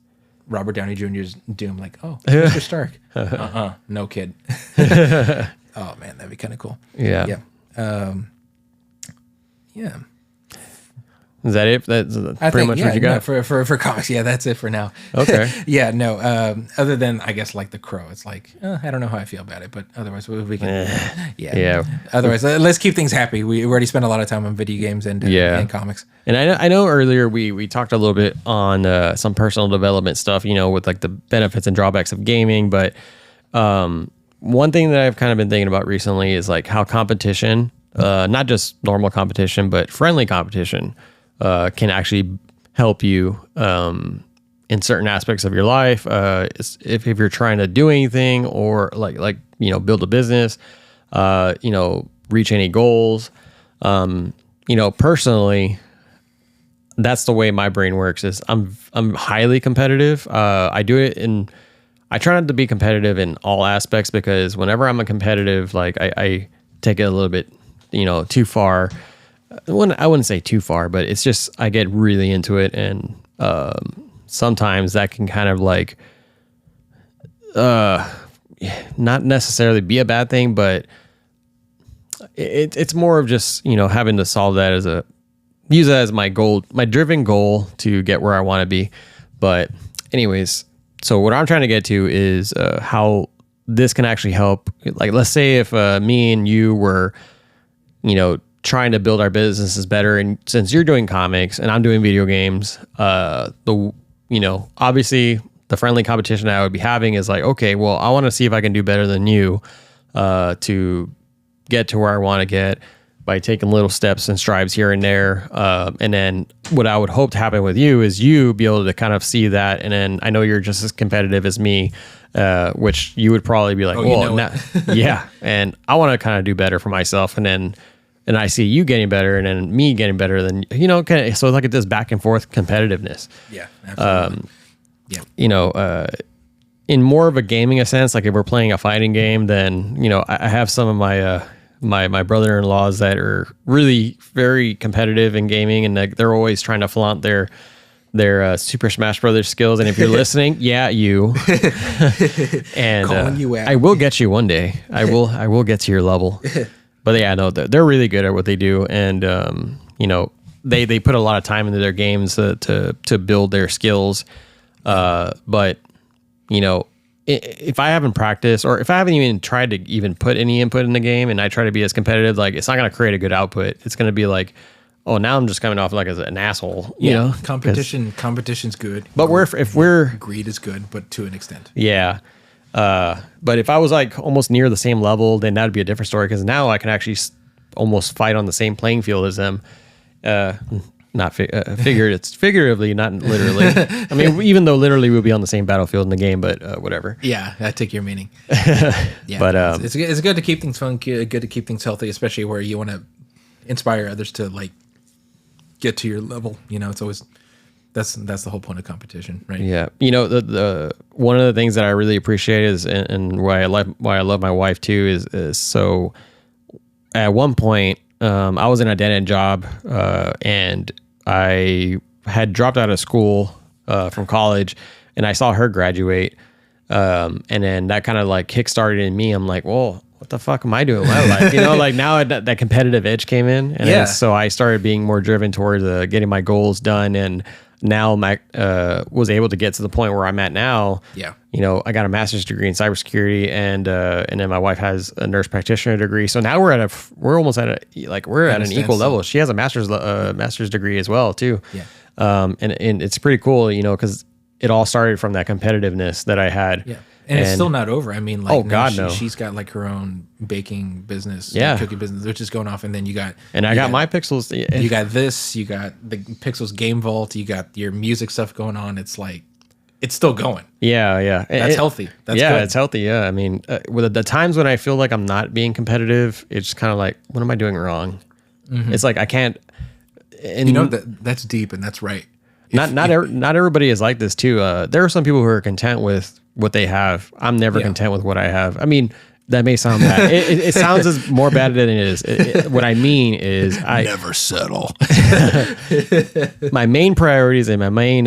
B: Robert Downey Jr.'s Doom. Like, oh, Mr. Stark. No kid. Oh man, that'd be kind of cool.
A: Yeah.
B: Yeah. Yeah.
A: Is that it? That's pretty much what you got.
B: No, for comics. Yeah, that's it for now.
A: Okay.
B: Yeah, no. Other than I guess like the Crow, it's like I don't know how I feel about it, but otherwise we can.
A: Yeah.
B: Otherwise, let's keep things happy. We already spent a lot of time on video games and comics.
A: And I know earlier we talked a little bit on some personal development stuff, with like the benefits and drawbacks of gaming. But one thing that I've kind of been thinking about recently is like how competition, not just normal competition, but friendly competition, can actually help you in certain aspects of your life. If you're trying to do anything or like build a business, reach any goals. Personally, that's the way my brain works. Is I'm highly competitive. I do it I try not to be competitive in all aspects, because whenever I'm a competitive, like I take it a little bit, too far. I wouldn't say too far, but it's just I get really into it, and sometimes that can kind of like not necessarily be a bad thing, but it's more of just having to solve that use that as my goal, my driven goal to get where I want to be. But anyways, so what I'm trying to get to is how this can actually help. Like, let's say if me and you were, trying to build our businesses better, and since you're doing comics and I'm doing video games, obviously the friendly competition I would be having is like, okay, well, I want to see if I can do better than you to get to where I want to get by taking little steps and strides here and there. And then what I would hope to happen with you is you be able to kind of see that. And then I know you're just as competitive as me, which you would probably be like, yeah. And I want to kind of do better for myself. And I see you getting better, and then me getting better than, so it's like this back and forth competitiveness.
B: Yeah, absolutely.
A: In more of a gaming sense, like if we're playing a fighting game, then, I have some of my, my brother-in-laws that are really very competitive in gaming, and they're always trying to flaunt their Super Smash Brothers skills. And if you're listening, you and
B: calling you out.
A: I will get you one day. I will get to your level. But yeah, no, they're really good at what they do, and they put a lot of time into their games to build their skills. But if I haven't practiced, or if I haven't even tried to even put any input in the game, and I try to be as competitive, like it's not going to create a good output. It's going to be like, oh, now I'm just coming off like as an asshole.
B: Competition's good.
A: But if we're
B: greed is good, but to an extent.
A: Yeah. But if I was like almost near the same level, then that'd be a different story, because now I can actually almost fight on the same playing field as them. Not figuratively, not literally. I mean, even though literally we'll be on the same battlefield in the game, but whatever.
B: Yeah, I take your meaning. Yeah,
A: but
B: it's good to keep things fun, good to keep things healthy, especially where you want to inspire others to like get to your level. It's always that's the whole point of competition, right?
A: Yeah, the one of the things that I really appreciate is, and why I love my wife too, is so at one point I was in a dead end job, and I had dropped out of school from college, and I saw her graduate, and then that kind of like kickstarted in me. I'm like, well, what the fuck am I doing with my life? You know, like now that competitive edge came in, and then, so I started being more driven towards getting my goals done, and now my was able to get to the point where I'm at now.
B: Yeah.
A: You know, I got a master's degree in cybersecurity, and then my wife has a nurse practitioner degree. So now we're almost at an equal level. She has a master's degree as well too.
B: Yeah.
A: And it's pretty cool, you know, because it all started from that competitiveness that I had.
B: Yeah. And it's still not over. I mean, like,
A: no.
B: She's got like her own baking business, cookie business, which is going off. And then you got,
A: I got my Pixels.
B: You got this, you got the Pixels Game Vault, you got your music stuff going on. It's like, it's still going.
A: Yeah.
B: That's healthy. That's good.
A: It's healthy. Yeah. I mean, with the times when I feel like I'm not being competitive, it's kind of like, what am I doing wrong? Mm-hmm. It's like, I can't. And
B: you know, that's deep and that's right.
A: Not everybody is like this too. There are some people who are content with what they have. I'm never content with what I have. I mean, that may sound bad. It sounds as more bad than it is. What I mean is, I
B: never settle.
A: My main priorities and my main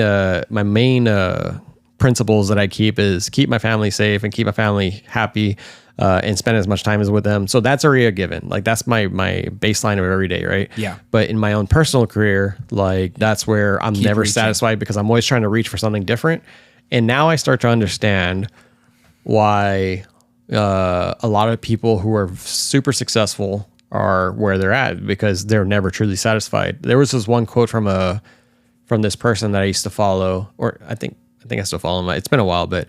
A: principles that I keep is keep my family safe and keep my family happy, and spend as much time as with them. So that's already a given. Like that's my baseline of every day, right?
B: Yeah.
A: But in my own personal career, like that's where I'm never satisfied because I'm always trying to reach for something different. And now I start to understand why a lot of people who are super successful are where they're at because they're never truly satisfied. There was this one quote from this person that I used to follow, or I think I still follow him. It's been a while, but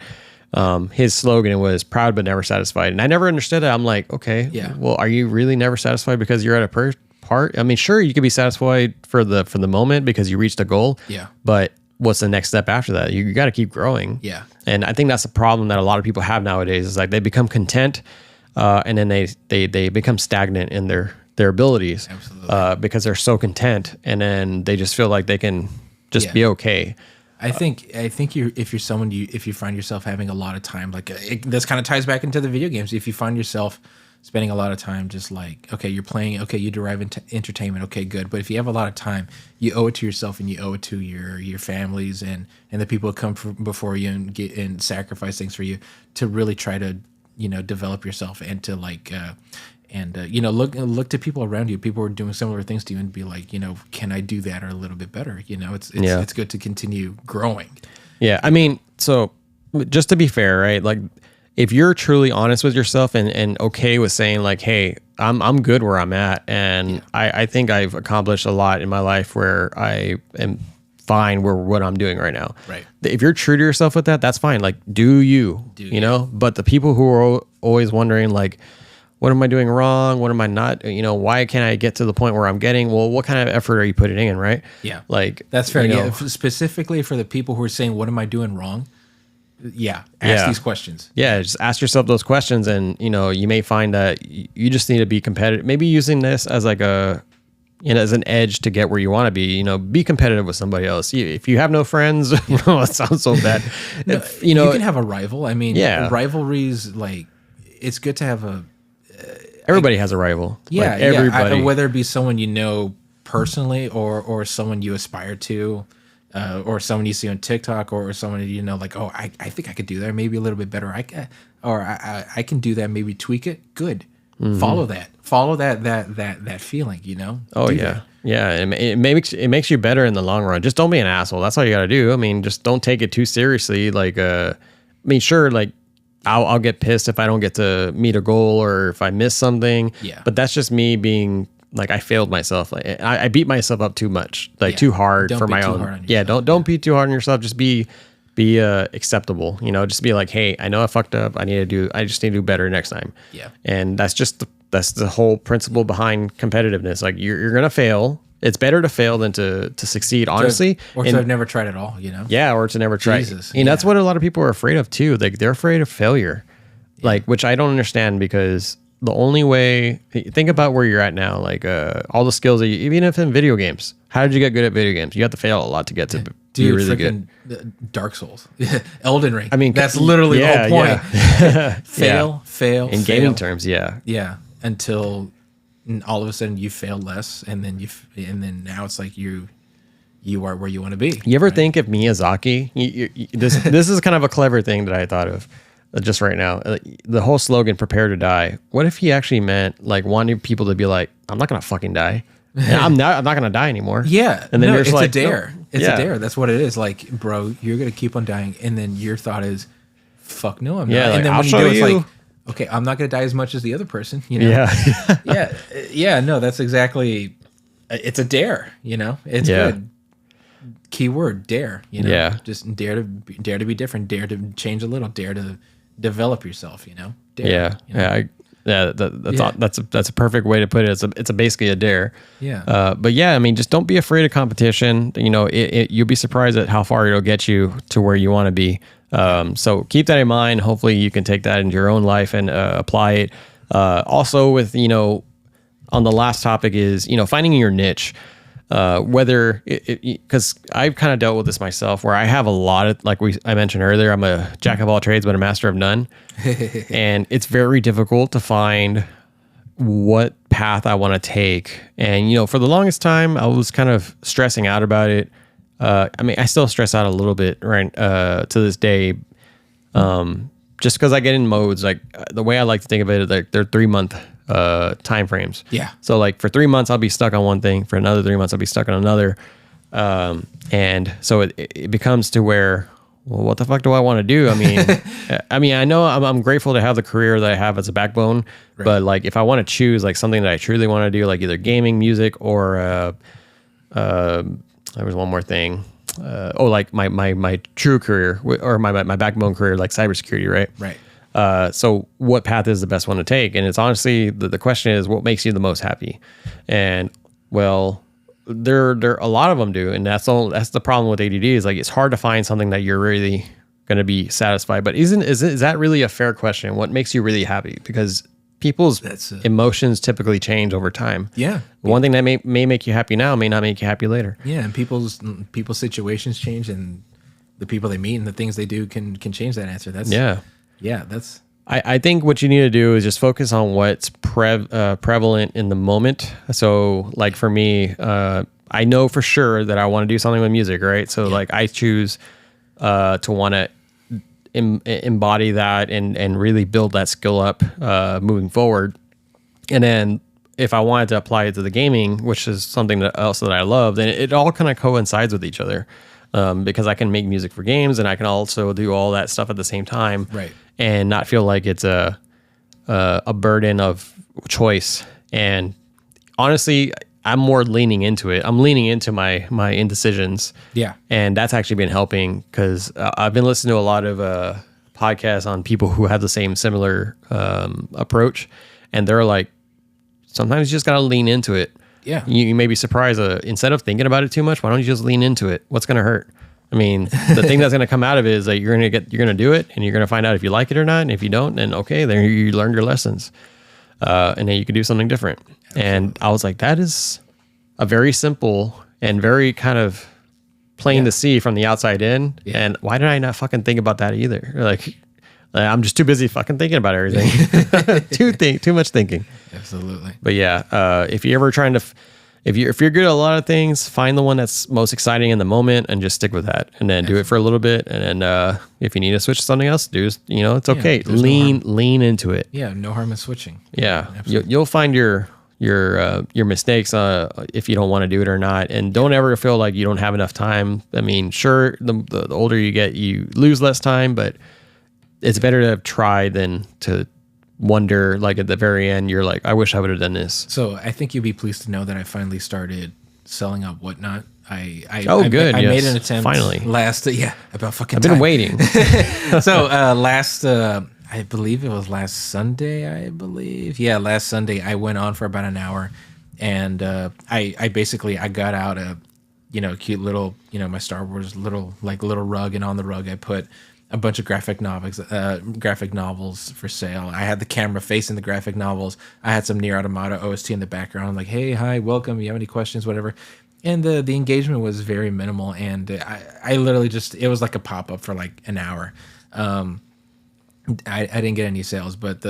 A: his slogan was "proud but never satisfied," and I never understood that. I'm like, okay, well, are you really never satisfied because you're at a part? I mean, sure, you could be satisfied for the moment because you reached a goal, but what's the next step after that? You got to keep growing.
B: Yeah.
A: And I think that's a problem that a lot of people have nowadays is like they become content, and then they become stagnant in their abilities.
B: Absolutely.
A: Because they're so content, and then they just feel like they can just be okay.
B: I think if you find yourself having a lot of time, like this kind of ties back into the video games. If you find yourself spending a lot of time just like, okay, you're playing, okay, you derive entertainment, okay, good. But if you have a lot of time, you owe it to yourself and you owe it to your families and the people who come before you and sacrifice things for you to really try to, you know, develop yourself and to like, you know, look to people around you, people who are doing similar things to you and be like, you know, can I do that or a little bit better? You know, it's good to continue growing.
A: Yeah. I mean, so just to be fair, right? Like, if you're truly honest with yourself and okay with saying like, hey, I'm good where I'm at, and I think I've accomplished a lot in my life where I am fine where what I'm doing right now.
B: Right.
A: If you're true to yourself with that, that's fine. Like, do you know? But the people who are always wondering like, what am I doing wrong? What am I not? You know, why can't I get to the point where I'm getting? Well, what kind of effort are you putting in, right?
B: Yeah.
A: Like,
B: that's fair. You know, specifically for the people who are saying, what am I doing wrong? Ask these questions.
A: Yeah, just ask yourself those questions, and you know, you may find that you just need to be competitive. Maybe using this as like as an edge to get where you want to be. You know, be competitive with somebody else. If you have no friends, it sounds so bad.
B: You can have a rival. I mean, rivalries, like it's good to have
A: everybody has a rival.
B: Yeah,
A: like, everybody,
B: whether it be someone you know personally or someone you aspire to. Or someone you see on TikTok, or someone you know, like, oh, I think I could do that, maybe a little bit better. I can do that, maybe tweak it. Good, follow that feeling. You know.
A: Oh yeah, it makes you better in the long run. Just don't be an asshole. That's all you got to do. I mean, just don't take it too seriously. Like, I mean, sure, like I'll get pissed if I don't get to meet a goal or if I miss something.
B: Yeah.
A: But that's just me being. Like I failed myself. Like I beat myself up too much, too hard for my own. Don't be too hard on yourself. Just be acceptable. You know, just be like, hey, I know I fucked up. I just need to do better next time.
B: Yeah.
A: And that's the whole principle behind competitiveness. Like you're gonna fail. It's better to fail than to succeed, honestly.
B: Or to have never tried at all. You know.
A: Yeah, or to never try. And that's what a lot of people are afraid of too. Like they're afraid of failure, like which I don't understand because. The only way, think about where you're at now, like all the skills that even if in video games, how did you get good at video games? You have to fail a lot to get to be really good.
B: Dark Souls, Elden Ring.
A: I mean,
B: that's literally the whole point.
A: Yeah.
B: Fail.
A: In gaming terms, yeah.
B: Yeah, until and all of a sudden you fail less, and then now it's like you are where you want to be.
A: You ever think if Miyazaki, this is kind of a clever thing that I thought of just right now. The whole slogan, prepare to die. What if he actually meant like wanting people to be like, I'm not going to fucking die. I'm not going to die anymore.
B: Yeah.
A: And then
B: no,
A: you're just
B: it's
A: like,
B: a dare.
A: no.
B: It's a dare. That's what it is. Like, bro, you're going to keep on dying. And then your thought is, fuck no, I'm not.
A: Like,
B: and then
A: I'll
B: when you
A: show
B: do it, it's
A: you.
B: like, okay, I'm not going to die as much as the other person. You know?
A: Yeah.
B: Yeah. No, that's exactly, it's a dare, it's good. Keyword, dare,
A: Yeah.
B: just dare to be different, dare to change a little, dare to develop yourself, dare,
A: That's a perfect way to put it. It's basically a dare.
B: Yeah.
A: But yeah, I mean, just don't be afraid of competition. You'll be surprised at how far it'll get you to where you want to be. So keep that in mind. Hopefully you can take that into your own life and apply it. Also with, on the last topic is, finding your niche. Whether because I've kind of dealt with this myself, where I have a lot of, like I mentioned earlier, I'm a jack of all trades but a master of none, and it's very difficult to find what path I want to take. And for the longest time, I was kind of stressing out about it. I mean, I still stress out a little bit right to this day, just because I get in modes. Like the way I like to think of it, like they're 3-month time frames.
B: Yeah.
A: So like for 3 months I'll be stuck on one thing, for another 3 months I'll be stuck on another, and so it becomes to where, well, what the fuck do I want to do? I mean I know I'm grateful to have the career that I have as a backbone, right. But like if I want to choose like something that I truly want to do, like either gaming, music, or there was one more thing, like my true career, or my backbone career, like cybersecurity, right? So what path is the best one to take? And it's honestly, the question is, what makes you the most happy? And well, there a lot of them do. And that's the problem with ADD, is like, it's hard to find something that you're really going to be satisfied. But is that really a fair question? What makes you really happy? Because people's emotions typically change over time.
B: Yeah.
A: One thing that may make you happy now may not make you happy later.
B: Yeah. And people's situations change, and the people they meet and the things they do can change that answer. That's
A: I think what you need to do is just focus on what's prevalent in the moment. So like for me, I know for sure that I want to do something with music, right? So like I choose to want to embody that and really build that skill up moving forward. And then if I wanted to apply it to the gaming, which is something that I love, then it all kind of coincides with each other. Because I can make music for games, and I can also do all that stuff at the same time,
B: right?
A: And not feel like it's a burden of choice. And honestly, I'm more leaning into it. I'm leaning into my indecisions.
B: Yeah,
A: and that's actually been helping, because I've been listening to a lot of podcasts on people who have the similar approach, and they're like, sometimes you just gotta lean into it.
B: Yeah,
A: you may be surprised. Instead of thinking about it too much, why don't you just lean into it? What's going to hurt? I mean, the thing that's going to come out of it is that you're going to do it, and you're going to find out if you like it or not. And if you don't, then okay, then you learned your lessons, and then you can do something different. Absolutely. And I was like, that is a very simple and very kind of plain to see from the outside in. Yeah. And why did I not fucking think about that either? Like, I'm just too busy fucking thinking about everything. Too much thinking.
B: Absolutely.
A: But yeah, if you're ever trying to, if you're good at a lot of things, find the one that's most exciting in the moment and just stick with that, and then do it for a little bit. And then if you need to switch to something else, it's okay. Lean into it.
B: Yeah, no harm in switching.
A: Yeah, you'll find your mistakes if you don't want to do it or not, and don't ever feel like you don't have enough time. I mean, sure, the older you get, you lose less time, but it's better to have tried than to wonder, like at the very end, you're like, I wish I would have done this.
B: So I think you'd be pleased to know that I finally started selling up Whatnot. I made an attempt
A: finally
B: about fucking
A: I've been waiting.
B: So I believe it was last Sunday. Last Sunday I went on for about an hour, and I basically got out a cute little my Star Wars little rug, and on the rug I put a bunch of graphic novels for sale. I had the camera facing the graphic novels. I had some Nier Automata OST in the background. I'm like, hey, hi, welcome. You have any questions, whatever. And the engagement was very minimal. And I literally it was like a pop-up for like an hour. I didn't get any sales, but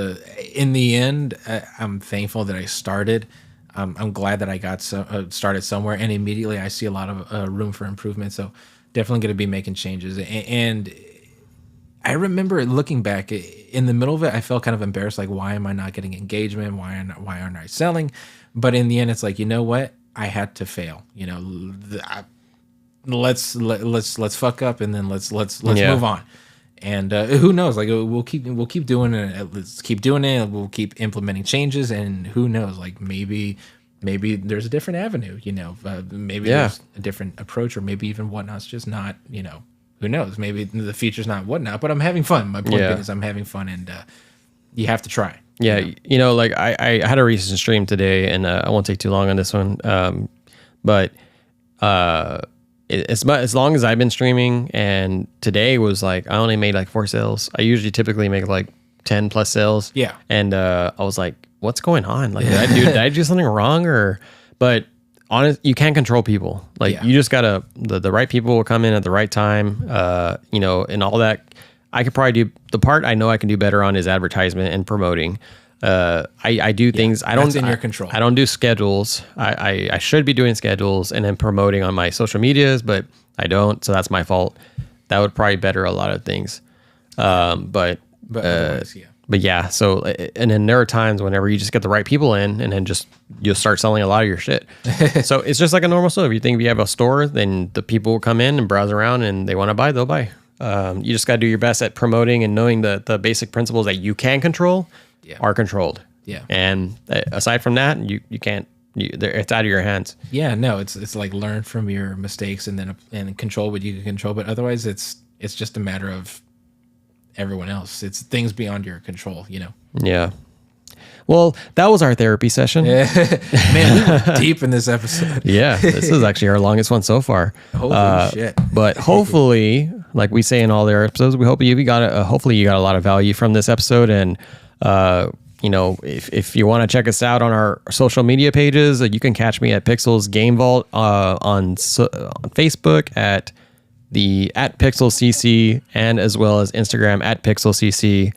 B: in the end, I'm thankful that I started. I'm glad that I got started somewhere, and immediately I see a lot of room for improvement. So definitely going to be making changes. And I remember looking back in the middle of it, I felt kind of embarrassed, like, why am I not getting engagement? Why aren't I selling? But in the end, it's like, you know what? I had to fail. You know, let's fuck up, and then let's
A: Yeah.
B: move on. And who knows? Like, we'll keep doing it. Let's keep doing it. We'll keep implementing changes, and who knows? Like, maybe there's a different avenue. You know, maybe there's a different approach, or maybe even Whatnot's just not. You know, who knows? Maybe the feature's not Whatnot, but I'm having fun. My point being is, I'm having fun, and you have to try.
A: Yeah, you know, like I had a recent stream today, and I won't take too long on this one, but as long as I've been streaming, and today was like I only made like 4 sales. I usually typically make like 10 plus sales.
B: Yeah,
A: and I was like, what's going on? Like, did I do something wrong? But honest, you can't control people. Like, you just gotta the right people will come in at the right time. You know, and all that. I could probably do the part I know I can do better on is advertisement and promoting. I do things I don't.
B: That's in your control.
A: I don't do schedules. I should be doing schedules and then promoting on my social medias, but I don't. So that's my fault. That would probably better a lot of things. But otherwise, yeah. But yeah. So and then there are times whenever you just get the right people in, and then you'll start selling a lot of your shit. So it's just like a normal store. If you have a store, then the people will come in and browse around, and they want to buy, they'll buy. You just got to do your best at promoting and knowing the basic principles that you can control are controlled.
B: Yeah.
A: And aside from that, you can't, it's out of your hands.
B: Yeah, no, it's like learn from your mistakes and control what you can control. But otherwise it's just a matter of everyone else. It's things beyond your control, you know?
A: Yeah. Well, that was our therapy session.
B: Man, we were deep in this episode.
A: Yeah, this is actually our longest one so far.
B: Holy shit.
A: But hopefully, like we say in all their episodes, we hope hopefully you got a lot of value from this episode. And, you know, if you want to check us out on our social media pages, you can catch me at Pixels Game Vault on Facebook at @PixelCC, and as well as Instagram @PixelCC.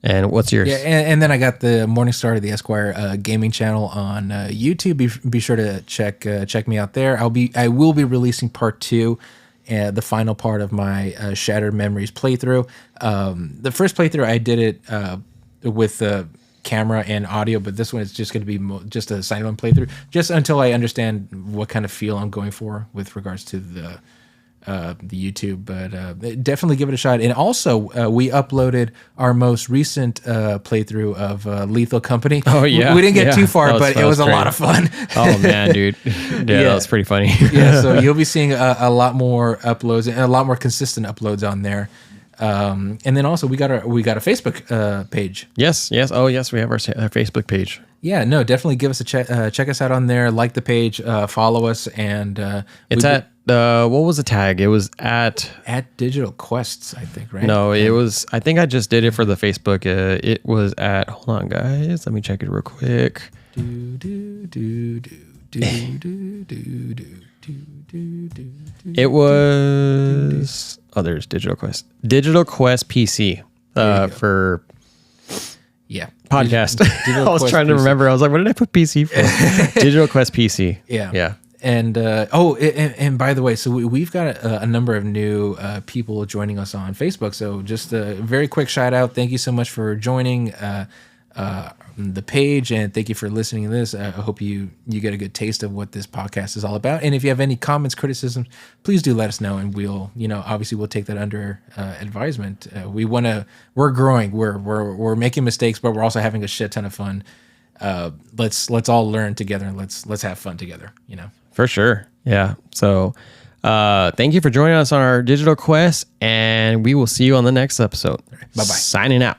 A: And what's yours?
B: Yeah, and then I got the Morningstar, the Esquire gaming channel on YouTube. Be sure to check me out there. I will be releasing part 2, the final part of my Shattered Memories playthrough. The first playthrough I did it with the camera and audio, but this one is just going to be just a silent playthrough, just until I understand what kind of feel I'm going for with regards to the YouTube, but definitely give it a shot. And also, we uploaded our most recent playthrough of Lethal Company.
A: Oh yeah,
B: we didn't get too far, but it was a lot of fun.
A: Oh man, dude, yeah, that was pretty funny.
B: Yeah, so you'll be seeing a lot more uploads and a lot more consistent uploads on there. And then also we got a Facebook page.
A: Yes. Oh yes, we have our Facebook page.
B: Yeah, no, definitely give us a check. Check us out on there. Like the page, follow us, and
A: it's at what was the tag? It was at
B: Digital Quests, I think, right?
A: No, it was. I think I just did it for the Facebook. It was at. Hold on, guys. Let me check it real quick. It was. Oh, there's Digital Quest. Digital Quest PC for.
B: Yeah.
A: Podcast. I was trying to remember. I was like, what did I put PC for? Digital Quest PC.
B: Yeah. And and by the way, so we've got a number of new people joining us on Facebook. So just a very quick shout out. Thank you so much for joining the page, and thank you for listening to this. I hope you get a good taste of what this podcast is all about. And if you have any comments, criticisms, please do let us know, and we'll obviously we'll take that under advisement. We're growing, we're making mistakes, but we're also having a shit ton of fun. Let's all learn together, and let's have fun together.
A: For sure. Yeah. So thank you for joining us on our Digital Quest, and we will see you on the next episode.
B: Bye-bye.
A: Signing out.